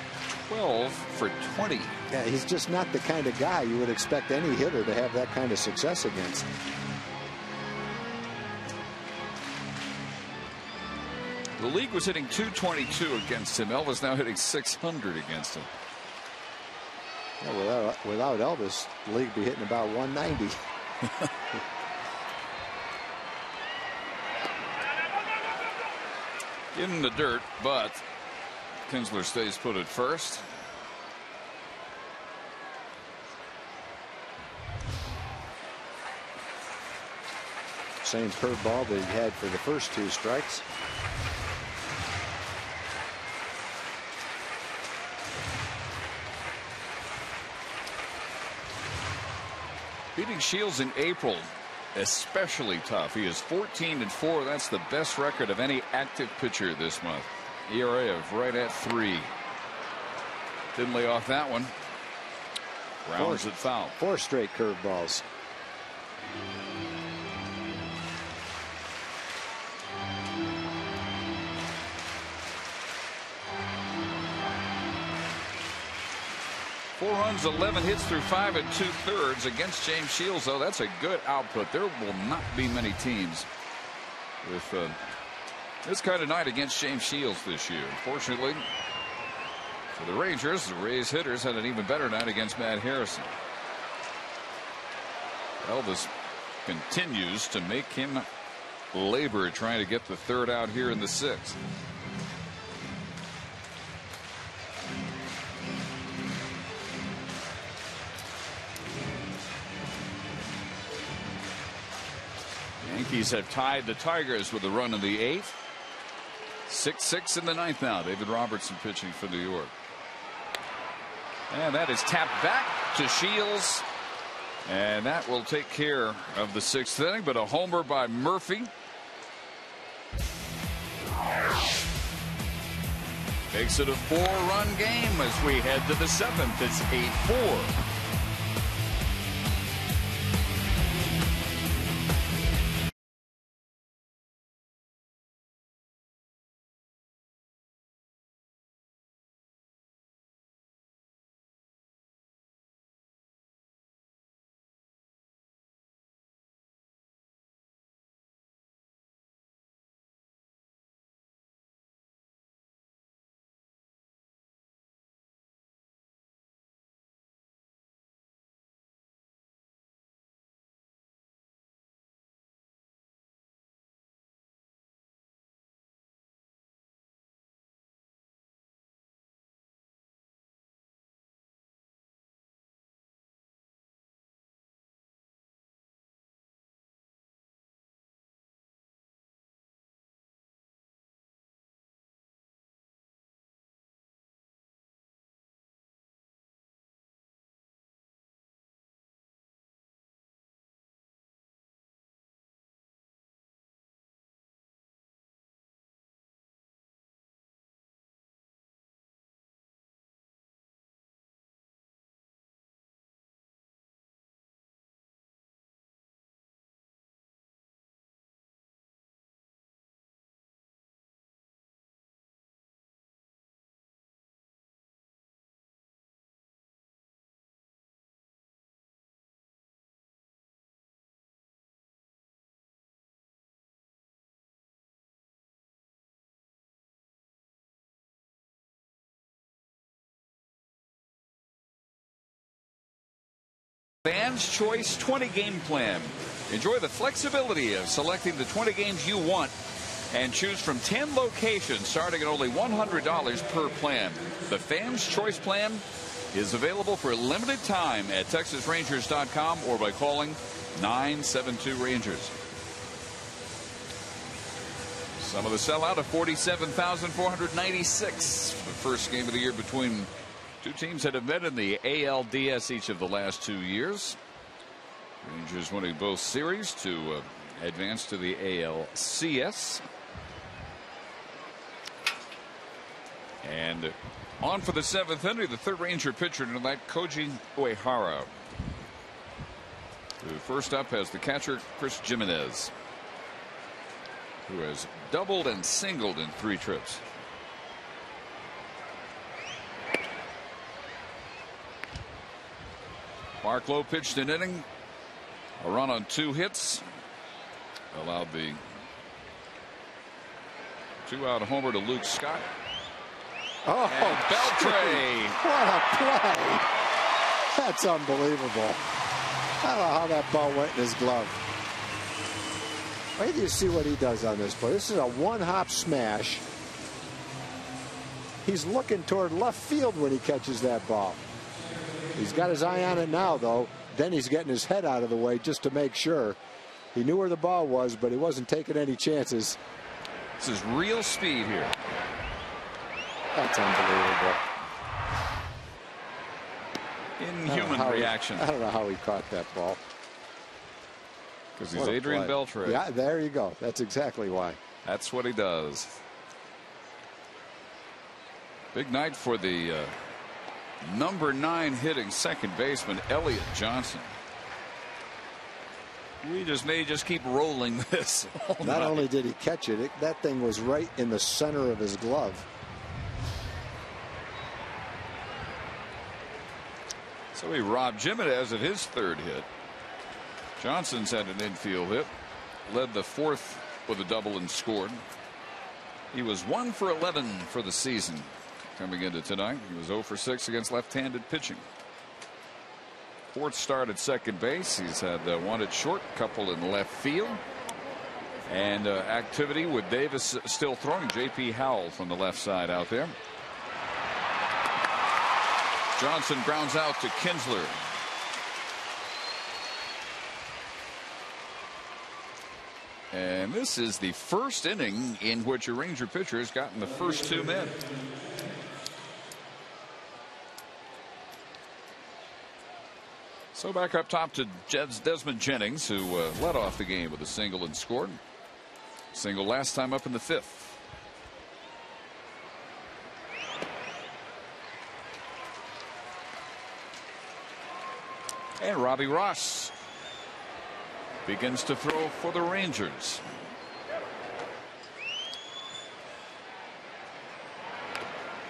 12 for 20. Yeah, he's just not the kind of guy you would expect any hitter to have that kind of success against. The league was hitting 222 against him. Elvis now hitting 600 against him. Yeah, without Elvis, the league be hitting about 190. In the dirt, but Kinsler stays put at first. Same curveball that he had for the first 2 strikes. Beating Shields in April, especially tough. He is 14-4. That's the best record of any active pitcher this month. ERA of right at 3. Didn't lay off that one. Rounds it foul. 4 straight curveballs. Four runs, 11 hits through 5 2/3 against James Shields, though. That's a good output. There will not be many teams with this kind of night against James Shields this year. Unfortunately for the Rangers, the Rays hitters had an even better night against Matt Harrison. Elvis continues to make him labor trying to get the 3rd out here in the 6th. Yankees have tied the Tigers with a run in the 8th. 6-6 in the 9th now. David Robertson pitching for New York. And that is tapped back to Shields. And that will take care of the 6th inning. But a homer by Murphy makes it a 4-run game as we head to the 7th. It's 8-4. Fans Choice 20 game plan. Enjoy the flexibility of selecting the 20 games you want and choose from 10 locations starting at only $100 per plan. The Fans Choice plan is available for a limited time at TexasRangers.com or by calling 972-RANGERS. Some of the sellout of 47,496. The first game of the year between two teams that have met in the ALDS each of the last 2 years. Rangers winning both series to advance to the ALCS. And on for the 7th inning, the third Ranger pitcher tonight, Koji Uehara. Who first up has the catcher, Chris Jimenez. who has doubled and singled in 3 trips. Barklow pitched an inning, a run on 2 hits, allowed the 2-out homer to Luke Scott. Oh, and Beltre. What a play. That's unbelievable. I don't know how that ball went in his glove. Wait till you see what he does on this play. This is a 1-hop smash. He's looking toward left field when he catches that ball. He's got his eye on it now, though. Then he's getting his head out of the way just to make sure. He knew where the ball was, but he wasn't taking any chances. This is real speed here. That's unbelievable. Inhuman reaction. I don't know how he caught that ball. Because he's Adrian Beltre. Yeah, there you go. That's exactly why. That's what he does. Big night for the number 9 hitting second baseman Elliott Johnson. We may just keep rolling this. Not only did he catch it, that thing was right in the center of his glove. So he robbed Jimenez of his 3rd hit. Johnson's had an infield hit, led the 4th with a double and scored. He was 1 for 11 for the season coming into tonight. He was 0 for 6 against left-handed pitching. 4th start at second base. He's had 1 at short, couple in left field, and activity with Davis still throwing. J.P. Howell from the left side out there. Johnson grounds out to Kinsler. And this is the first inning in which a Ranger pitcher has gotten the first 2 men. So back up top to Desmond Jennings, who led off the game with a single and scored. Single last time up in the 5th. And Robbie Ross begins to throw for the Rangers.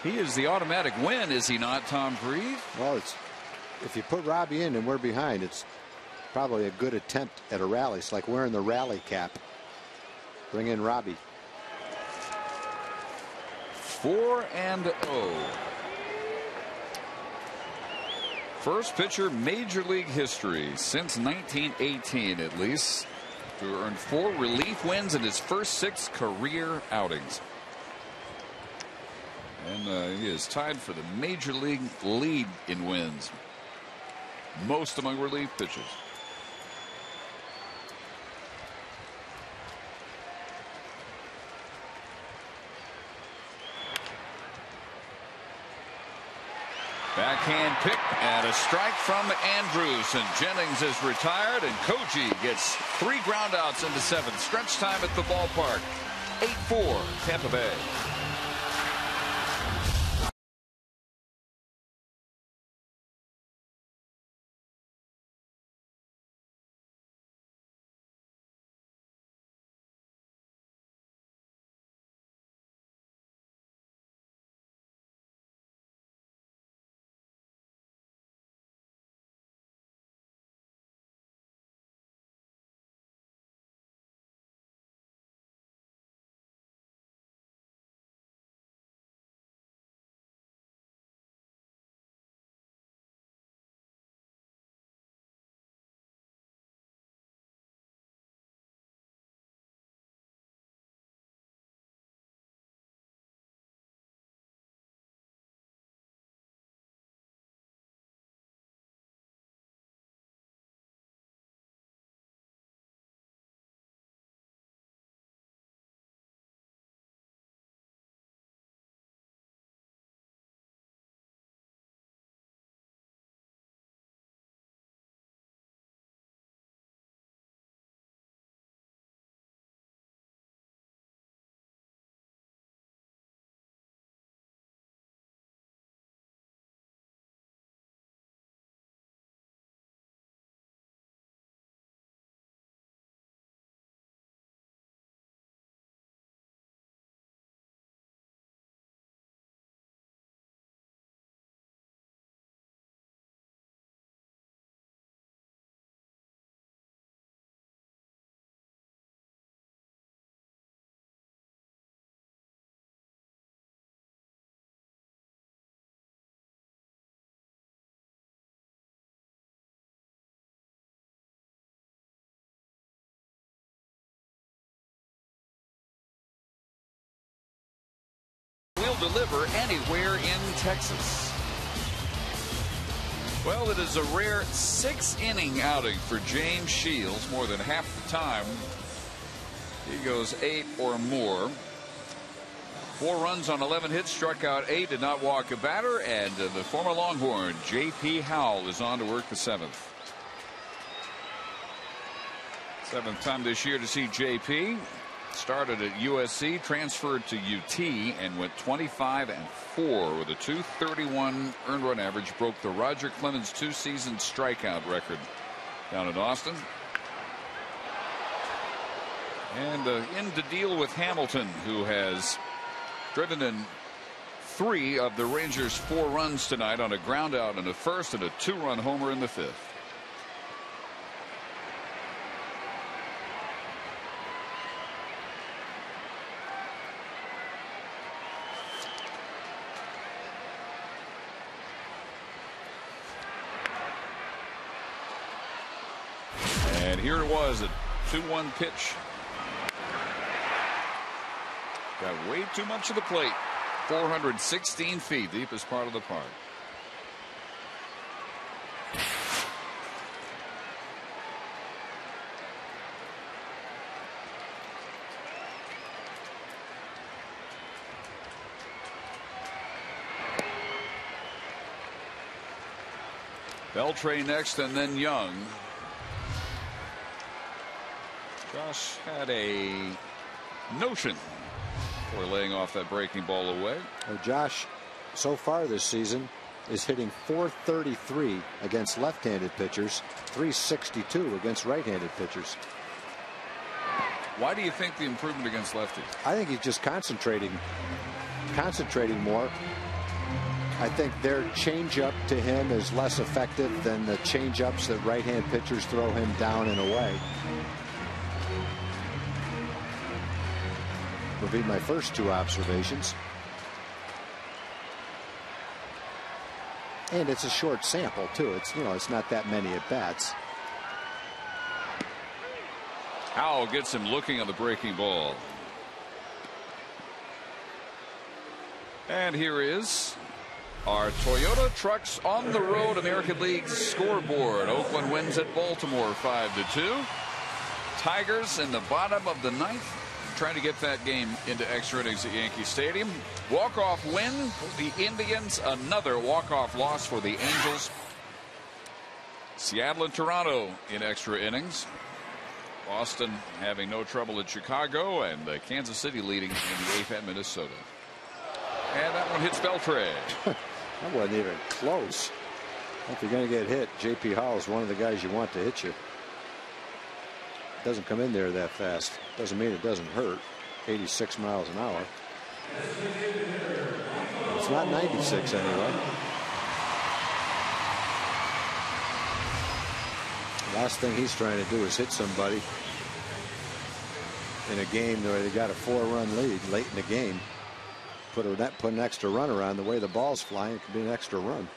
He is the automatic win, is he not, Tom Grieve? Well, if you put Robbie in and we're behind, it's probably a good attempt at a rally. It's like wearing the rally cap. Bring in Robbie. 4-0. First pitcher Major League history since 1918 at least to earn 4 relief wins in his first 6 career outings. And he is tied for the Major League lead in wins, most among relief pitchers. Backhand pick and a strike from Andrews, and Jennings is retired, and Koji gets 3 groundouts into 7. Stretch time at the ballpark. 8-4 Tampa Bay. deliver anywhere in Texas. Well, it is a rare 6-inning outing for James Shields. More than half the time he goes 8 or more. 4 runs on 11 hits, struck out 8, did not walk a batter, and the former Longhorn J.P. Howell is on to work the 7th. 7th time this year to see J.P. Started at USC, transferred to UT, and went 25-4 with a .231 earned run average. Broke the Roger Clemens 2-season strikeout record down in Austin. And in to deal with Hamilton, who has driven in 3 of the Rangers' 4 runs tonight on a ground out in the first and a 2-run homer in the 5th. And here it was, a 2-1 pitch. Got way too much of the plate. 416 feet, deepest part of the park. Beltre next, and then Young. Josh had a notion for laying off that breaking ball away. Well, Josh, so far this season, is hitting .433 against left-handed pitchers, .362 against right-handed pitchers. Why do you think the improvement against lefties? I think he's just concentrating more. I think their changeup to him is less effective than the changeups that right-hand pitchers throw him down and away. Would be my first 2 observations. And it's a short sample too. It's, you know, it's not that many at bats. Howell gets him looking on the breaking ball. And here is our Toyota Trucks on the road American League scoreboard. Oakland wins at Baltimore 5-2. Tigers in the bottom of the 9th, trying to get that game into extra innings at Yankee Stadium. Walk-off win for the Indians. Another walk-off loss for the Angels. Seattle and Toronto in extra innings. Boston having no trouble at Chicago, and Kansas City leading in the 8th at Minnesota. And that one hits Beltre. That wasn't even close. If you're going to get hit, J.P. Howell is one of the guys you want to hit you. Doesn't come in there that fast. Doesn't mean it doesn't hurt. 86 miles an hour. It's not 96 anyway. The last thing he's trying to do is hit somebody in a game where they got a 4-run lead late in the game. Put an extra runner on. The way the ball's flying, it could be an extra run.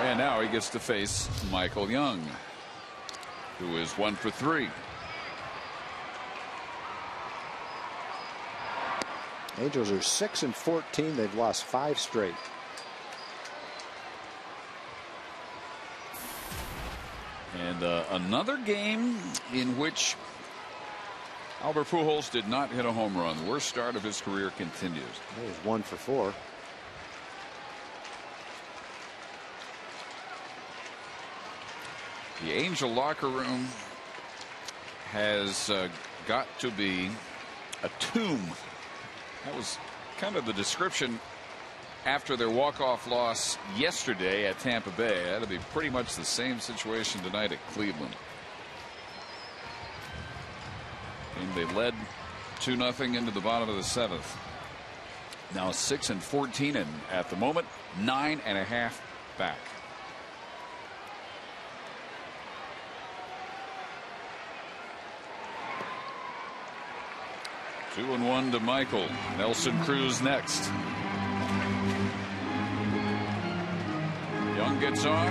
And now he gets to face Michael Young, who is 1 for 3. Angels are 6-14. They've lost 5 straight. And another game in which Albert Pujols did not hit a home run. The worst start of his career continues. He was 1 for 4. The Angel locker room has got to be a tomb. That was kind of the description after their walk-off loss yesterday at Tampa Bay. That'll be pretty much the same situation tonight at Cleveland. And they led 2-0 into the bottom of the 7th. Now 6-14, and at the moment 9.5 back. Two and 1 to Michael. Nelson Cruz next. Young gets on.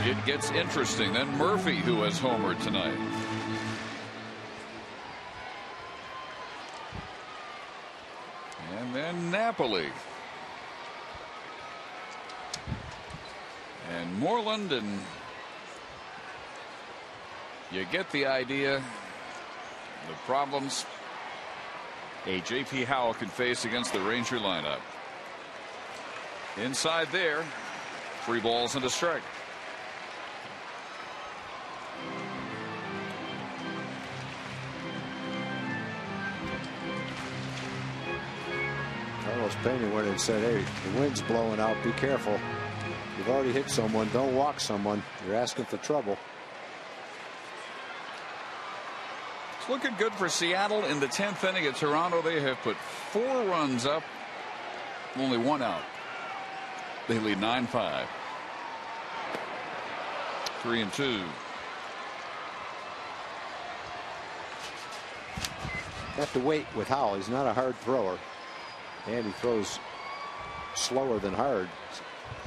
It gets interesting. Then Murphy, who has homered tonight. And then Napoli. And Moreland, and you get the idea. The problems a J.P. Howell can face against the Ranger lineup. Inside there, 3 balls and a strike. Carlos Pena went and said, hey, the wind's blowing out, be careful. You've already hit someone, don't walk someone. You're asking for trouble. It's looking good for Seattle in the 10th inning at Toronto. They have put 4 runs up, only 1 out. They lead 9-5. 3-2. Have to wait with Howell. He's not a hard thrower. And he throws slower than hard.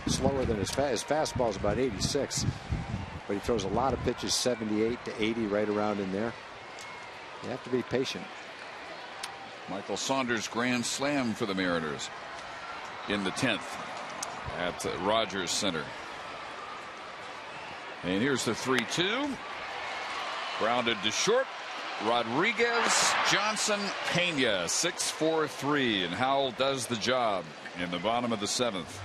Slower than his fastball is about 86. But he throws a lot of pitches, 78 to 80, right around in there. You have to be patient. Michael Saunders grand slam for the Mariners in the 10th at Rogers Center. And here's the 3-2. Grounded to short. Rodriguez, Johnson, Pena, 6-4-3, and Howell does the job in the bottom of the 7th.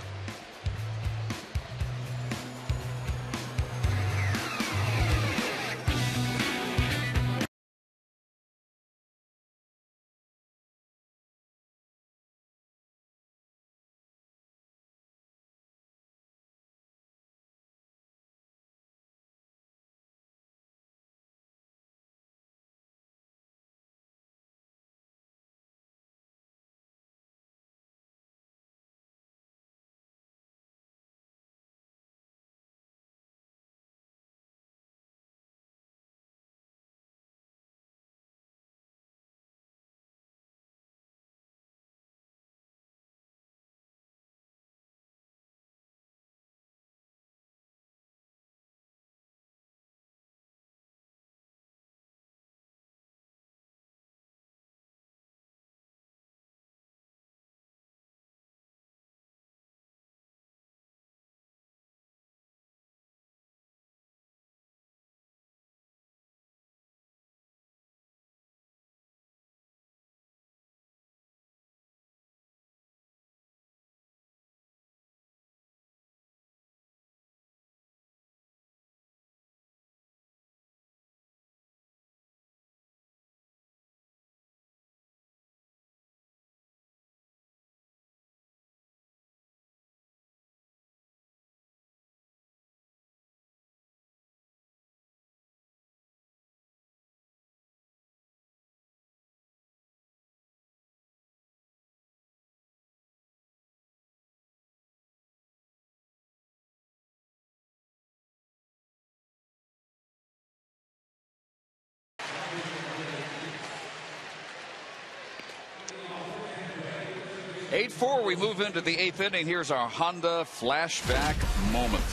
(8-4). We move into the 8th inning. Here's our Honda flashback moment.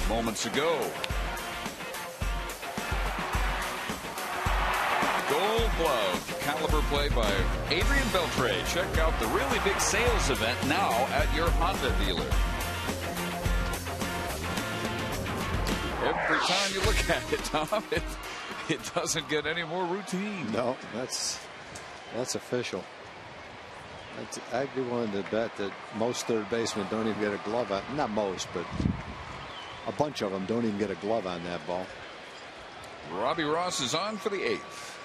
Moments ago. Gold Glove caliber play by Adrian Beltre. Check out the really big sales event now at your Honda dealer. Every time you look at it, Tom, it doesn't get any more routine. No, that's official. I'd be willing to bet that most third basemen don't even get a glove on. Not most, but a bunch of them don't even get a glove on that ball. Robbie Ross is on for the 8th.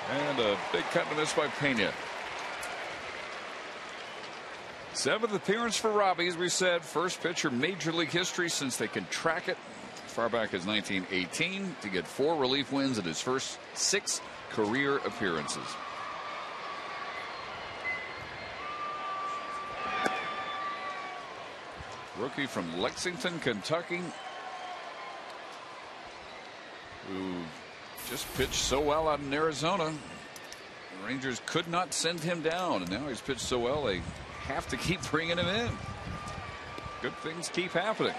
And a big cut and miss by Pena. 7th appearance for Robbie, as we said. First pitcher Major League history since they can track it as far back as 1918 to get 4 relief wins in his first 6 career appearances. Rookie from Lexington, Kentucky, who just pitched so well out in Arizona. The Rangers could not send him down, and now he's pitched so well they have to keep bringing him in. Good things keep happening.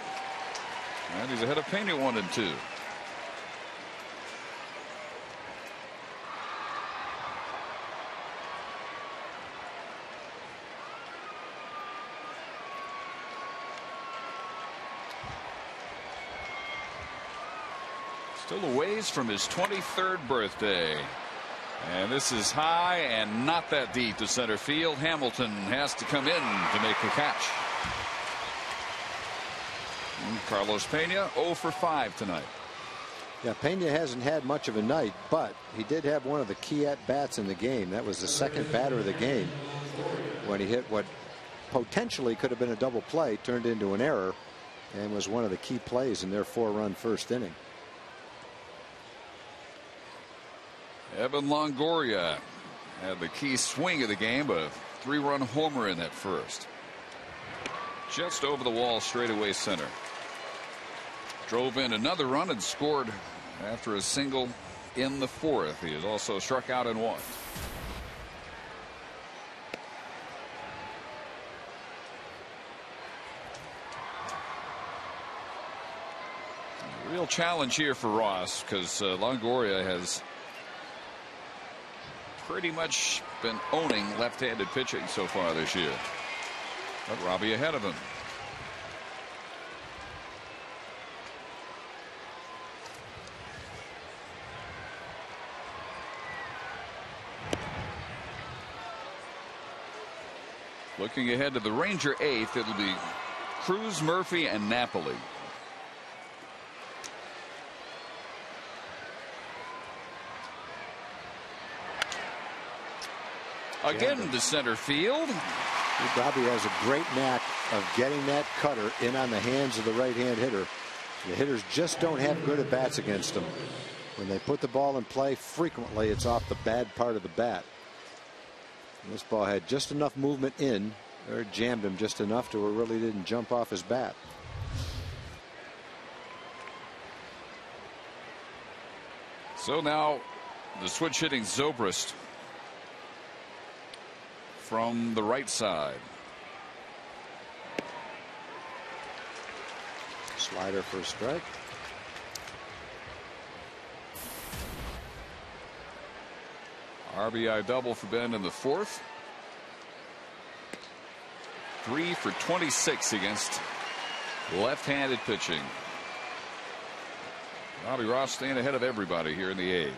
And he's ahead of Pena 1-2. Still a ways from his 23rd birthday. And this is high and not that deep to center field. Hamilton has to come in to make the catch. And Carlos Pena 0 for 5 tonight. Yeah, Pena hasn't had much of a night, but he did have one of the key at-bats in the game. That was the second batter of the game when he hit what potentially could have been a double play, turned into an error, and was one of the key plays in their 4-run first inning. Evan Longoria had the key swing of the game, a 3-run homer in that first. Just over the wall, straightaway center. Drove in another run and scored after a single in the 4th. He has also struck out in 1. Real challenge here for Ross, because Longoria has pretty much been owning left-handed pitching so far this year. But Robbie ahead of him. Looking ahead to the Ranger 8th, it'll be Cruz, Murphy, and Napoli. Again to center field. Bobby has a great knack of getting that cutter in on the hands of the right-hand hitter. The hitters just don't have good at bats against him. When they put the ball in play, frequently it's off the bad part of the bat. And this ball had just enough movement in, or jammed him just enough to where it really didn't jump off his bat. So now the switch hitting Zobrist from the right side. Slider for a strike. RBI double for Ben in the 4th. 3 for 26 against left-handed pitching. Robbie Ross staying ahead of everybody here in the 8th.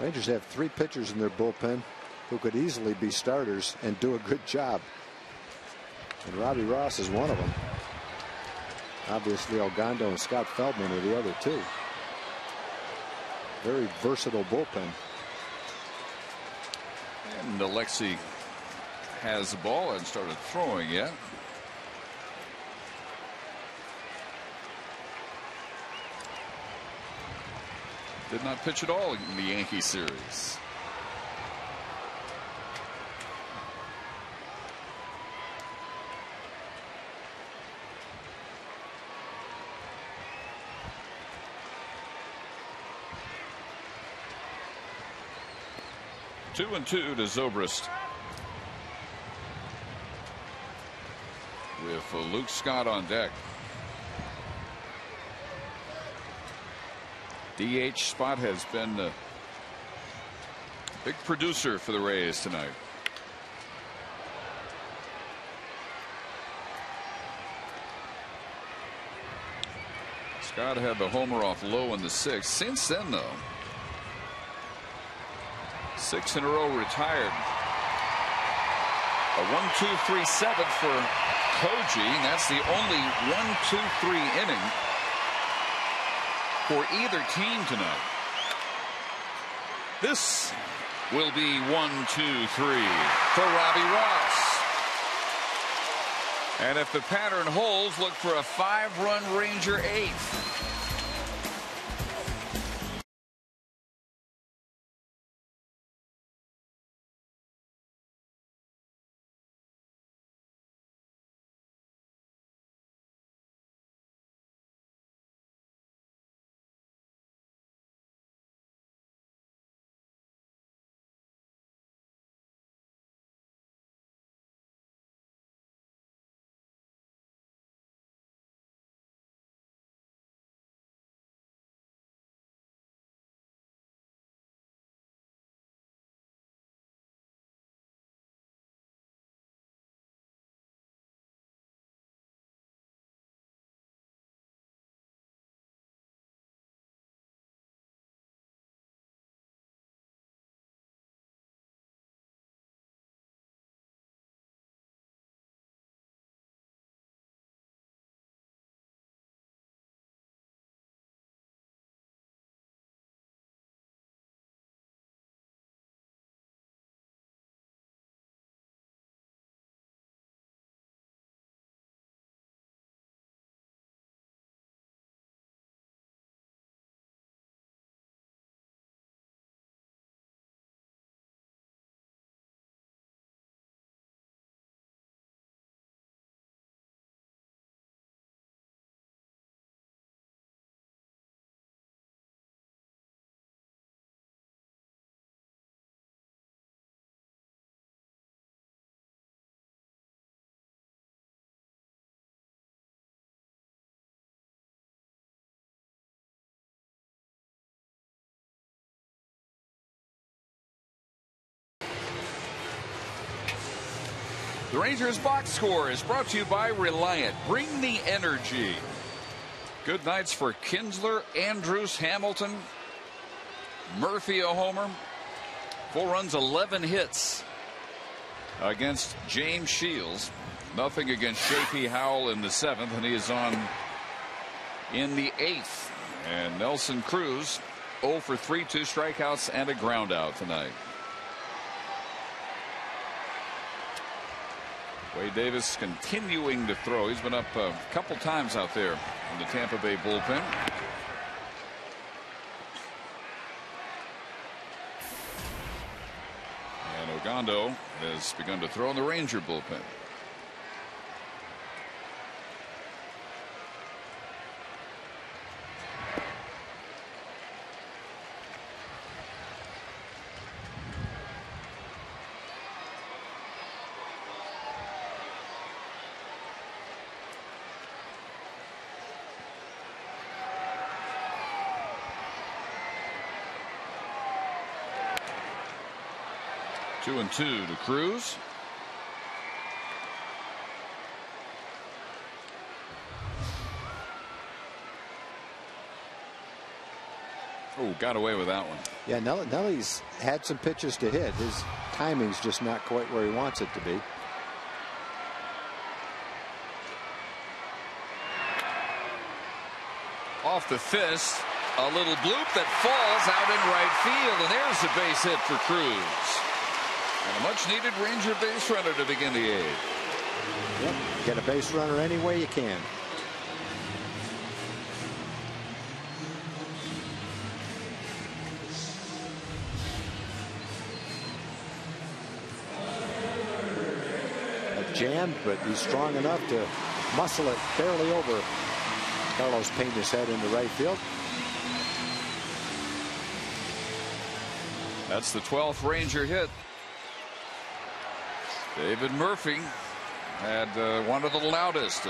Rangers have 3 pitchers in their bullpen who could easily be starters and do a good job. And Robbie Ross is one of them. Obviously, Ogando and Scott Feldman are the other 2. Very versatile bullpen. And Alexi has the ball and started throwing yet. Did not pitch at all in the Yankee series. Two and 2 to Zobrist. With Luke Scott on deck. DH spot has been a big producer for the Rays tonight. Scott had the homer off low in the 6th. Since then, though, 6 in a row retired. A 1-2-3 7th for Koji, and that's the only 1-2-3 inning for either team tonight. This will be 1-2-3 for Robbie Ross. And if the pattern holds, look for a 5-run Ranger 8th. The Rangers box score is brought to you by Reliant. Bring the energy. Good nights for Kinsler, Andrews, Hamilton, Murphy a homer. 4 runs, 11 hits against James Shields. Nothing against J.P. Howell in the 7th, and he is on in the 8th. And Nelson Cruz 0 for 3, 2 strikeouts and a ground out tonight. Wade Davis continuing to throw. He's been up a couple times out there in the Tampa Bay bullpen. And Ogando has begun to throw in the Ranger bullpen. Two and two to Cruz. Oh, got away with that one. Yeah, Nelly's had some pitches to hit. His timing's just not quite where he wants it to be. Off the fist, a little bloop that falls out in right field, and there's a base hit for Cruz. And a much needed Ranger base runner to begin the 8th. Yep. Get a base runner any way you can. Jammed, but he's strong enough to muscle it barely over Carlos Pena's head into right field. That's the 12th Ranger hit. David Murphy had one of the loudest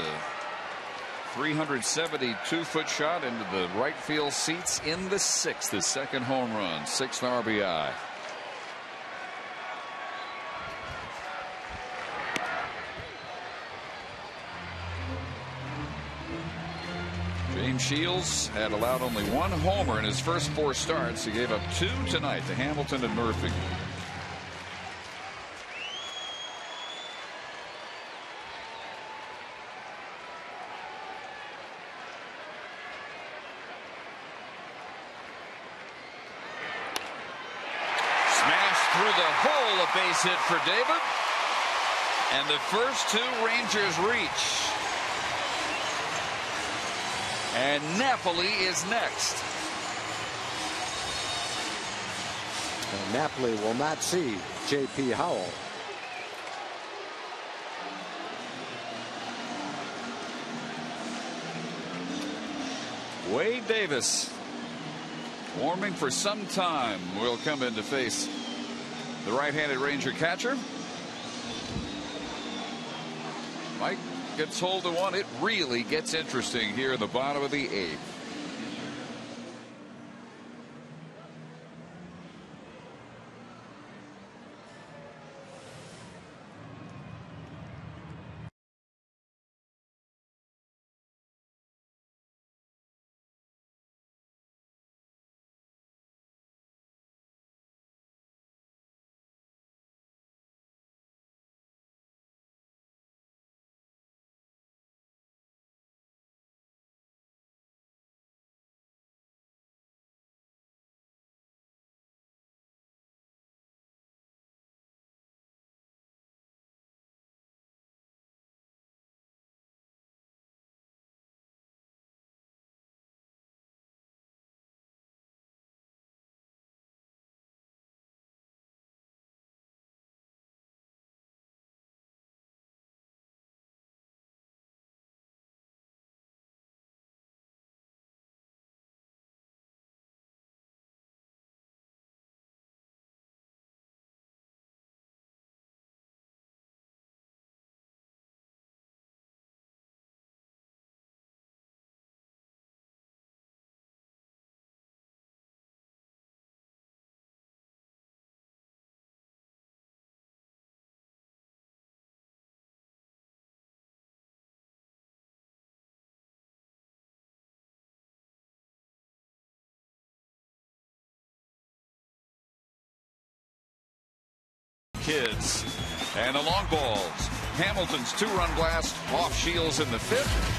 372-foot shot into the right field seats in the 6th. His second home run, 6th RBI. James Shields had allowed only 1 homer in his first 4 starts. He gave up 2 tonight to Hamilton and Murphy. Through the hole, a base hit for David. And the first 2 Rangers reach. And Napoli is next. And Napoli will not see J.P. Howell. Wade Davis, warming for some time, will come in to face the right-handed Ranger catcher. Mike gets hold of one. It really gets interesting here in the bottom of the 8th. kids. And the long balls. Hamilton's 2-run blast off Shields in the 5th.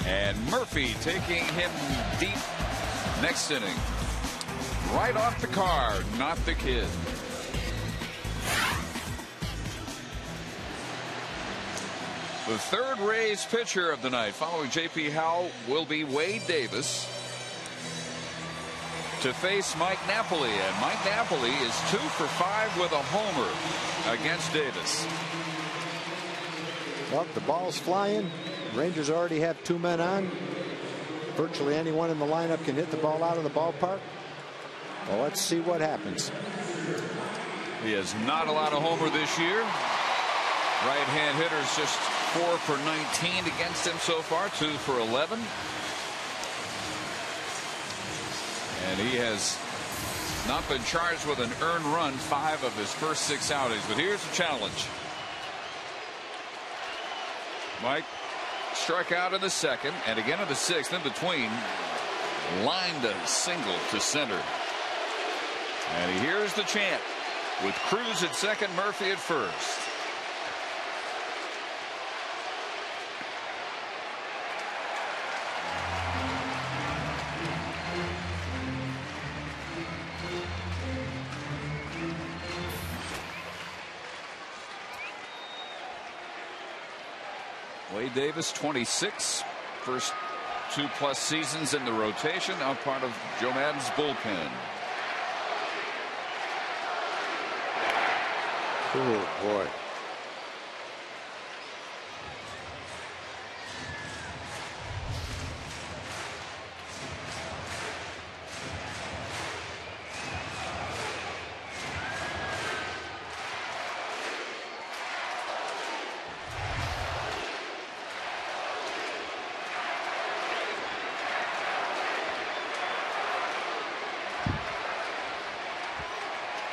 And Murphy taking him deep next inning. Right off the card, not the kid. The third Rays pitcher of the night following J.P. Howell will be Wade Davis to face Mike Napoli. And Mike Napoli is 2 for 5 with a homer against Davis. Well, the ball's flying. Rangers already have 2 men on. Virtually anyone in the lineup can hit the ball out of the ballpark. Well, let's see what happens. He has not allowed a homer this year. Right-hand hitters just 4 for 19 against him so far, 2 for 11. And he has not been charged with an earned run 5 of his first 6 outings. But here's the challenge. Mike struck out in the 2nd and again in the 6th. In between, lined a single to center. And here's the chant with Cruz at 2nd, Murphy at 1st. Wade Davis, 26, first 2+ seasons in the rotation, now part of Joe Maddon's bullpen. Oh boy.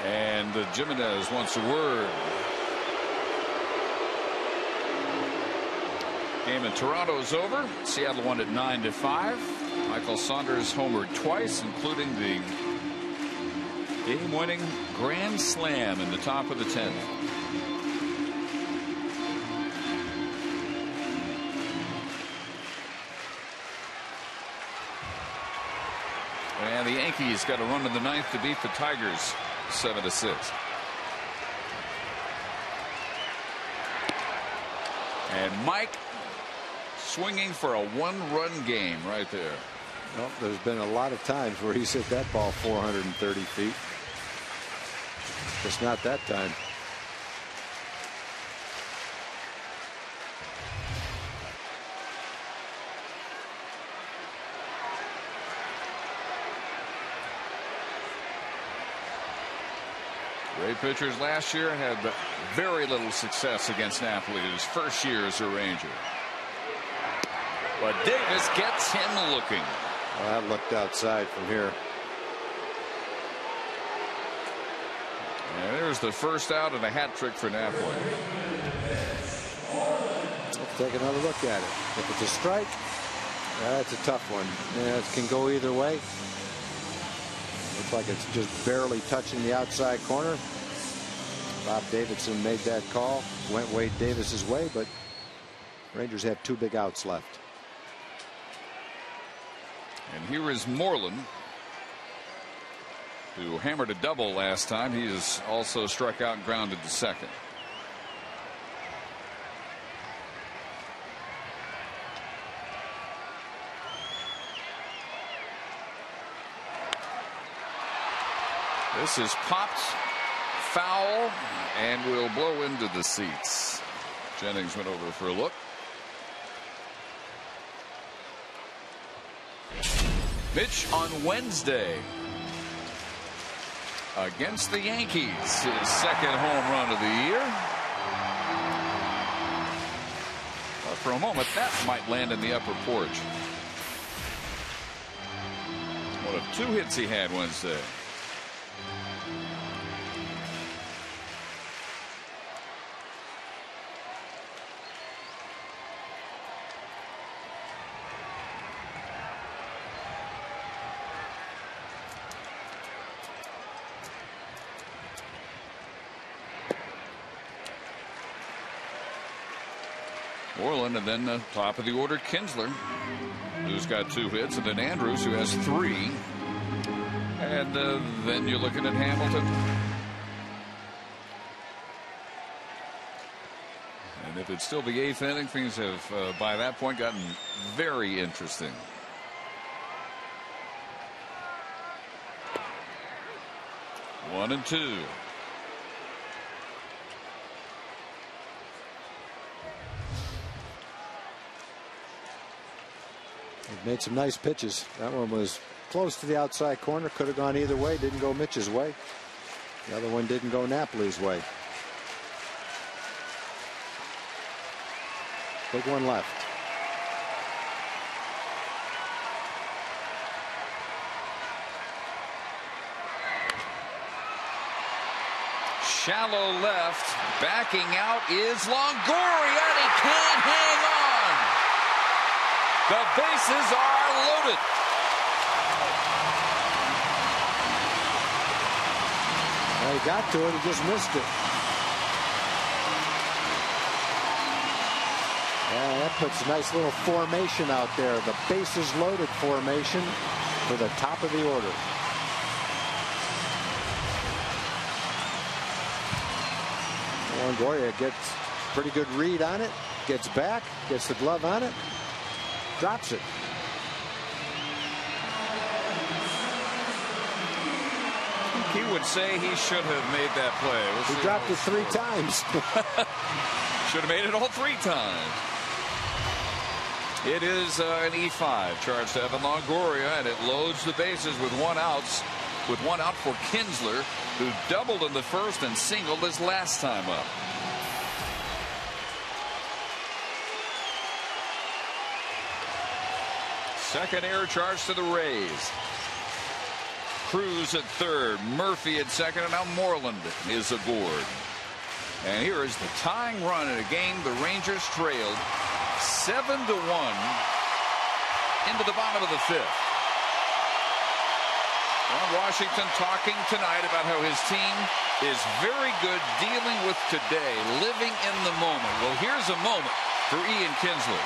And Jimenez wants a word. Game in Toronto is over. Seattle won it 9-5. Michael Saunders homered twice, including the game-winning grand slam in the top of the 10th. And the Yankees got a run in the 9th to beat the Tigers 7-6. And Mike swinging for a 1-run game right there. Well, there's been a lot of times where he's hit that ball 430 feet. Just not that time. Ray pitchers last year had very little success against Napoli his first year as a Ranger. But Davis gets him looking. Well, that looked outside from here. And there's the first out and a hat trick for Napoli. Let's take another look at it. If it's a strike, that's a tough one. Yeah, it can go either way. Looks like it's just barely touching the outside corner. Bob Davidson made that call. Went Wade Davis's way, but Rangers have 2 big outs left. And here is Moreland, who hammered a double last time. He has also struck out and grounded to 2nd. This is popped foul and will blow into the seats. Jennings went over for a look. Mitch on Wednesday against the Yankees, his 2nd home run of the year. But for a moment that might land in the upper porch. One of 2 hits he had Wednesday. Moreland, and then top of the order, Kinsler, who's got 2 hits, and then Andrews, who has 3. And then you're looking at Hamilton. And if it's still the 8th inning, things have, by that point, gotten very interesting. One and 2. They've made some nice pitches. That one was close to the outside corner. Could have gone either way. Didn't go Mitch's way. The other one didn't go Napoli's way. Big one left. Shallow left. Backing out is Longoria, and he can't hang on. The bases are loaded. Well, he got to it. He just missed it. Yeah, that puts a nice little formation out there. The bases loaded formation for the top of the order. Longoria gets a pretty good read on it. Gets back. Gets the glove on it. Drops it. He would say he should have made that play. He dropped it 3 times. Should have made it all 3 times. It is an E5 charged to Evan Longoria, and it loads the bases with 1 out. With 1 out for Kinsler, who doubled in the first and singled his last time up. Second error charge to the Rays. Cruz at third, Murphy at second, and now Moreland is aboard. And here is the tying run in a game the Rangers trailed 7-1 into the bottom of the 5th. Well, Washington talking tonight about how his team is very good dealing with today, living in the moment. Well, here's a moment for Ian Kinsler.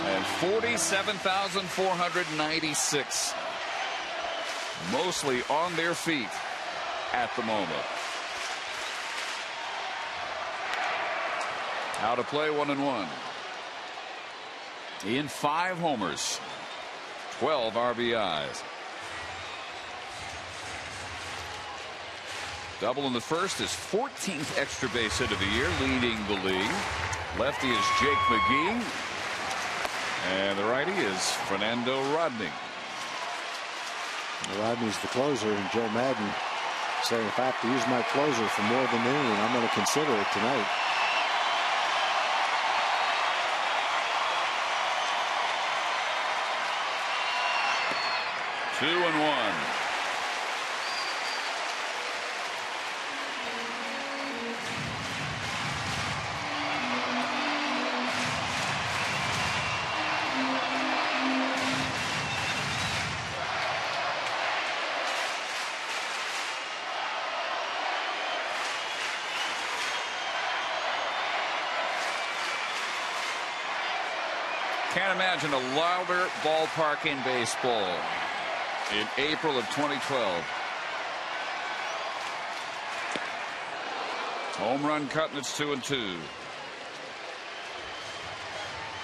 And 47,496. Mostly on their feet at the moment. Out of play, 1-1. In 5 homers, 12 RBIs. Double in the first, his 14th extra base hit of the year, leading the league. Lefty is Jake McGee. And the righty is Fernando Rodney. Rodney's the closer, and Joe Madden saying if I have to use my closer for more than an inning, I'm going to consider it tonight. Two and 1. Can't imagine a louder ballpark in baseball in April of 2012. Home run cut, and it's 2-2.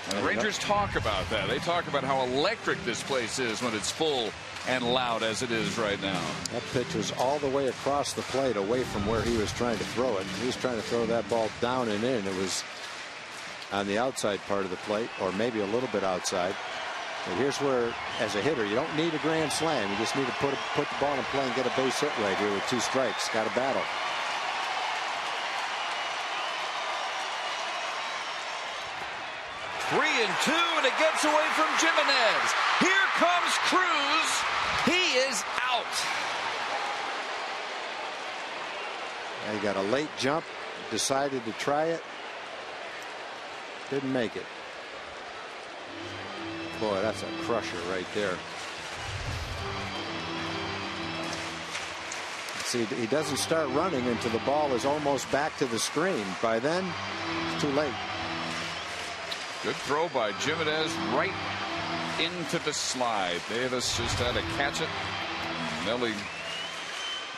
And the Rangers talk about that. They talk about how electric this place is when it's full and loud as it is right now. That pitch was all the way across the plate away from where he was trying to throw it. He was trying to throw that ball down and in. It was on the outside part of the plate, or maybe a little bit outside. But here's where, as a hitter, you don't need a grand slam. You just need to put the ball in play and get a base hit right here with 2 strikes. Got to battle. Three and 2, and it gets away from Jimenez. Here comes Cruz. He is out. He got a late jump, decided to try it. Didn't make it. Boy, that's a crusher right there. See, he doesn't start running until the ball is almost back to the screen. By then, it's too late. Good throw by Jimenez right into the slide. Davis just had to catch it. Nelly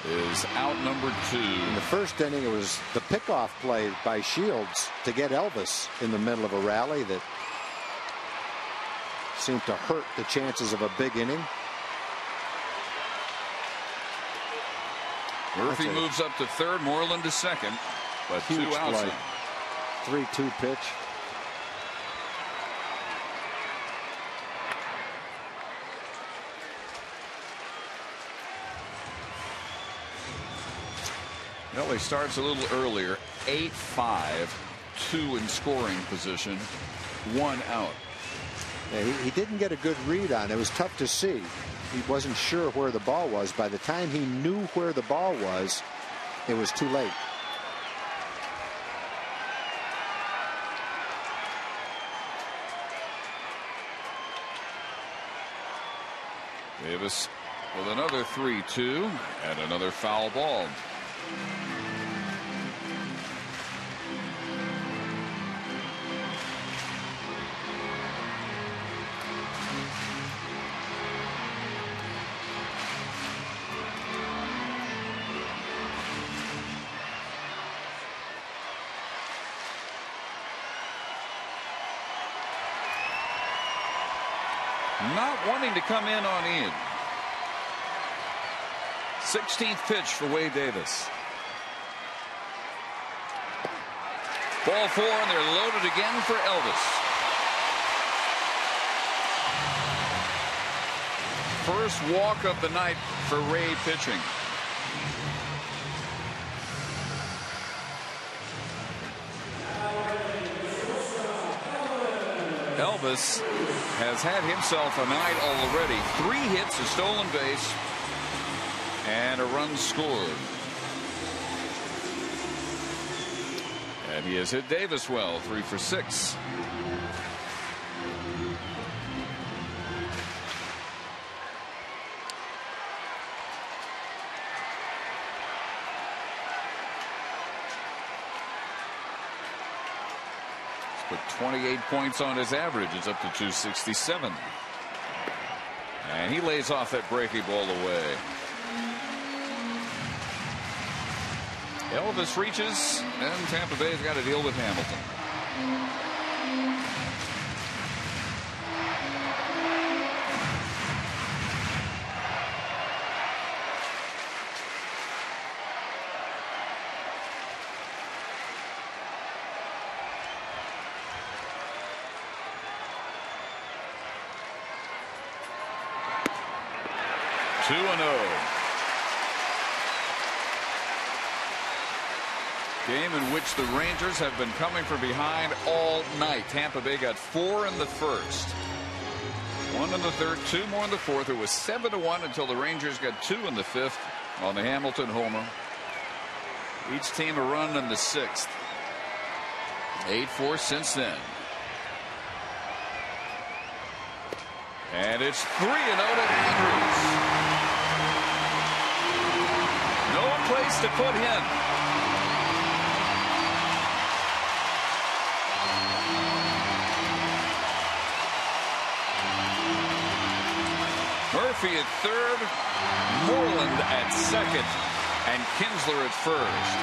is out number 2. In the first inning, it was the pickoff play by Shields to get Elvis in the middle of a rally that seemed to hurt the chances of a big inning. Murphy moves up to third, Moreland to second, but 2 outs. 3-2 pitch. Nelly starts a little earlier, 8-5, 2 in scoring position, 1 out. Yeah, he didn't get a good read on it. It was tough to see. He wasn't sure where the ball was. By the time he knew where the ball was, it was too late. Davis with another 3-2 and another foul ball. Not wanting to come in on Ian. 16th pitch for Wade Davis. Ball 4, and they're loaded again for Elvis. First walk of the night for Ray pitching. Elvis has had himself a night already. 3 hits, a stolen base, and a run scored. And he has hit Davis well, 3 for 6. Put 28 points on his average. It's up to 267. And he lays off that breaking ball away. Elvis reaches, and Tampa Bay's got to deal with Hamilton. Two and 0. Game in which the Rangers have been coming from behind all night. Tampa Bay got 4 in the first, 1 in the third, 2 more in the fourth. It was 7-1 until the Rangers got 2 in the fifth on the Hamilton homer. Each team a run in the sixth. 8-4 since then. And it's 3-0 to Andrews. No place to put him. Murphy at third, Moreland at second, and Kinsler at first.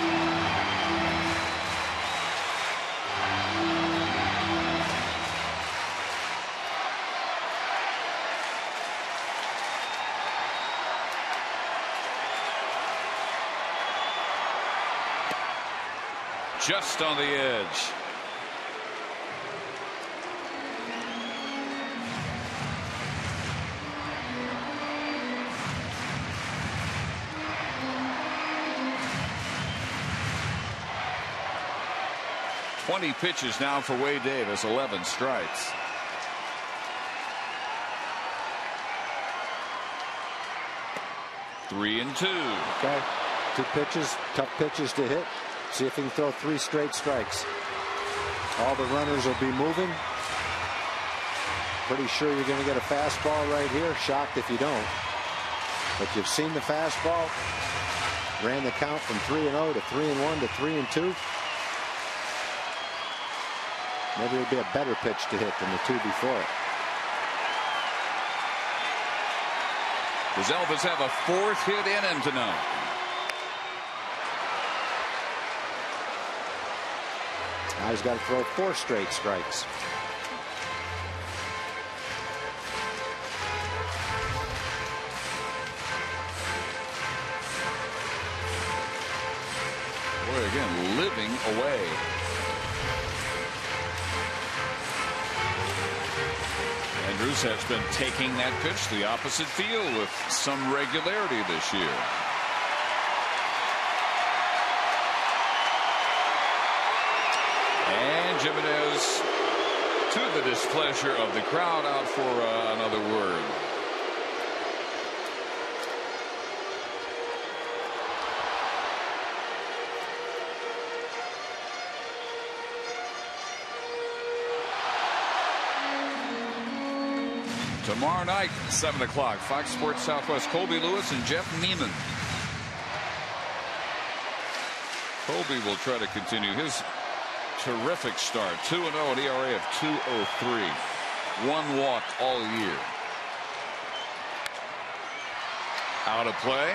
Just on the edge. Twenty pitches now for Wade Davis, 11 strikes. Three and 2. Okay. 2 pitches, tough pitches to hit. See if he can throw 3 straight strikes. All the runners will be moving. pretty sure you're going to get a fastball right here. Shocked if you don't. But you've seen the fastball. Ran the count from 3-0 to 3-1 to 3-2. Maybe it would be a better pitch to hit than the two before it. Does Elvis have a fourth hit in him tonight? Now he's got to throw 4 straight strikes. Boy, again, living away. Andrus has been taking that pitch the opposite field with some regularity this year. And Jimenez, to the displeasure of the crowd, out for another word. Tomorrow night, 7 o'clock, Fox Sports Southwest. Colby Lewis and Jeff Neiman. Colby will try to continue his terrific start. 2-0, an ERA of 2.03. 1 walk all year. Out of play.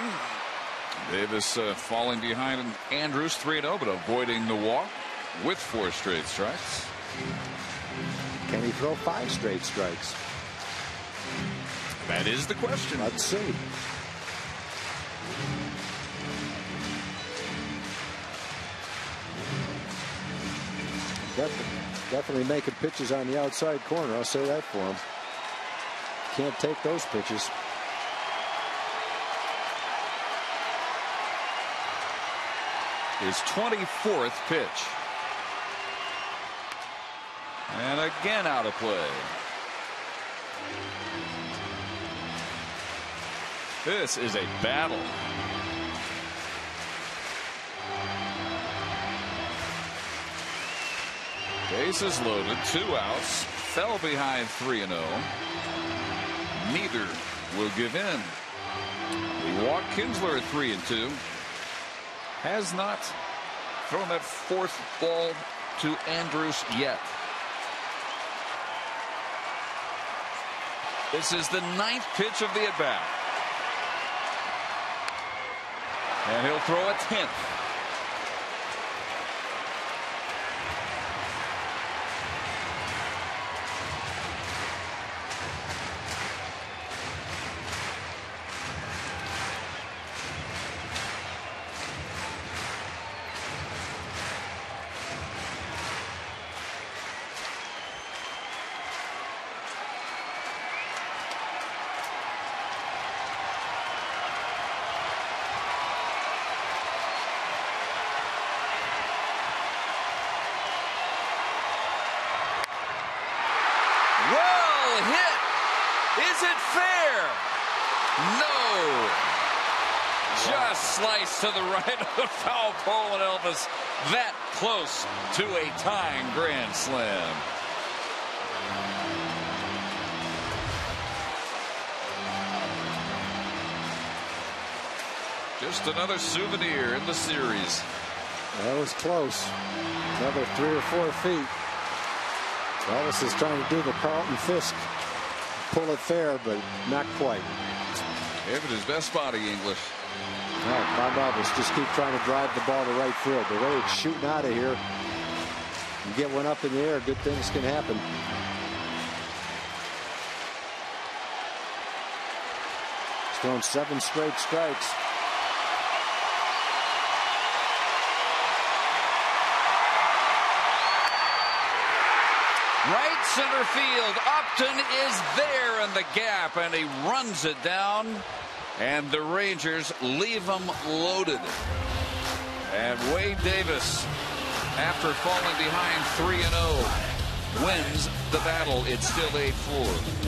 Davis falling behind Andrus 3-0, but avoiding the walk with 4 straight strikes. Can he throw 5 straight strikes? That is the question. Let's see. Definitely making pitches on the outside corner. I'll say that for him. Can't take those pitches. His 24th pitch. And again out of play. This is a battle. Bases loaded, 2 outs. Fell behind 3-0. Neither will give in. He walked Kinsler at 3-2. Has not thrown that 4th ball to Andrus yet. This is the 9th pitch of the at-bat. And he'll throw a 10th. Is it fair? No. Just sliced to the right of the foul pole, and Elvis that close to a tying grand slam. Just another souvenir in the series. That was close. Another 3 or 4 feet. Elvis is trying to do the Carlton Fisk. Pull it fair, but not quite. Giving his best body English. Bob Elvis just keep trying to drive the ball to right field. The way it's shooting out of here, you get one up in the air, good things can happen. He's thrown 7 straight strikes. Right center field. Upton is there in the gap, and he runs it down. And the Rangers leave him loaded. And Wade Davis, after falling behind 3-0, wins the battle. It's still 8-4.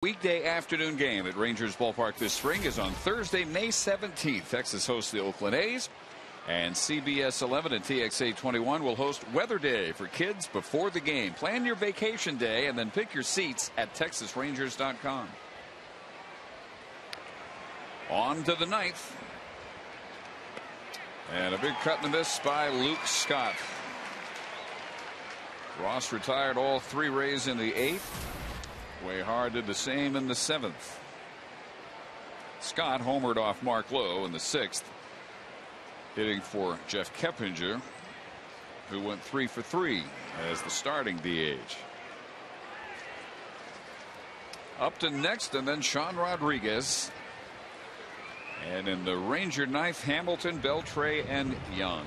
weekday afternoon game at Rangers Ballpark this spring is on Thursday, May 17th. Texas hosts the Oakland A's. And CBS 11 and TXA 21 will host Weather Day for kids before the game. Plan your vacation day and then pick your seats at TexasRangers.com. On to the ninth. And a big cut and a miss by Luke Scott. Ross retired all 3 Rays in the 8th. Wayhar did the same in the 7th. Scott homered off Mark Lowe in the 6th. Hitting for Jeff Keppinger, who went 3 for 3 as the starting DH. Upton next, and then Sean Rodriguez. And in the Ranger ninth, Hamilton, Beltre, and Young.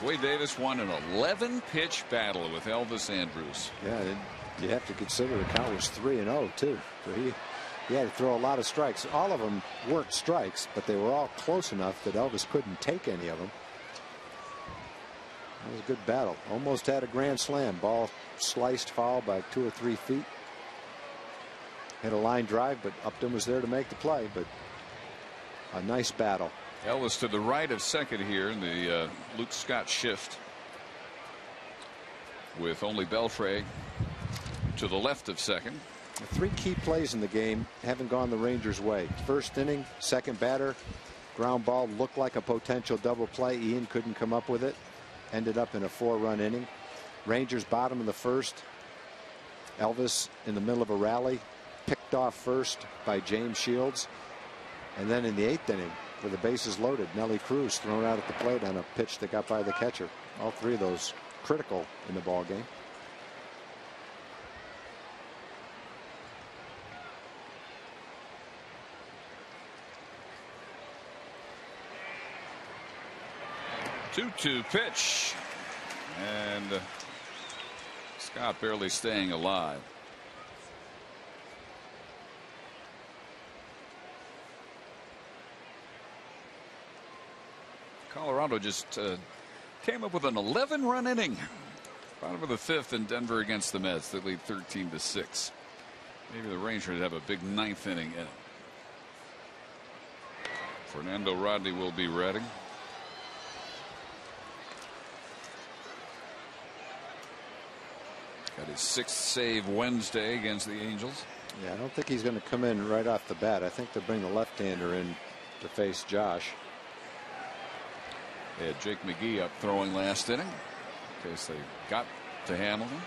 Wade Davis won an 11-pitch battle with Elvis Andrus. Yeah, you have to consider the count was 3-0 too. So he had to throw a lot of strikes. All of them weren't strikes, but they were all close enough that Elvis couldn't take any of them. That was a good battle. Almost had a grand slam. Ball sliced foul by 2 or 3 feet. Hit a line drive, but Upton was there to make the play. But a nice battle. Elvis to the right of second here in the Luke Scott shift, with only Beltre to the left of second. The 3 key plays in the game haven't gone the Rangers' way. First inning, second batter, ground ball looked like a potential double play. Ian couldn't come up with it. Ended up in a 4-run inning. Rangers bottom of the first. Elvis in the middle of a rally, picked off first by James Shields. And then in the 8th inning, with the bases loaded, Nelly Cruz thrown out at the plate on a pitch that got by the catcher. All 3 of those critical in the ball game. Two-two pitch, and Scott barely staying alive. Colorado just came up with an 11-run inning. Bottom of the 5th in Denver against the Mets. They lead 13-6. Maybe the Rangers have a big 9th inning in it. Fernando Rodney will be ready. Got his 6th save Wednesday against the Angels. Yeah, I don't think he's going to come in right off the bat. I think they'll bring the left-hander in to face Josh. They had Jake McGee up throwing last inning in case they got to Hamilton.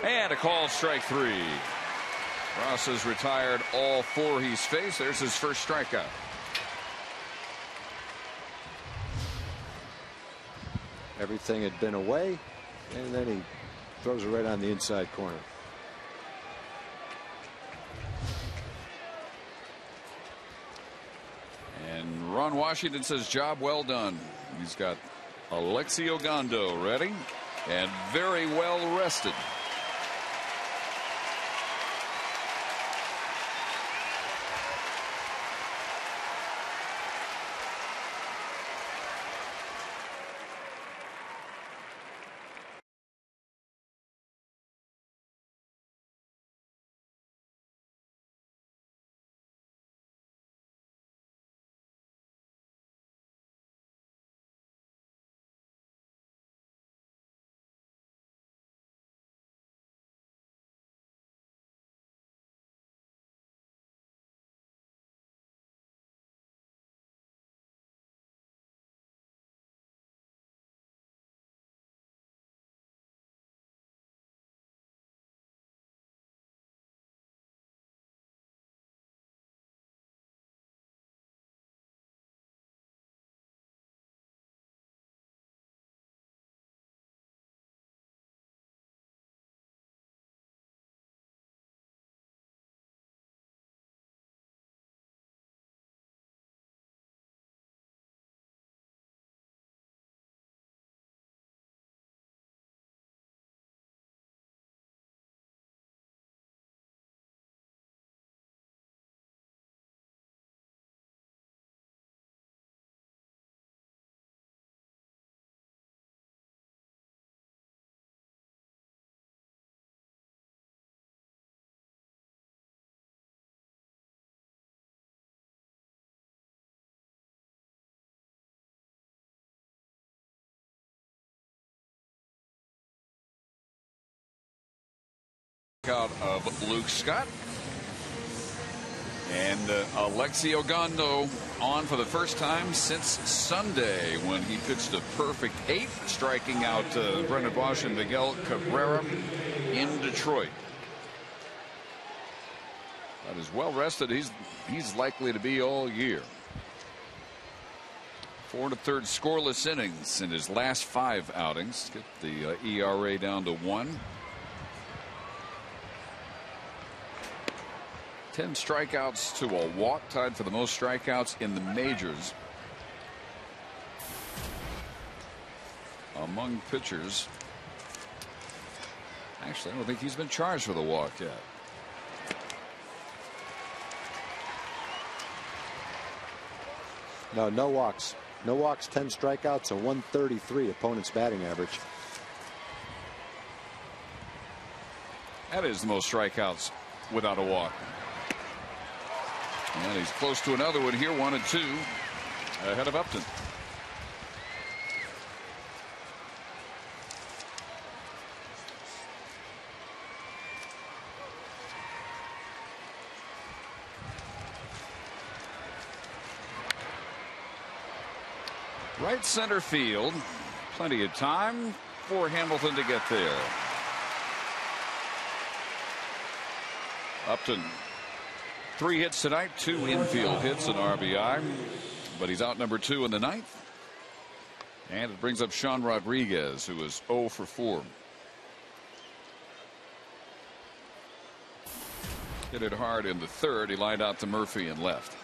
And a call, strike 3. Ross has retired all 4 he's faced. There's his first strikeout. Everything had been away, and then he throws it right on the inside corner. And Ron Washington says, job well done. He's got Alexi Ogando ready and very well rested. strikeout of Luke Scott. And Alexi Ogando on for the first time since Sunday when he pitched a perfect 8, striking out Brendan Bosch and Miguel Cabrera in Detroit. But as well rested, he's likely to be all year. 4 1/3 scoreless innings in his last 5 outings. Get the ERA down to 1. 10 strikeouts to a walk, tied for the most strikeouts in the majors among pitchers. Actually, I don't think he's been charged with a walk yet. No walks. No walks, 10 strikeouts, a 133 opponent's batting average. That is the most strikeouts without a walk. And he's close to another one here, 1 and 2 ahead of Upton. Right center field. Plenty of time for Hamilton to get there. Upton, 3 hits tonight, 2 infield hits, and RBI. But he's out number 2 in the 9th. And it brings up Sean Rodriguez, who is 0 for 4. Hit it hard in the 3rd. He lined out to Murphy and left.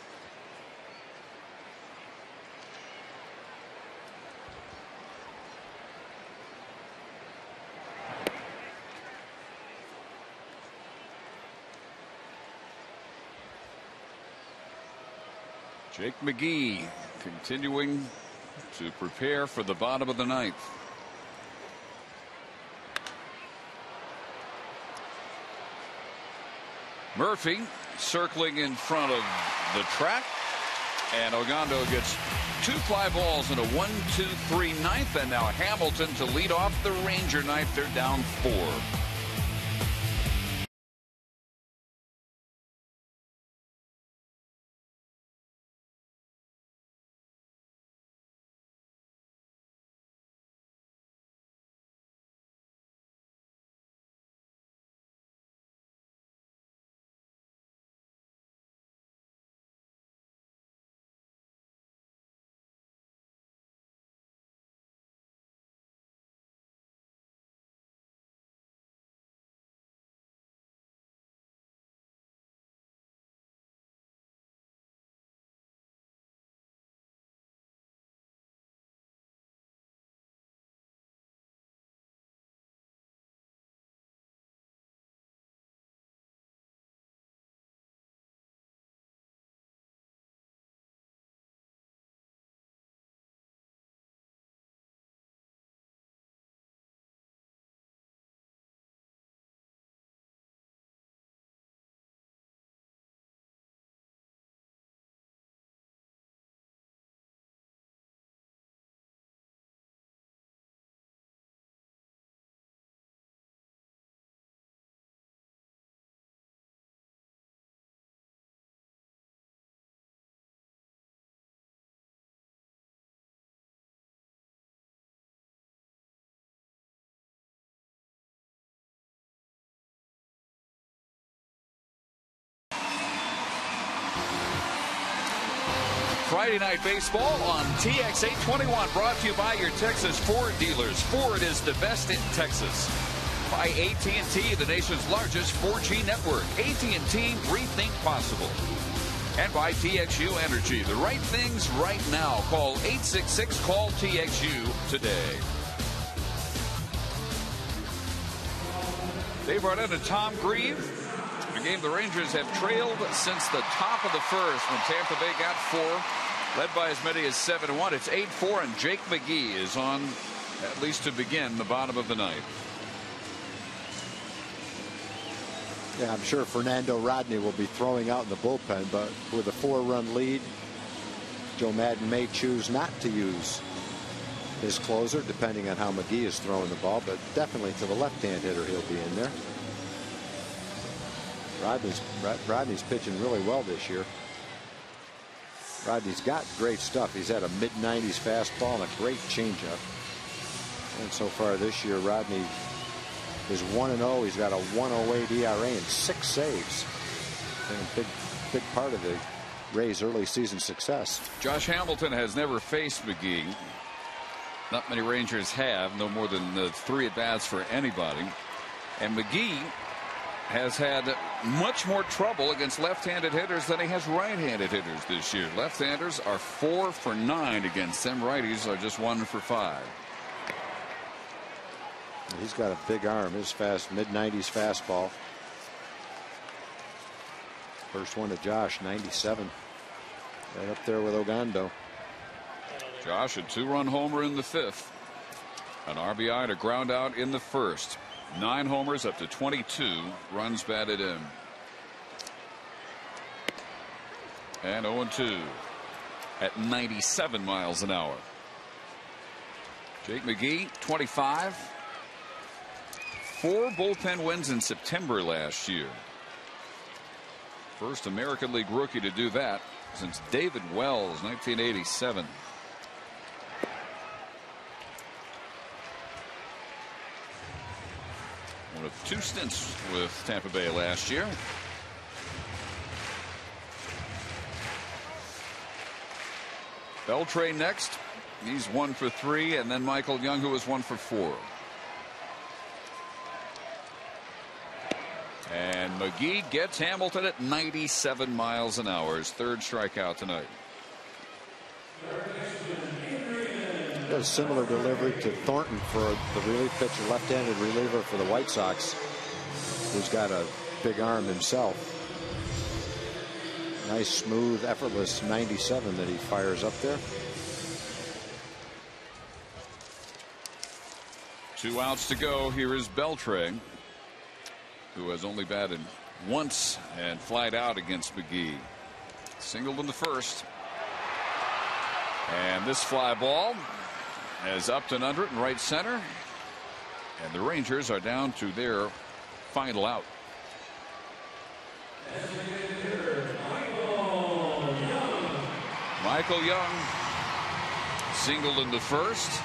Jake McGee continuing to prepare for the bottom of the 9th. Murphy circling in front of the track, and Ogando gets 2 fly balls in a 1-2-3 9th, and now Hamilton to lead off the Ranger 9th. They're down 4. Friday Night Baseball on TX 821, brought to you by your Texas Ford dealers. Ford is the best in Texas. By AT&T, the nation's largest 4G network. AT&T, rethink possible. And by TXU Energy, the right things right now. Call 866-CALL-TXU today. Dave Arnett and Tom Grieve. A game the Rangers have trailed since the top of the first when Tampa Bay got 4, led by as many as 7-1. It's 8-4, and Jake McGee is on, at least to begin, the bottom of the 9th. Yeah, I'm sure Fernando Rodney will be throwing out in the bullpen, but with a 4-run lead, Joe Madden may choose not to use his closer, depending on how McGee is throwing the ball, but definitely to the left-hand hitter he'll be in there. Rodney's pitching really well this year. Rodney's got great stuff. He's had a mid-90s fastball and a great changeup. And so far this year, Rodney is 1-0. He's got a 1.08 ERA and 6 saves. And a big part of the Rays' early season success. Josh Hamilton has never faced McGee. Not many Rangers have. No more than 3 at-bats for anybody. And McGee has had much more trouble against left-handed hitters than he has right-handed hitters this year. Left-handers are 4 for 9 against them. Righties are just 1 for 5. He's got a big arm. His mid-90s fastball. First one to Josh, 97. Right up there with Ogando. Josh, a 2-run homer in the 5th. An RBI and a ground out in the 1st. 9 homers up to 22 runs batted in. And 0-2 at 97 miles an hour. Jake McGee, 25. 4 bullpen wins in September last year. First American League rookie to do that since David Wells, 1987. One of 2 stints with Tampa Bay last year. Beltre next. He's 1 for 3, and then Michael Young, who was 1 for 4. And McGee gets Hamilton at 97 miles an hour. His 3rd strikeout tonight. A similar delivery to Thornton for the relief pitcher, left-handed reliever for the White Sox, who's got a big arm himself. Nice, smooth, effortless 97 that he fires up there. 2 outs to go. Here is Beltre, who has only batted once and flied out against McGee. Singled in the 1st. And this fly ball is up and under it in right center. And the Rangers are down to their final out. Michael Young singled in the 1st.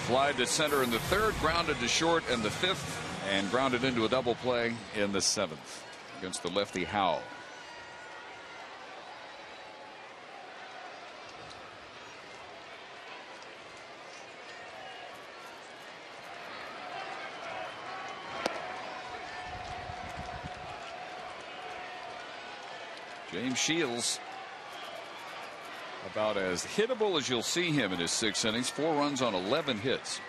Flied to center in the 3rd, grounded to short in the 5th, and grounded into a double play in the 7th against the lefty Howe. James Shields, about as hittable as you'll see him in his 6 innings. 4 runs on 11 hits.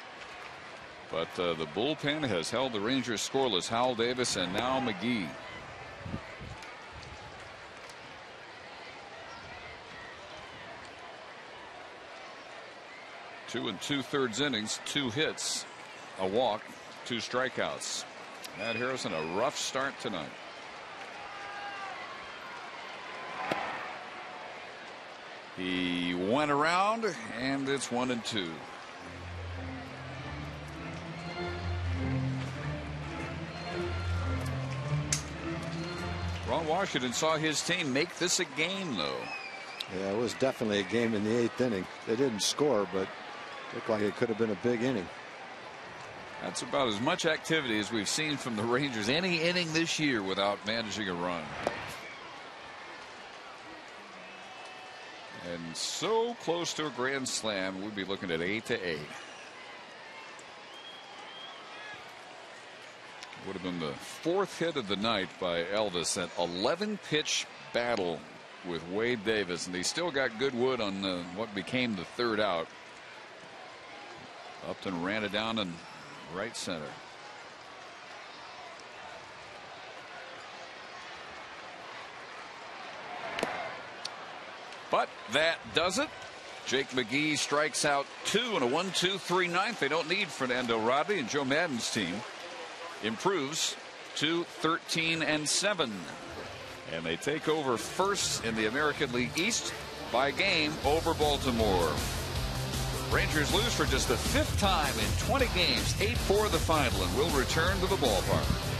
But the bullpen has held the Rangers scoreless. Howell, Davis, and now McGee. Two and 2/3 innings, 2 hits, a walk, 2 strikeouts. Matt Harrison, a rough start tonight. He went around, and it's 1-2. Ron Washington saw his team make this a game, though. Yeah, it was definitely a game in the 8th inning. They didn't score, but looked like it could have been a big inning. That's about as much activity as we've seen from the Rangers any inning this year without managing a run. And so close to a grand slam, we'd be looking at 8-8. Would have been the 4th hit of the night by Elvis. An 11-pitch battle with Wade Davis, and he still got good wood on what became the 3rd out. Upton ran it down in right center. But that does it. Jake McGee strikes out 2 in a 1-2-3 ninth. They don't need Fernando Rodney, and Joe Maddon's team improves to 13-7. And they take over first in the American League East by game over Baltimore. Rangers lose for just the 5th time in 20 games, 8-4 the final, and will return to the ballpark.